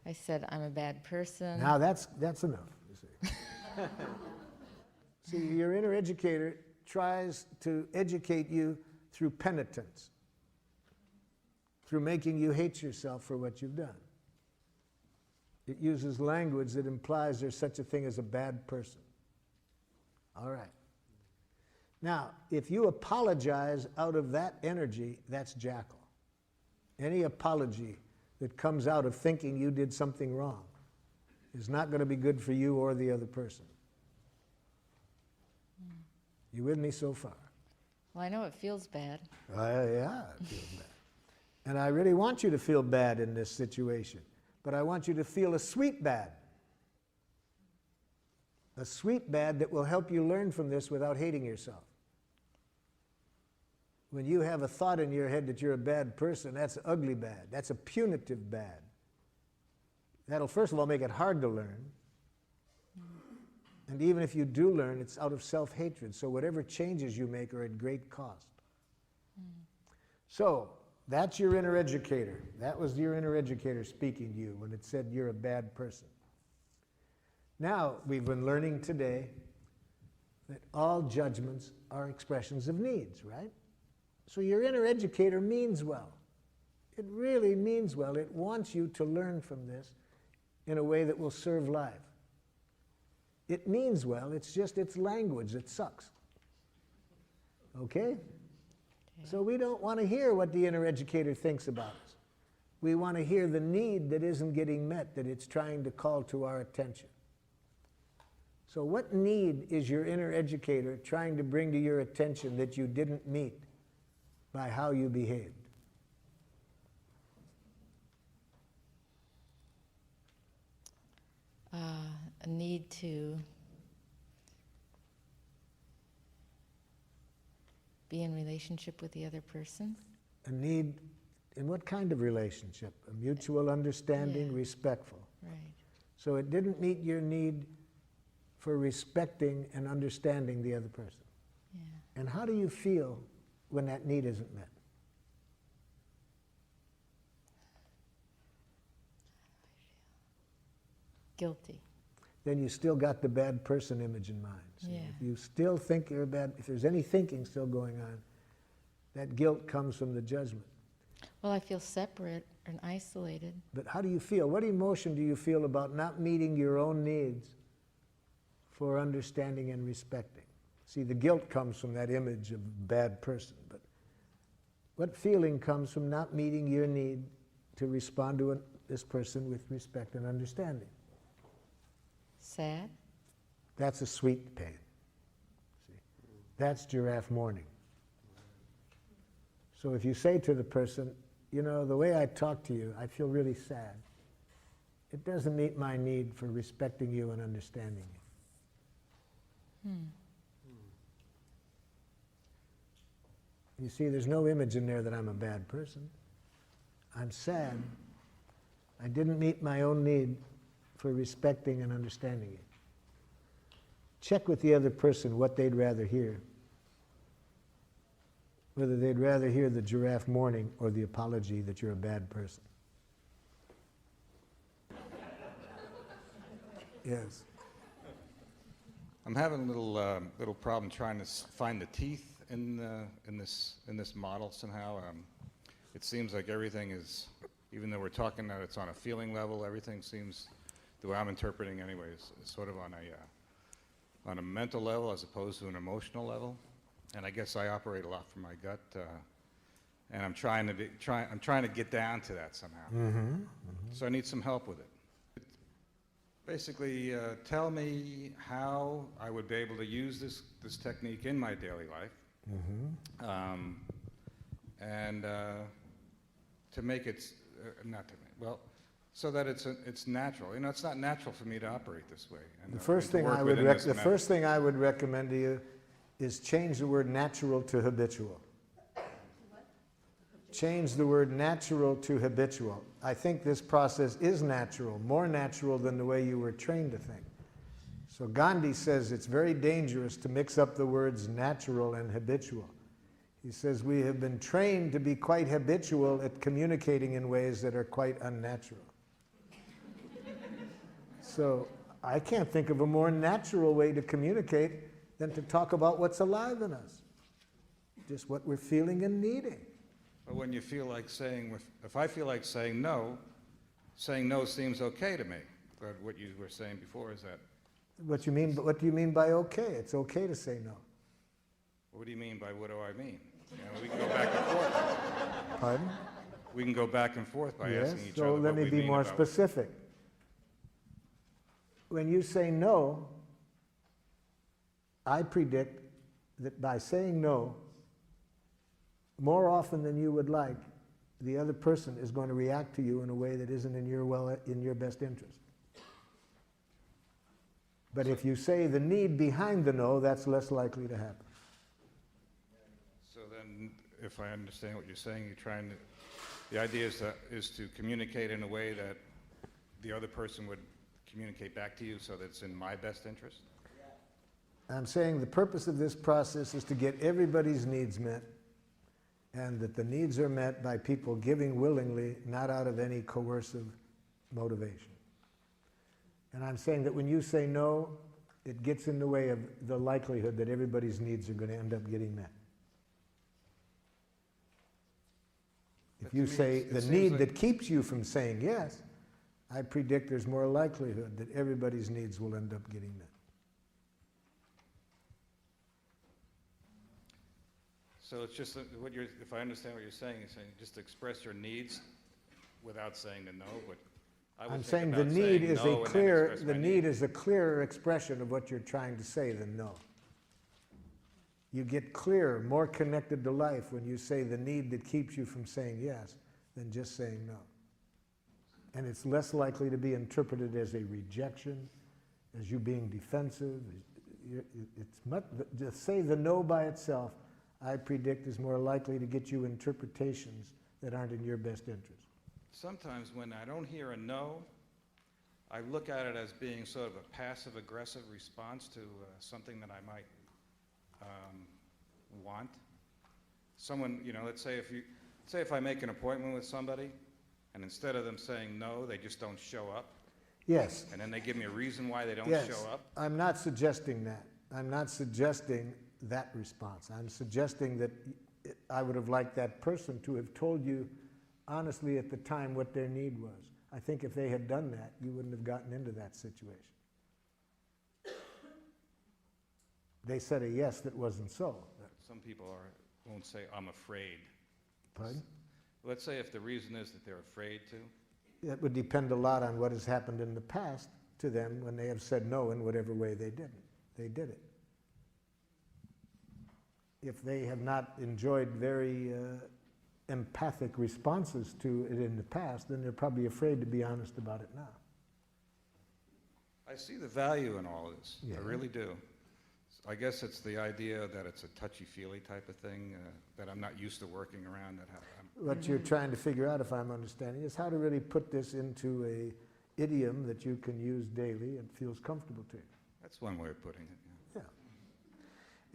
I said, I'm a bad person. Now that's enough, you see. See, your inner educator tries to educate you through penitence, through making you hate yourself for what you've done. It uses language that implies there's such a thing as a bad person. All right. Now, if you apologize out of that energy, that's Jackal. Any apology that comes out of thinking you did something wrong is not going to be good for you or the other person. You with me so far? Well, I know it feels bad. Yeah, it feels bad. And I really want you to feel bad in this situation, but I want you to feel a sweet bad. A sweet bad that will help you learn from this without hating yourself. When you have a thought in your head that you're a bad person, that's ugly bad. That's a punitive bad. That'll first of all make it hard to learn. And even if you do learn, it's out of self-hatred. So whatever changes you make are at great cost. So that's your inner educator. That was your inner educator speaking to you when it said you're a bad person. Now, we've been learning today that all judgments are expressions of needs, right? So your inner educator means well. It really means well. It wants you to learn from this in a way that will serve life. It means well, it's just its language that sucks. Okay? So we don't want to hear what the inner educator thinks about us. We want to hear the need that isn't getting met, that it's trying to call to our attention. So what need is your inner educator trying to bring to your attention that you didn't meet by how you behaved? A need to be in relationship with the other person. A need, in what kind of relationship? A mutual understanding, respectful. Right. So it didn't meet your need for respecting and understanding the other person. Yeah. And how do you feel when that need isn't met? Guilty. Then you still got the bad person image in mind. So if you still think you're bad, if there's any thinking still going on, that guilt comes from the judgment. Well, I feel separate and isolated. But how do you feel? What emotion do you feel about not meeting your own needs for understanding and respecting? See, the guilt comes from that image of bad person, but what feeling comes from not meeting your need to respond to this person with respect and understanding? Sad? That's a sweet pain. See? That's giraffe mourning. So if you say to the person, you know, the way I talk to you, I feel really sad. It doesn't meet my need for respecting you and understanding you. You see, there's no image in there that I'm a bad person. I'm sad. I didn't meet my own need for respecting and understanding you. Check with the other person what they'd rather hear. Whether they'd rather hear the giraffe mourning or the apology that you're a bad person. Yes. I'm having a little problem trying to find the teeth in this model somehow. it seems like everything is, even though we're talking that it's on a feeling level, everything seems, the way I'm interpreting anyways, is sort of on a mental level as opposed to an emotional level. And I guess I operate a lot from my gut, and I'm trying to get down to that somehow. So I need some help with it. Basically, tell me how I would be able to use this technique in my daily life, and to make it so that it's natural. You know, it's not natural for me to operate this way. And, The first thing I would recommend to you is change the word natural to habitual. Change the word natural to habitual. I think this process is natural, more natural than the way you were trained to think. So Gandhi says it's very dangerous to mix up the words natural and habitual. He says we have been trained to be quite habitual at communicating in ways that are quite unnatural. So I can't think of a more natural way to communicate than to talk about what's alive in us, just what we're feeling and needing. But when you feel like saying, if I feel like saying no seems okay to me. But what you were saying before is that. What do you mean by okay? It's okay to say no. What do you mean by what do I mean? You know, we can go back and forth. Pardon? We can go back and forth by asking each other So what let me we be mean more about specific. When you say no, I predict that by saying no, more often than you would like, the other person is going to react to you in a way that isn't in your best interest. But if you say the need behind the no, that's less likely to happen. So then, if I understand what you're saying, the idea is to communicate in a way that the other person would communicate back to you so that it's in my best interest? I'm saying the purpose of this process is to get everybody's needs met, and that the needs are met by people giving willingly, not out of any coercive motivation. And I'm saying that when you say no, it gets in the way of the likelihood that everybody's needs are going to end up getting met. If you say the need that keeps you from saying yes, I predict there's more likelihood that everybody's needs will end up getting met. So it's just if I understand what you're saying just express your needs without saying the no. But I'm saying the need is a clearer expression of what you're trying to say than no. You get clearer, more connected to life when you say the need that keeps you from saying yes than just saying no. And it's less likely to be interpreted as a rejection, as you being defensive. To say the no by itself, I predict, is more likely to get you interpretations that aren't in your best interest. Sometimes when I don't hear a no, I look at it as being sort of a passive-aggressive response to something that I might want. Someone, let's say if I make an appointment with somebody, and instead of them saying no, they just don't show up. Yes. And then they give me a reason why they don't show up. I'm not suggesting that. I'm not suggesting that response. I'm suggesting that I would have liked that person to have told you honestly at the time what their need was. I think if they had done that, you wouldn't have gotten into that situation. They said a yes that wasn't so. Some people won't say, I'm afraid. Pardon? Let's say if the reason is that they're afraid to. It would depend a lot on what has happened in the past to them when they have said no in whatever way they did it. If they have not enjoyed very empathic responses to it in the past, then they're probably afraid to be honest about it now. I see the value in all of this. Yeah. I really do. I guess it's the idea that it's a touchy-feely type of thing that I'm not used to working around. What you're trying to figure out, if I'm understanding, is how to really put this into a idiom that you can use daily and feels comfortable to you. That's one way of putting it. Yeah.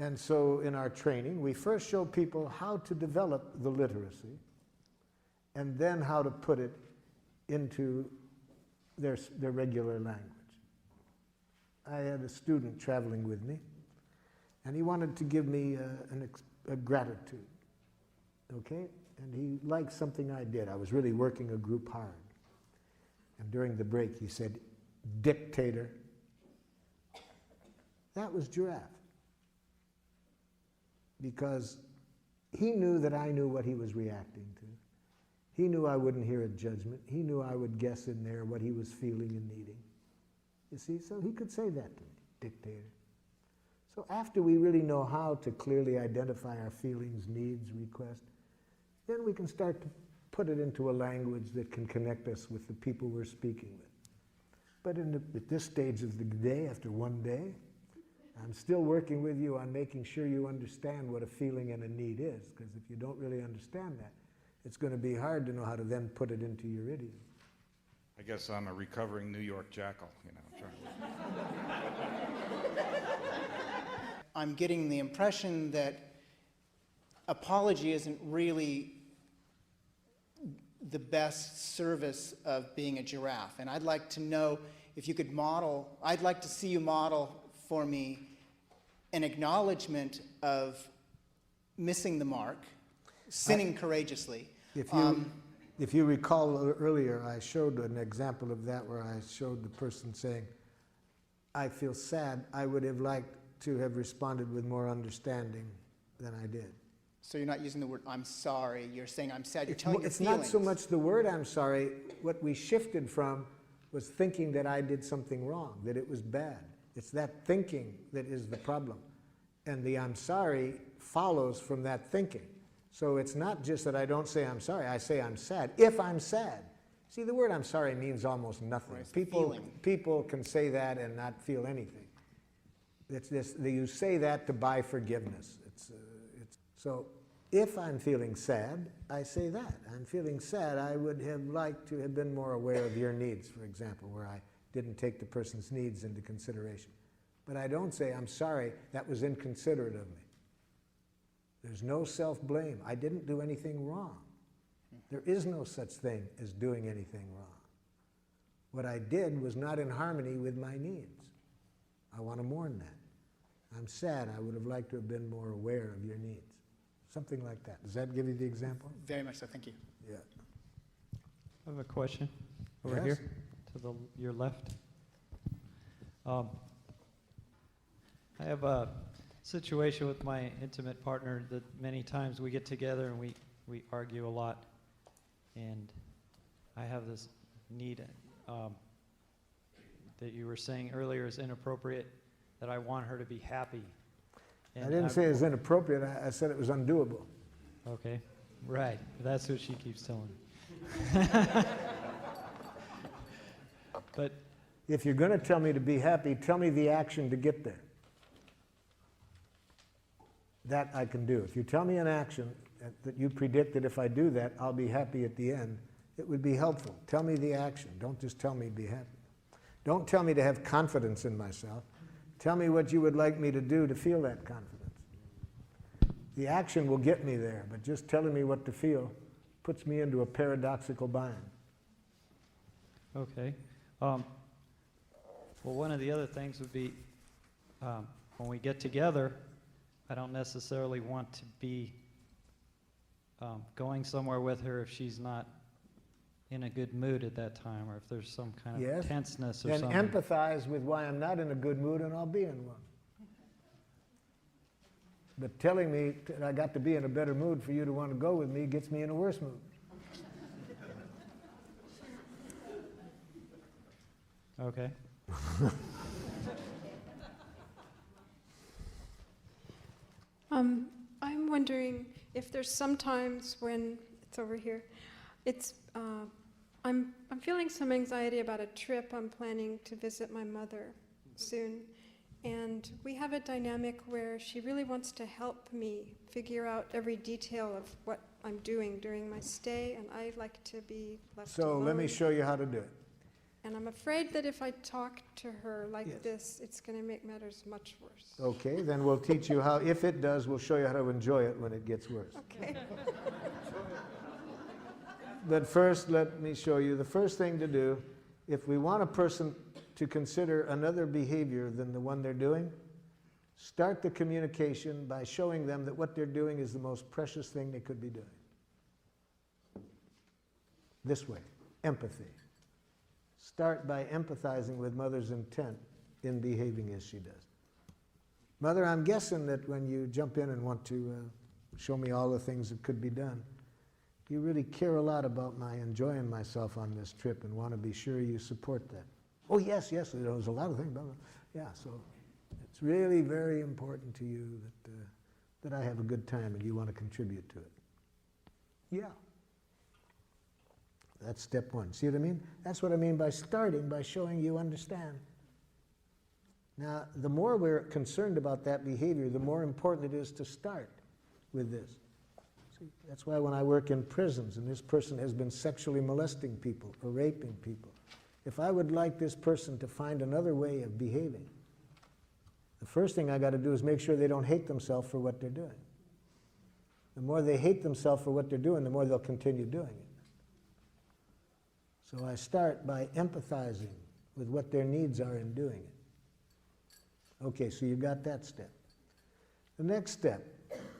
And so in our training, we first show people how to develop the literacy and then how to put it into their regular language. I had a student traveling with me, and he wanted to give me a gratitude, okay? and he liked something I did. I was really working a group hard. And during the break, he said, "Dictator." That was Giraffe. Because he knew that I knew what he was reacting to. He knew I wouldn't hear a judgment. He knew I would guess in there what he was feeling and needing. You see, so he could say that to me, dictator. So after we really know how to clearly identify our feelings, needs, requests, then we can start to put it into a language that can connect us with the people we're speaking with. But at this stage of the day, after one day, I'm still working with you on making sure you understand what a feeling and a need is, because if you don't really understand that, it's going to be hard to know how to then put it into your idiom. I guess I'm a recovering New York jackal, you know. I'm getting the impression that apology isn't really the best service of being a giraffe. And I'd like to know if you could model, I'd like to see you model for me an acknowledgement of missing the mark, sinning courageously. If you recall earlier, I showed an example of that where I showed the person saying, "I feel sad. I would have liked to have responded with more understanding than I did." So you're not using the word "I'm sorry." You're saying "I'm sad." You're telling your It's feelings. not so much the word "I'm sorry." What we shifted from was thinking that I did something wrong, that it was bad. It's that thinking that is the problem. And the "I'm sorry" follows from that thinking. So it's not just that I don't say "I'm sorry," I say "I'm sad." If I'm sad. See, the word "I'm sorry" means almost nothing. People can say that and not feel anything. It's this, you say that to buy forgiveness. So if I'm feeling sad, I say that. I'm feeling sad. I would have liked to have been more aware of your needs, for example, where I didn't take the person's needs into consideration. But I don't say, "I'm sorry, that was inconsiderate of me." There's no self-blame. I didn't do anything wrong. There is no such thing as doing anything wrong. What I did was not in harmony with my needs. I want to mourn that. I'm sad. I would have liked to have been more aware of your needs. Something like that. Does that give you the example? Very much so. Thank you. Yeah. I have a question over Yes? here to your left. I have a situation with my intimate partner that many times we get together and we argue a lot. And I have this need that you were saying earlier is inappropriate, that I want her to be happy. I didn't say it was inappropriate. I said it was undoable. Okay, right. That's what she keeps telling me. But if you're going to tell me to be happy, tell me the action to get there. That I can do. If you tell me an action that you predict that if I do that, I'll be happy at the end, it would be helpful. Tell me the action. Don't just tell me be happy. Don't tell me to have confidence in myself. Tell me what you would like me to do to feel that confidence. The action will get me there, but just telling me what to feel puts me into a paradoxical bind. okay. Well, one of the other things would be when we get together, I don't necessarily want to be going somewhere with her if she's not in a good mood at that time, or if there's some kind of tenseness or Then something. empathize with why I'm not in a good mood, and I'll be in one. But telling me that I got to be in a better mood for you to want to go with me gets me in a worse mood. Okay. I'm wondering if there's some times when it's over here. It's I'm feeling some anxiety about a trip I'm planning to visit my mother soon, and we have a dynamic where she really wants to help me figure out every detail of what I'm doing during my stay, and I like to be left So alone. let me show you how to do it. And I'm afraid that if I talk to her like this, it's going to make matters much worse. Okay, then we'll teach you how, if it does, we'll show you how to enjoy it when it gets worse. Okay. But first, let me show you the first thing to do. If we want a person to consider another behavior than the one they're doing, start the communication by showing them that what they're doing is the most precious thing they could be doing. this way, empathy. Start by empathizing with Mother's intent in behaving as she does. Mother, I'm guessing that when you jump in and want to show me all the things that could be done, you really care a lot about my enjoying myself on this trip and want to be sure you support that. Oh, yes, yes, there's a lot of things. Blah, blah. Yeah, so it's really very important to you that I have a good time and you want to contribute to it. Yeah. That's step one. See what I mean? That's what I mean by starting, by showing you understand. Now, the more we're concerned about that behavior, the more important it is to start with this. See, that's why when I work in prisons and this person has been sexually molesting people or raping people, if I would like this person to find another way of behaving, the first thing I got to do is make sure they don't hate themselves for what they're doing. The more they hate themselves for what they're doing, the more they'll continue doing it. So I start by empathizing with what their needs are in doing it. Okay, so you got that step. The next step,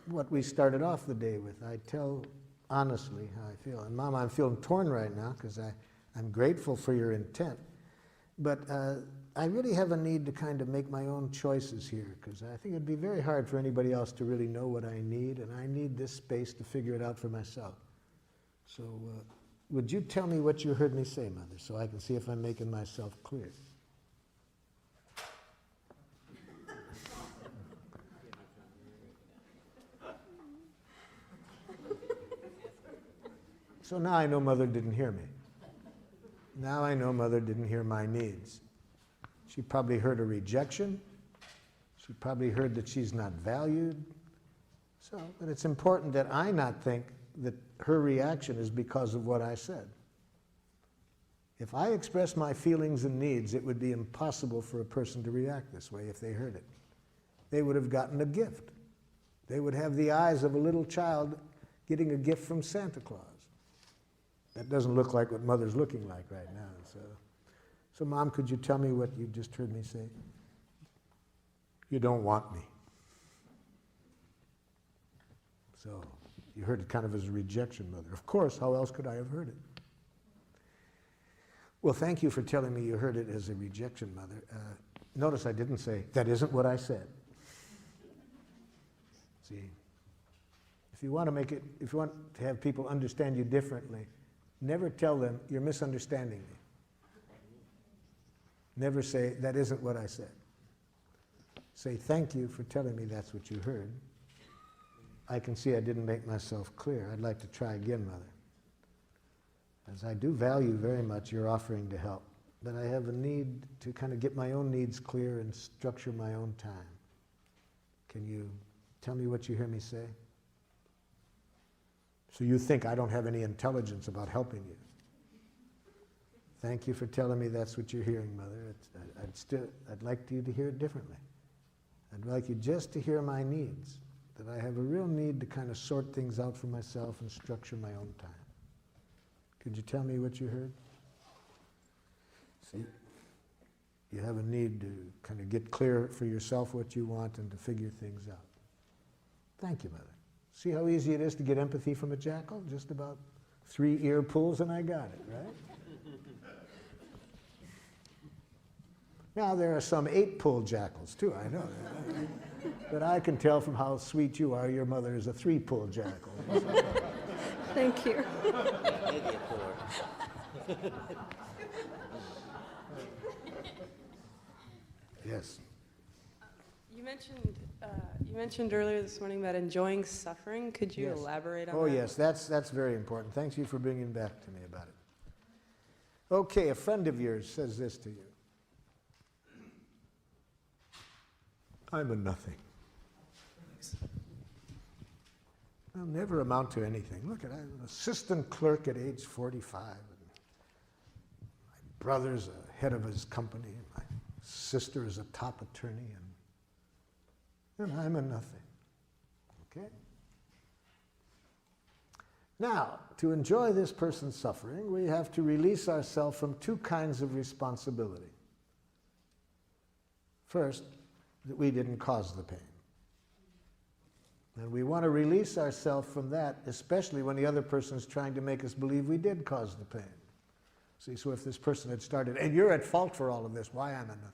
what we started off the day with, I tell honestly how I feel. And Mom, I'm feeling torn right now because I'm grateful for your intent. But I really have a need to kind of make my own choices here because I think it'd be very hard for anybody else to really know what I need, and I need this space to figure it out for myself. So would you tell me what you heard me say, Mother, so I can see if I'm making myself clear? So now I know Mother didn't hear me. Now I know Mother didn't hear my needs. She probably heard a rejection. She probably heard that she's not valued. So, but it's important that I not think that her reaction is because of what I said. If I express my feelings and needs, it would be impossible for a person to react this way if they heard it. They would have gotten a gift. They would have the eyes of a little child getting a gift from Santa Claus. That doesn't look like what Mother's looking like right now. So Mom, could you tell me what you just heard me say? You don't want me. So you heard it kind of as a rejection, Mother. Of course, how else could I have heard it? Well, thank you for telling me you heard it as a rejection, Mother. Notice I didn't say, that isn't what I said. See, if you want to have people understand you differently, never tell them, you're misunderstanding me. Never say, that isn't what I said. Say, thank you for telling me that's what you heard. I can see I didn't make myself clear. I'd like to try again, Mother. As I do value very much your offering to help, but I have a need to kind of get my own needs clear and structure my own time. Can you tell me what you hear me say? So you think I don't have any intelligence about helping you. Thank you for telling me that's what you're hearing, Mother. I'd like you to hear it differently. I'd like you just to hear my needs, that I have a real need to kind of sort things out for myself and structure my own time. Could you tell me what you heard? See, you have a need to kind of get clear for yourself what you want and to figure things out. Thank you, Mother. See how easy it is to get empathy from a jackal? Just about 3 ear pulls and I got it, right? Now, there are some 8-pull jackals, too, I know that. But I can tell from how sweet you are, your mother is a 3-pull jackal. Thank you. Yes. You mentioned earlier this morning about enjoying suffering. Could you elaborate on that? Oh, yes, that's very important. Thank you for bringing back to me about it. Okay, a friend of yours says this to you. I'm a nothing. I'll never amount to anything. Look, I'm an assistant clerk at age 45. And my brother's a head of his company. And my sister is a top attorney. And I'm a nothing. Okay? Now, to enjoy this person's suffering, we have to release ourselves from 2 kinds of responsibility. First, that we didn't cause the pain. And we want to release ourselves from that, especially when the other person is trying to make us believe we did cause the pain. See, so if this person had started, and you're at fault for all of this, why am I nothing?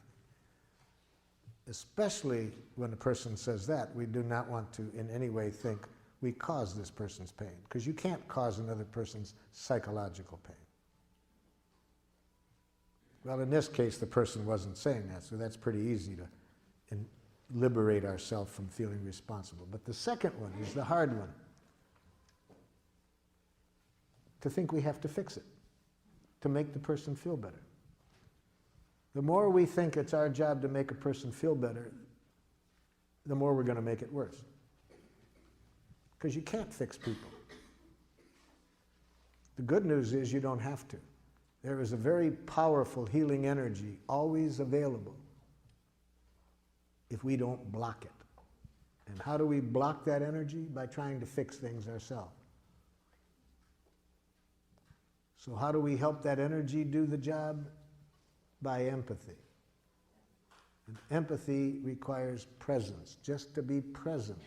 Especially when the person says that, we do not want to in any way think we caused this person's pain, because you can't cause another person's psychological pain. Well, in this case, the person wasn't saying that, so that's pretty easy to liberate ourselves from feeling responsible. But the second one is the hard one. To think we have to fix it, to make the person feel better. The more we think it's our job to make a person feel better, the more we're going to make it worse. Because you can't fix people. The good news is you don't have to. There is a very powerful healing energy always available if we don't block it. And how do we block that energy? By trying to fix things ourselves. So how do we help that energy do the job? By empathy. And empathy requires presence, just to be present.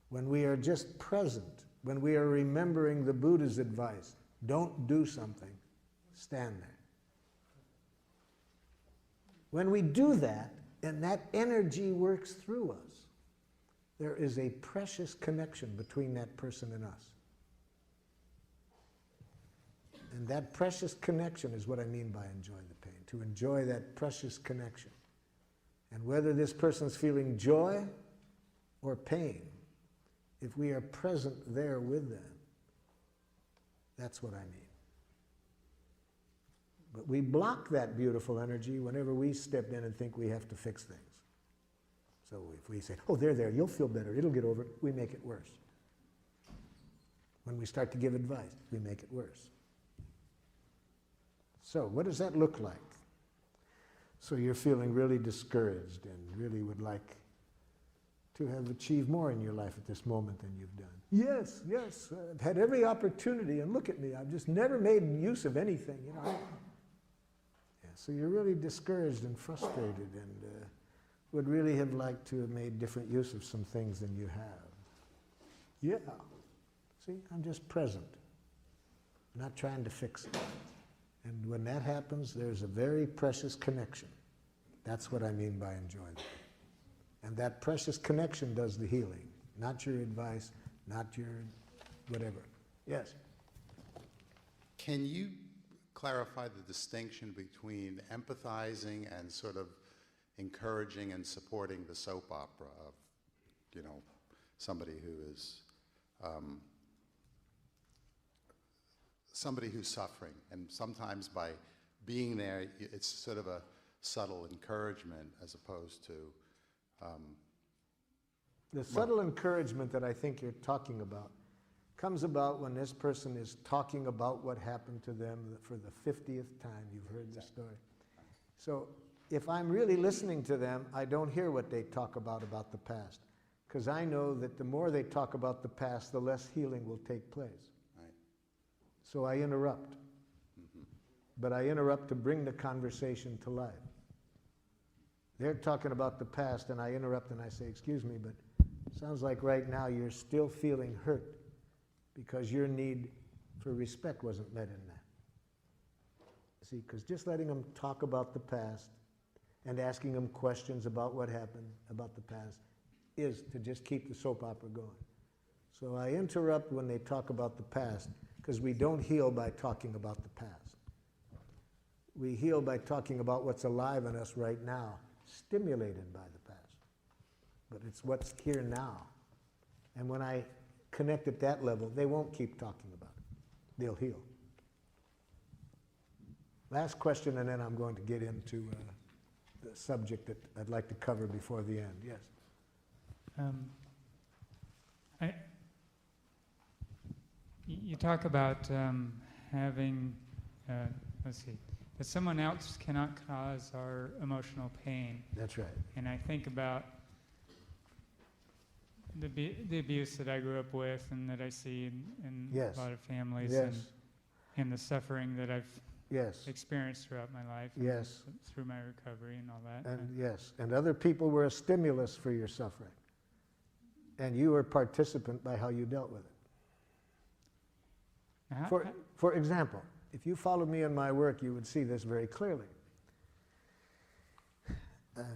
When we are just present, when we are remembering the Buddha's advice, don't do something, stand there. When we do that, and that energy works through us, there is a precious connection between that person and us. And that precious connection is what I mean by enjoy the pain, to enjoy that precious connection. And whether this person's feeling joy or pain, if we are present there with them, that's what I mean. But we block that beautiful energy whenever we step in and think we have to fix things. So if we say, oh, there, you'll feel better, it'll get over it, we make it worse. When we start to give advice, we make it worse. So what does that look like? So you're feeling really discouraged and really would like to have achieved more in your life at this moment than you've done. Yes, I've had every opportunity, and look at me, I've just never made use of anything, you know. Yeah, so you're really discouraged and frustrated and would really have liked to have made different use of some things than you have. Yeah. See, I'm just present, not trying to fix it. And when that happens, there's a very precious connection. That's what I mean by enjoyment. And that precious connection does the healing, not your advice, not your whatever. Yes? Can you clarify the distinction between empathizing and sort of encouraging and supporting the soap opera of, you know, somebody who is somebody who's suffering, and sometimes by being there, it's sort of a subtle encouragement as opposed to the subtle encouragement that I think you're talking about comes about when this person is talking about what happened to them for the 50th time you've heard the story. So if I'm really listening to them, I don't hear what they talk about the past, because I know that the more they talk about the past, the less healing will take place. Right. So I interrupt. But I interrupt to bring the conversation to life. They're talking about the past, and I interrupt and I say, excuse me, but sounds like right now you're still feeling hurt because your need for respect wasn't met in that. See, because just letting them talk about the past and asking them questions about what happened about the past is to just keep the soap opera going. So I interrupt when they talk about the past, because we don't heal by talking about the past. We heal by talking about what's alive in us right now, stimulated by the past. But it's what's here now. And when I connect at that level, they won't keep talking about it. They'll heal. Last question, and then I'm going to get into the subject that I'd like to cover before the end. Yes? You talk about having, let's see, that someone else cannot cause our emotional pain. That's right. And I think about the abuse that I grew up with and that I see in Yes. a lot of families, Yes. and the suffering that I've Yes. experienced throughout my life, Yes. through my recovery and all that. And yes, and other people were a stimulus for your suffering. And you were participant by how you dealt with it. For example, if you followed me in my work, you would see this very clearly.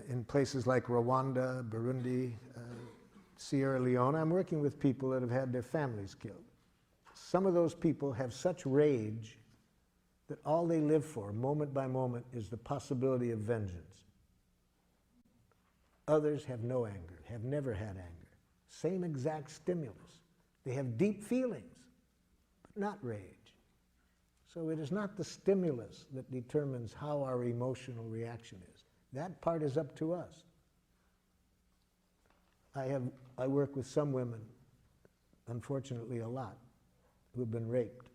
In places like Rwanda, Burundi, Sierra Leone, I'm working with people that have had their families killed. Some of those people have such rage that all they live for, moment by moment, is the possibility of vengeance. Others have no anger, have never had anger. Same exact stimulus. They have deep feelings, but not rage. So it is not the stimulus that determines how our emotional reaction is. That part is up to us. I work with some women, unfortunately a lot, who have been raped.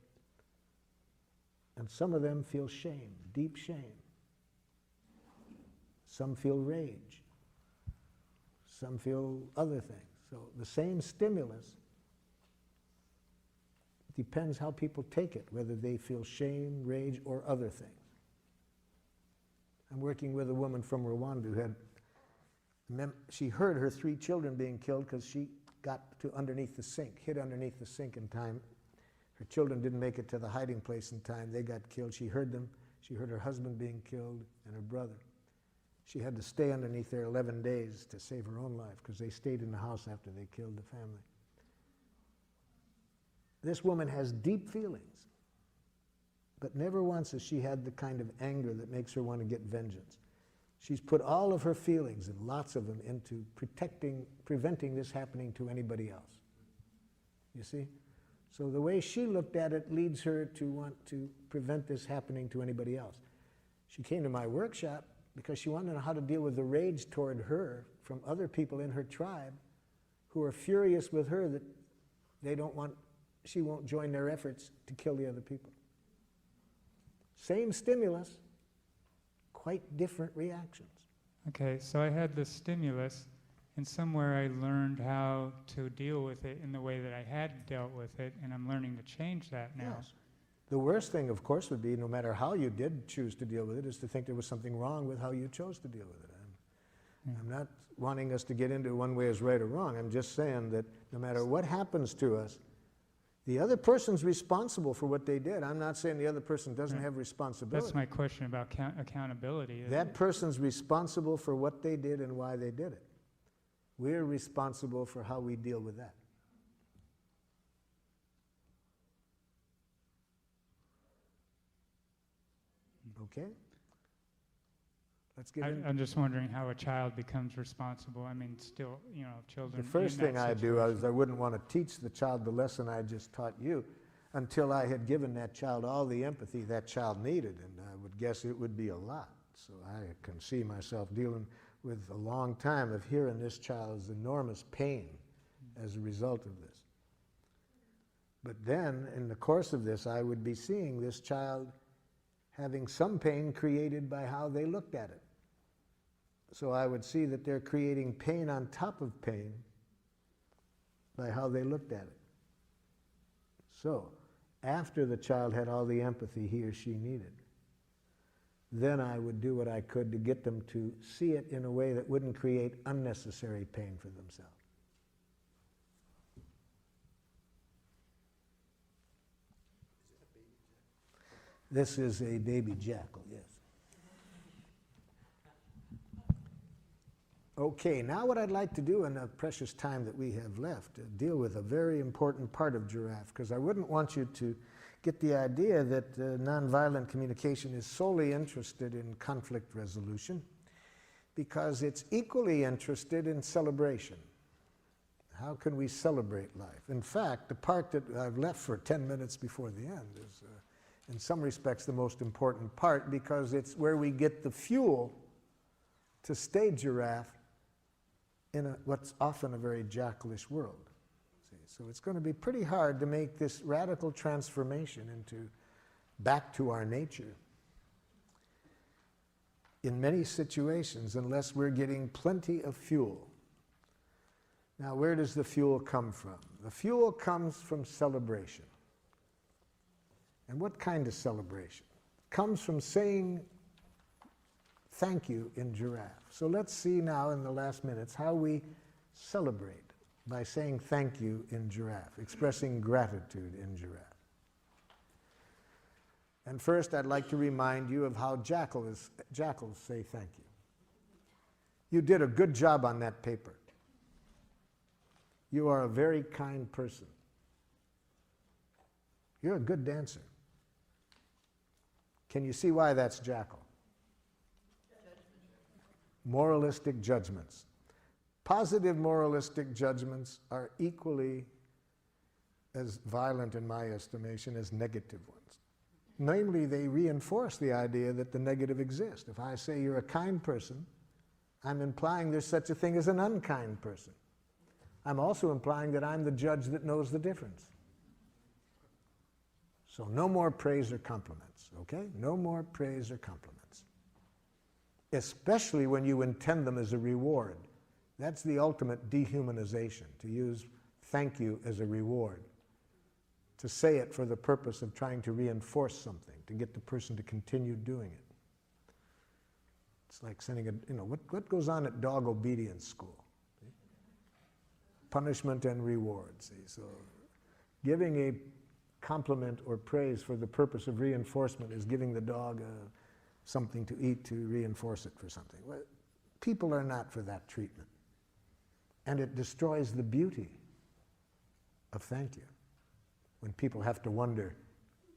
And some of them feel shame, deep shame. Some feel rage. Some feel other things. So the same stimulus depends how people take it, whether they feel shame, rage, or other things. I'm working with a woman from Rwanda who had, she heard her 3 children being killed because she got to underneath the sink, hid underneath the sink in time. Her children didn't make it to the hiding place in time. They got killed. She heard them. She heard her husband being killed and her brother. She had to stay underneath there 11 days to save her own life because they stayed in the house after they killed the family. This woman has deep feelings, but never once has she had the kind of anger that makes her want to get vengeance. She's put all of her feelings, and lots of them, into preventing this happening to anybody else. You see? So the way she looked at it leads her to want to prevent this happening to anybody else. She came to my workshop because she wanted to know how to deal with the rage toward her from other people in her tribe who are furious with her that she won't join their efforts to kill the other people. Same stimulus, quite different reactions. Okay, so I had this stimulus, and somewhere I learned how to deal with it in the way that I had dealt with it, and I'm learning to change that now. Yes. The worst thing, of course, would be, no matter how you did choose to deal with it, is to think there was something wrong with how you chose to deal with it. I'm not wanting us to get into one way is right or wrong. I'm just saying that no matter what happens to us, the other person's responsible for what they did. I'm not saying the other person doesn't have responsibility. That's my question about accountability. That person's responsible for what they did and why they did it. We're responsible for how we deal with that. Okay? Let's get in. I'm just wondering how a child becomes responsible. I mean, still, children. The first thing I do is I wouldn't want to teach the child the lesson I just taught you until I had given that child all the empathy that child needed, and I would guess it would be a lot. So I can see myself dealing with a long time of hearing this child's enormous pain as a result of this. But then, in the course of this, I would be seeing this child having some pain created by how they looked at it. So I would see that they're creating pain on top of pain by how they looked at it. So, after the child had all the empathy he or she needed, then I would do what I could to get them to see it in a way that wouldn't create unnecessary pain for themselves. This is a baby jackal, yes. Okay, now what I'd like to do in the precious time that we have left, deal with a very important part of giraffe, because I wouldn't want you to get the idea that nonviolent communication is solely interested in conflict resolution, because it's equally interested in celebration. How can we celebrate life? In fact, the part that I've left for 10 minutes before the end is, in some respects, the most important part, because it's where we get the fuel to stay giraffe in what's often a very jackalish world. See? So it's going to be pretty hard to make this radical transformation back to our nature in many situations unless we're getting plenty of fuel. Now, where does the fuel come from? The fuel comes from celebration. And what kind of celebration? It comes from saying thank you in giraffe. So let's see now in the last minutes how we celebrate by saying thank you in giraffe, expressing gratitude in giraffe. And first, I'd like to remind you of how jackals say thank you. You did a good job on that paper. You are a very kind person. You're a good dancer. Can you see why that's jackal? Moralistic judgments. Positive moralistic judgments are equally as violent, in my estimation, as negative ones. Namely, they reinforce the idea that the negative exists. If I say you're a kind person, I'm implying there's such a thing as an unkind person. I'm also implying that I'm the judge that knows the difference. So no more praise or compliments, okay? No more praise or compliments. Especially when you intend them as a reward. That's the ultimate dehumanization, to use thank you as a reward. To say it for the purpose of trying to reinforce something, to get the person to continue doing it. It's like sending what goes on at dog obedience school? See? Punishment and reward, see? So giving a compliment or praise for the purpose of reinforcement is giving the dog something to eat to reinforce it for something. Well, people are not for that treatment. And it destroys the beauty of thank you. When people have to wonder,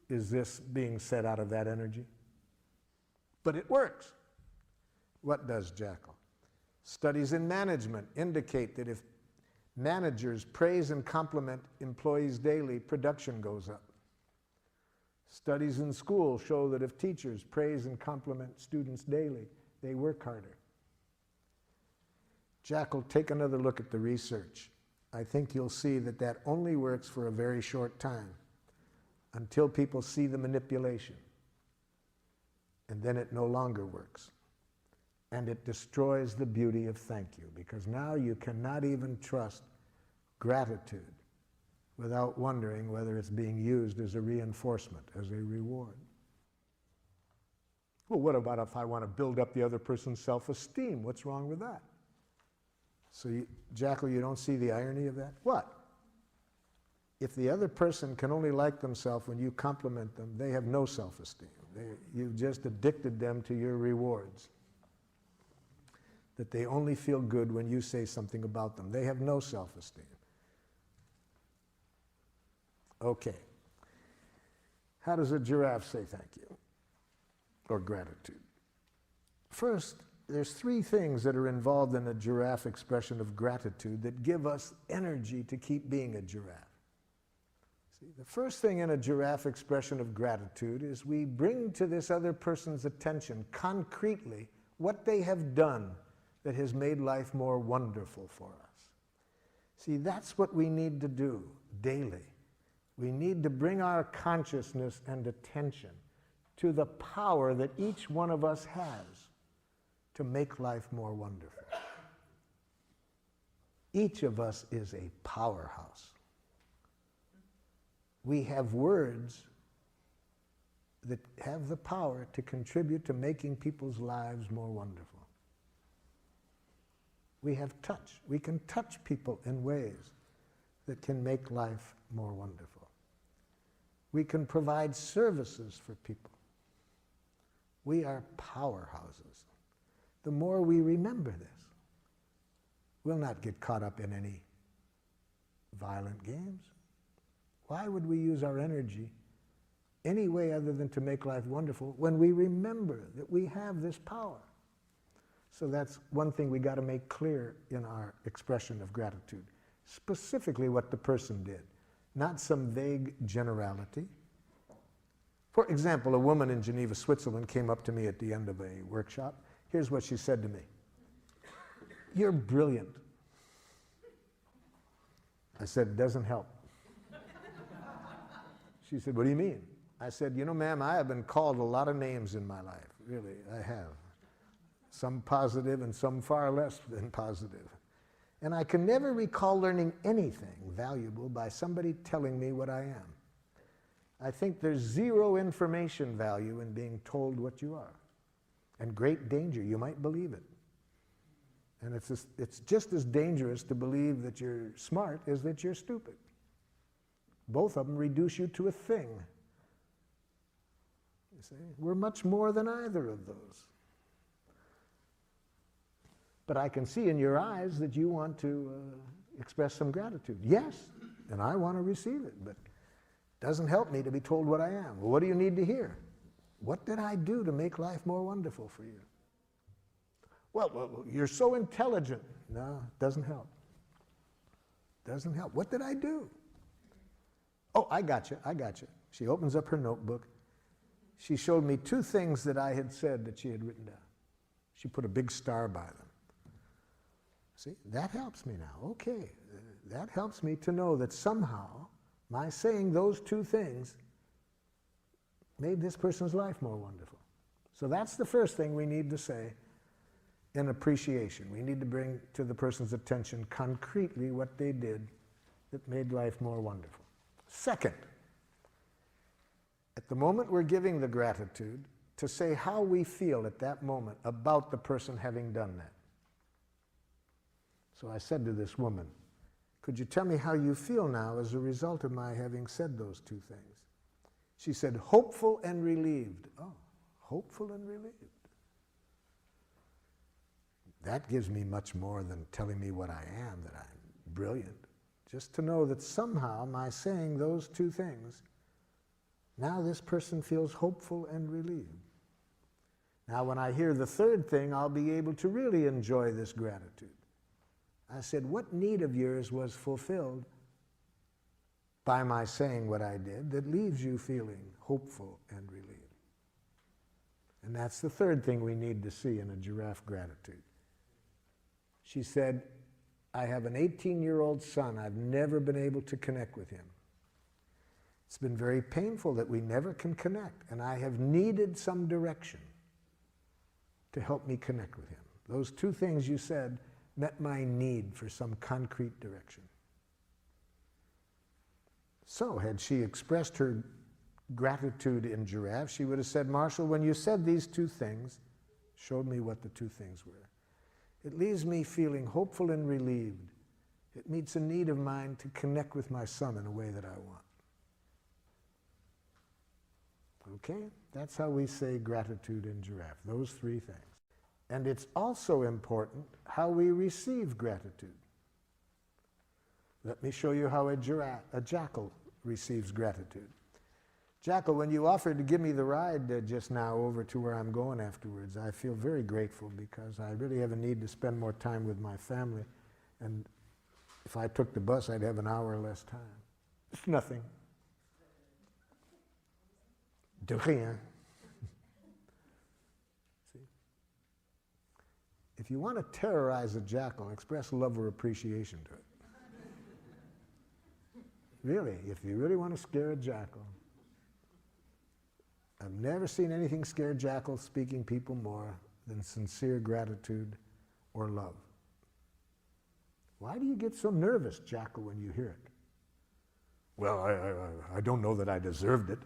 is this being said out of that energy? But it works. What does jackal? Studies in management indicate that if managers praise and compliment employees daily, production goes up. Studies in school show that if teachers praise and compliment students daily, they work harder. Jackal, take another look at the research. I think you'll see that that only works for a very short time, until people see the manipulation. And then it no longer works. And it destroys the beauty of thank you, because now you cannot even trust gratitude without wondering whether it's being used as a reinforcement, as a reward. Well, what about if I want to build up the other person's self-esteem? What's wrong with that? So, Jackal, you don't see the irony of that? What? If the other person can only like themselves when you compliment them, they have no self-esteem. You've just addicted them to your rewards. That they only feel good when you say something about them. They have no self-esteem. Okay. How does a giraffe say thank you? Or gratitude? First, there's three things that are involved in a giraffe expression of gratitude that give us energy to keep being a giraffe. See, the first thing in a giraffe expression of gratitude is we bring to this other person's attention concretely what they have done that has made life more wonderful for us. See, that's what we need to do daily. We need to bring our consciousness and attention to the power that each one of us has to make life more wonderful. Each of us is a powerhouse. We have words that have the power to contribute to making people's lives more wonderful. We have touch. We can touch people in ways that can make life more wonderful. We can provide services for people. We are powerhouses. The more we remember this, we'll not get caught up in any violent games. Why would we use our energy any way other than to make life wonderful when we remember that we have this power? So that's one thing we got to make clear in our expression of gratitude. Specifically what the person did, not some vague generality. For example, a woman in Geneva, Switzerland came up to me at the end of a workshop. Here's what she said to me. "You're brilliant." I said, "It doesn't help." She said, "What do you mean?" I said, "You know, ma'am, I have been called a lot of names in my life. Really, I have. Some positive and some far less than positive. And I can never recall learning anything valuable by somebody telling me what I am. I think there's zero information value in being told what you are. And great danger, you might believe it. And it's just as dangerous to believe that you're smart as that you're stupid. Both of them reduce you to a thing. You see, we're much more than either of those. But I can see in your eyes that you want to express some gratitude. Yes, and I want to receive it, but it doesn't help me to be told what I am. Well, what do you need to hear? What did I do to make life more wonderful for you? Well, you're so intelligent. No, it doesn't help. Doesn't help. What did I do? Oh, I got you. She opens up her notebook. She showed me 2 things that I had said that she had written down. She put a big star by them. See, that helps me now. Okay, that helps me to know that somehow my saying those 2 things made this person's life more wonderful. So that's the first thing we need to say in appreciation. We need to bring to the person's attention concretely what they did that made life more wonderful. Second, at the moment we're giving the gratitude, to say how we feel at that moment about the person having done that. So I said to this woman, could you tell me how you feel now as a result of my having said those 2 things? She said, hopeful and relieved. Oh, hopeful and relieved. That gives me much more than telling me what I am, that I'm brilliant. Just to know that somehow my saying those 2 things, now this person feels hopeful and relieved. Now when I hear the third thing, I'll be able to really enjoy this gratitude. I said, what need of yours was fulfilled by my saying what I did that leaves you feeling hopeful and relieved? And that's the third thing we need to see in a giraffe gratitude. She said, I have an 18-year-old son. I've never been able to connect with him. It's been very painful that we never can connect, and I have needed some direction to help me connect with him. Those 2 things you said met my need for some concrete direction. So had she expressed her gratitude in giraffe, she would have said, Marshall, when you said these 2 things, showed me what the 2 things were. It leaves me feeling hopeful and relieved. It meets a need of mine to connect with my son in a way that I want. Okay? That's how we say gratitude in giraffe, those 3 things. And it's also important how we receive gratitude. Let me show you how a jackal receives gratitude. Jackal, when you offered to give me the ride just now over to where I'm going afterwards, I feel very grateful because I really have a need to spend more time with my family. And if I took the bus, I'd have an hour less time. It's nothing. De rien. See? If you want to terrorize a jackal, express love or appreciation to it. Really, if you really want to scare a jackal. I've never seen anything scare jackals speaking people more than sincere gratitude or love. Why do you get so nervous, jackal, when you hear it? Well, I don't know that I deserved it.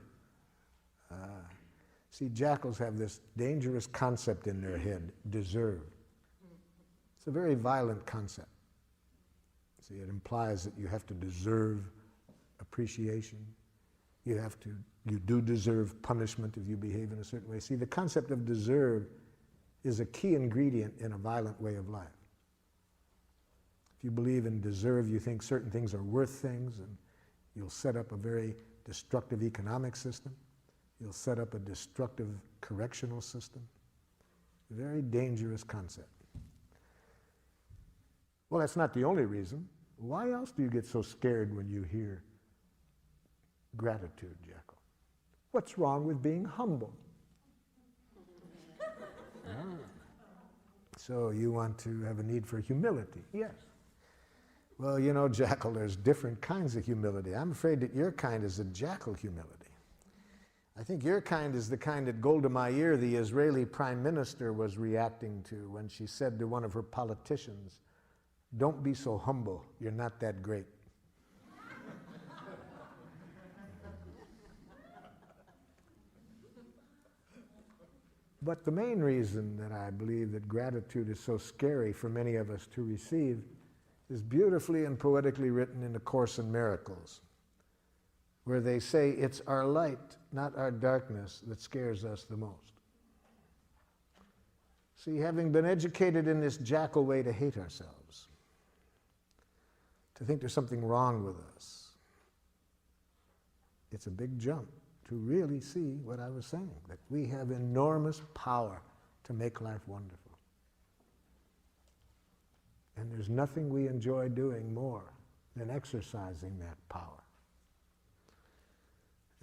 See, jackals have this dangerous concept in their head, deserve. It's a very violent concept. See, it implies that you have to deserve appreciation. You do deserve punishment if you behave in a certain way. See, the concept of deserve is a key ingredient in a violent way of life. If you believe in deserve, you think certain things are worth things, and you'll set up a very destructive economic system. You'll set up a destructive correctional system. A very dangerous concept. Well, that's not the only reason. Why else do you get so scared when you hear gratitude, Jackal? What's wrong with being humble? So you want to have a need for humility? Yes. Well, you know, Jackal, there's different kinds of humility. I'm afraid that your kind is a jackal humility. I think your kind is the kind that Golda Meir, the Israeli prime minister, was reacting to when she said to one of her politicians, "Don't be so humble, you're not that great." But the main reason that I believe that gratitude is so scary for many of us to receive is beautifully and poetically written in A Course in Miracles, where they say it's our light, not our darkness, that scares us the most. See, having been educated in this jackal way to hate ourselves, to think there's something wrong with us, it's a big jump to really see what I was saying, that we have enormous power to make life wonderful. And there's nothing we enjoy doing more than exercising that power.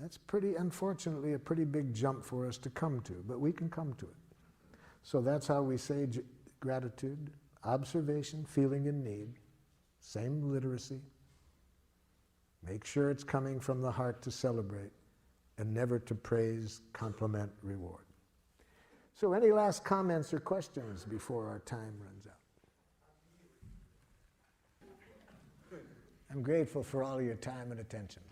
That's unfortunately, a pretty big jump for us to come to, but we can come to it. So that's how we say gratitude: observation, feeling in need, same literacy. Make sure it's coming from the heart to celebrate, and never to praise, compliment, reward. So any last comments or questions before our time runs out? I'm grateful for all your time and attention.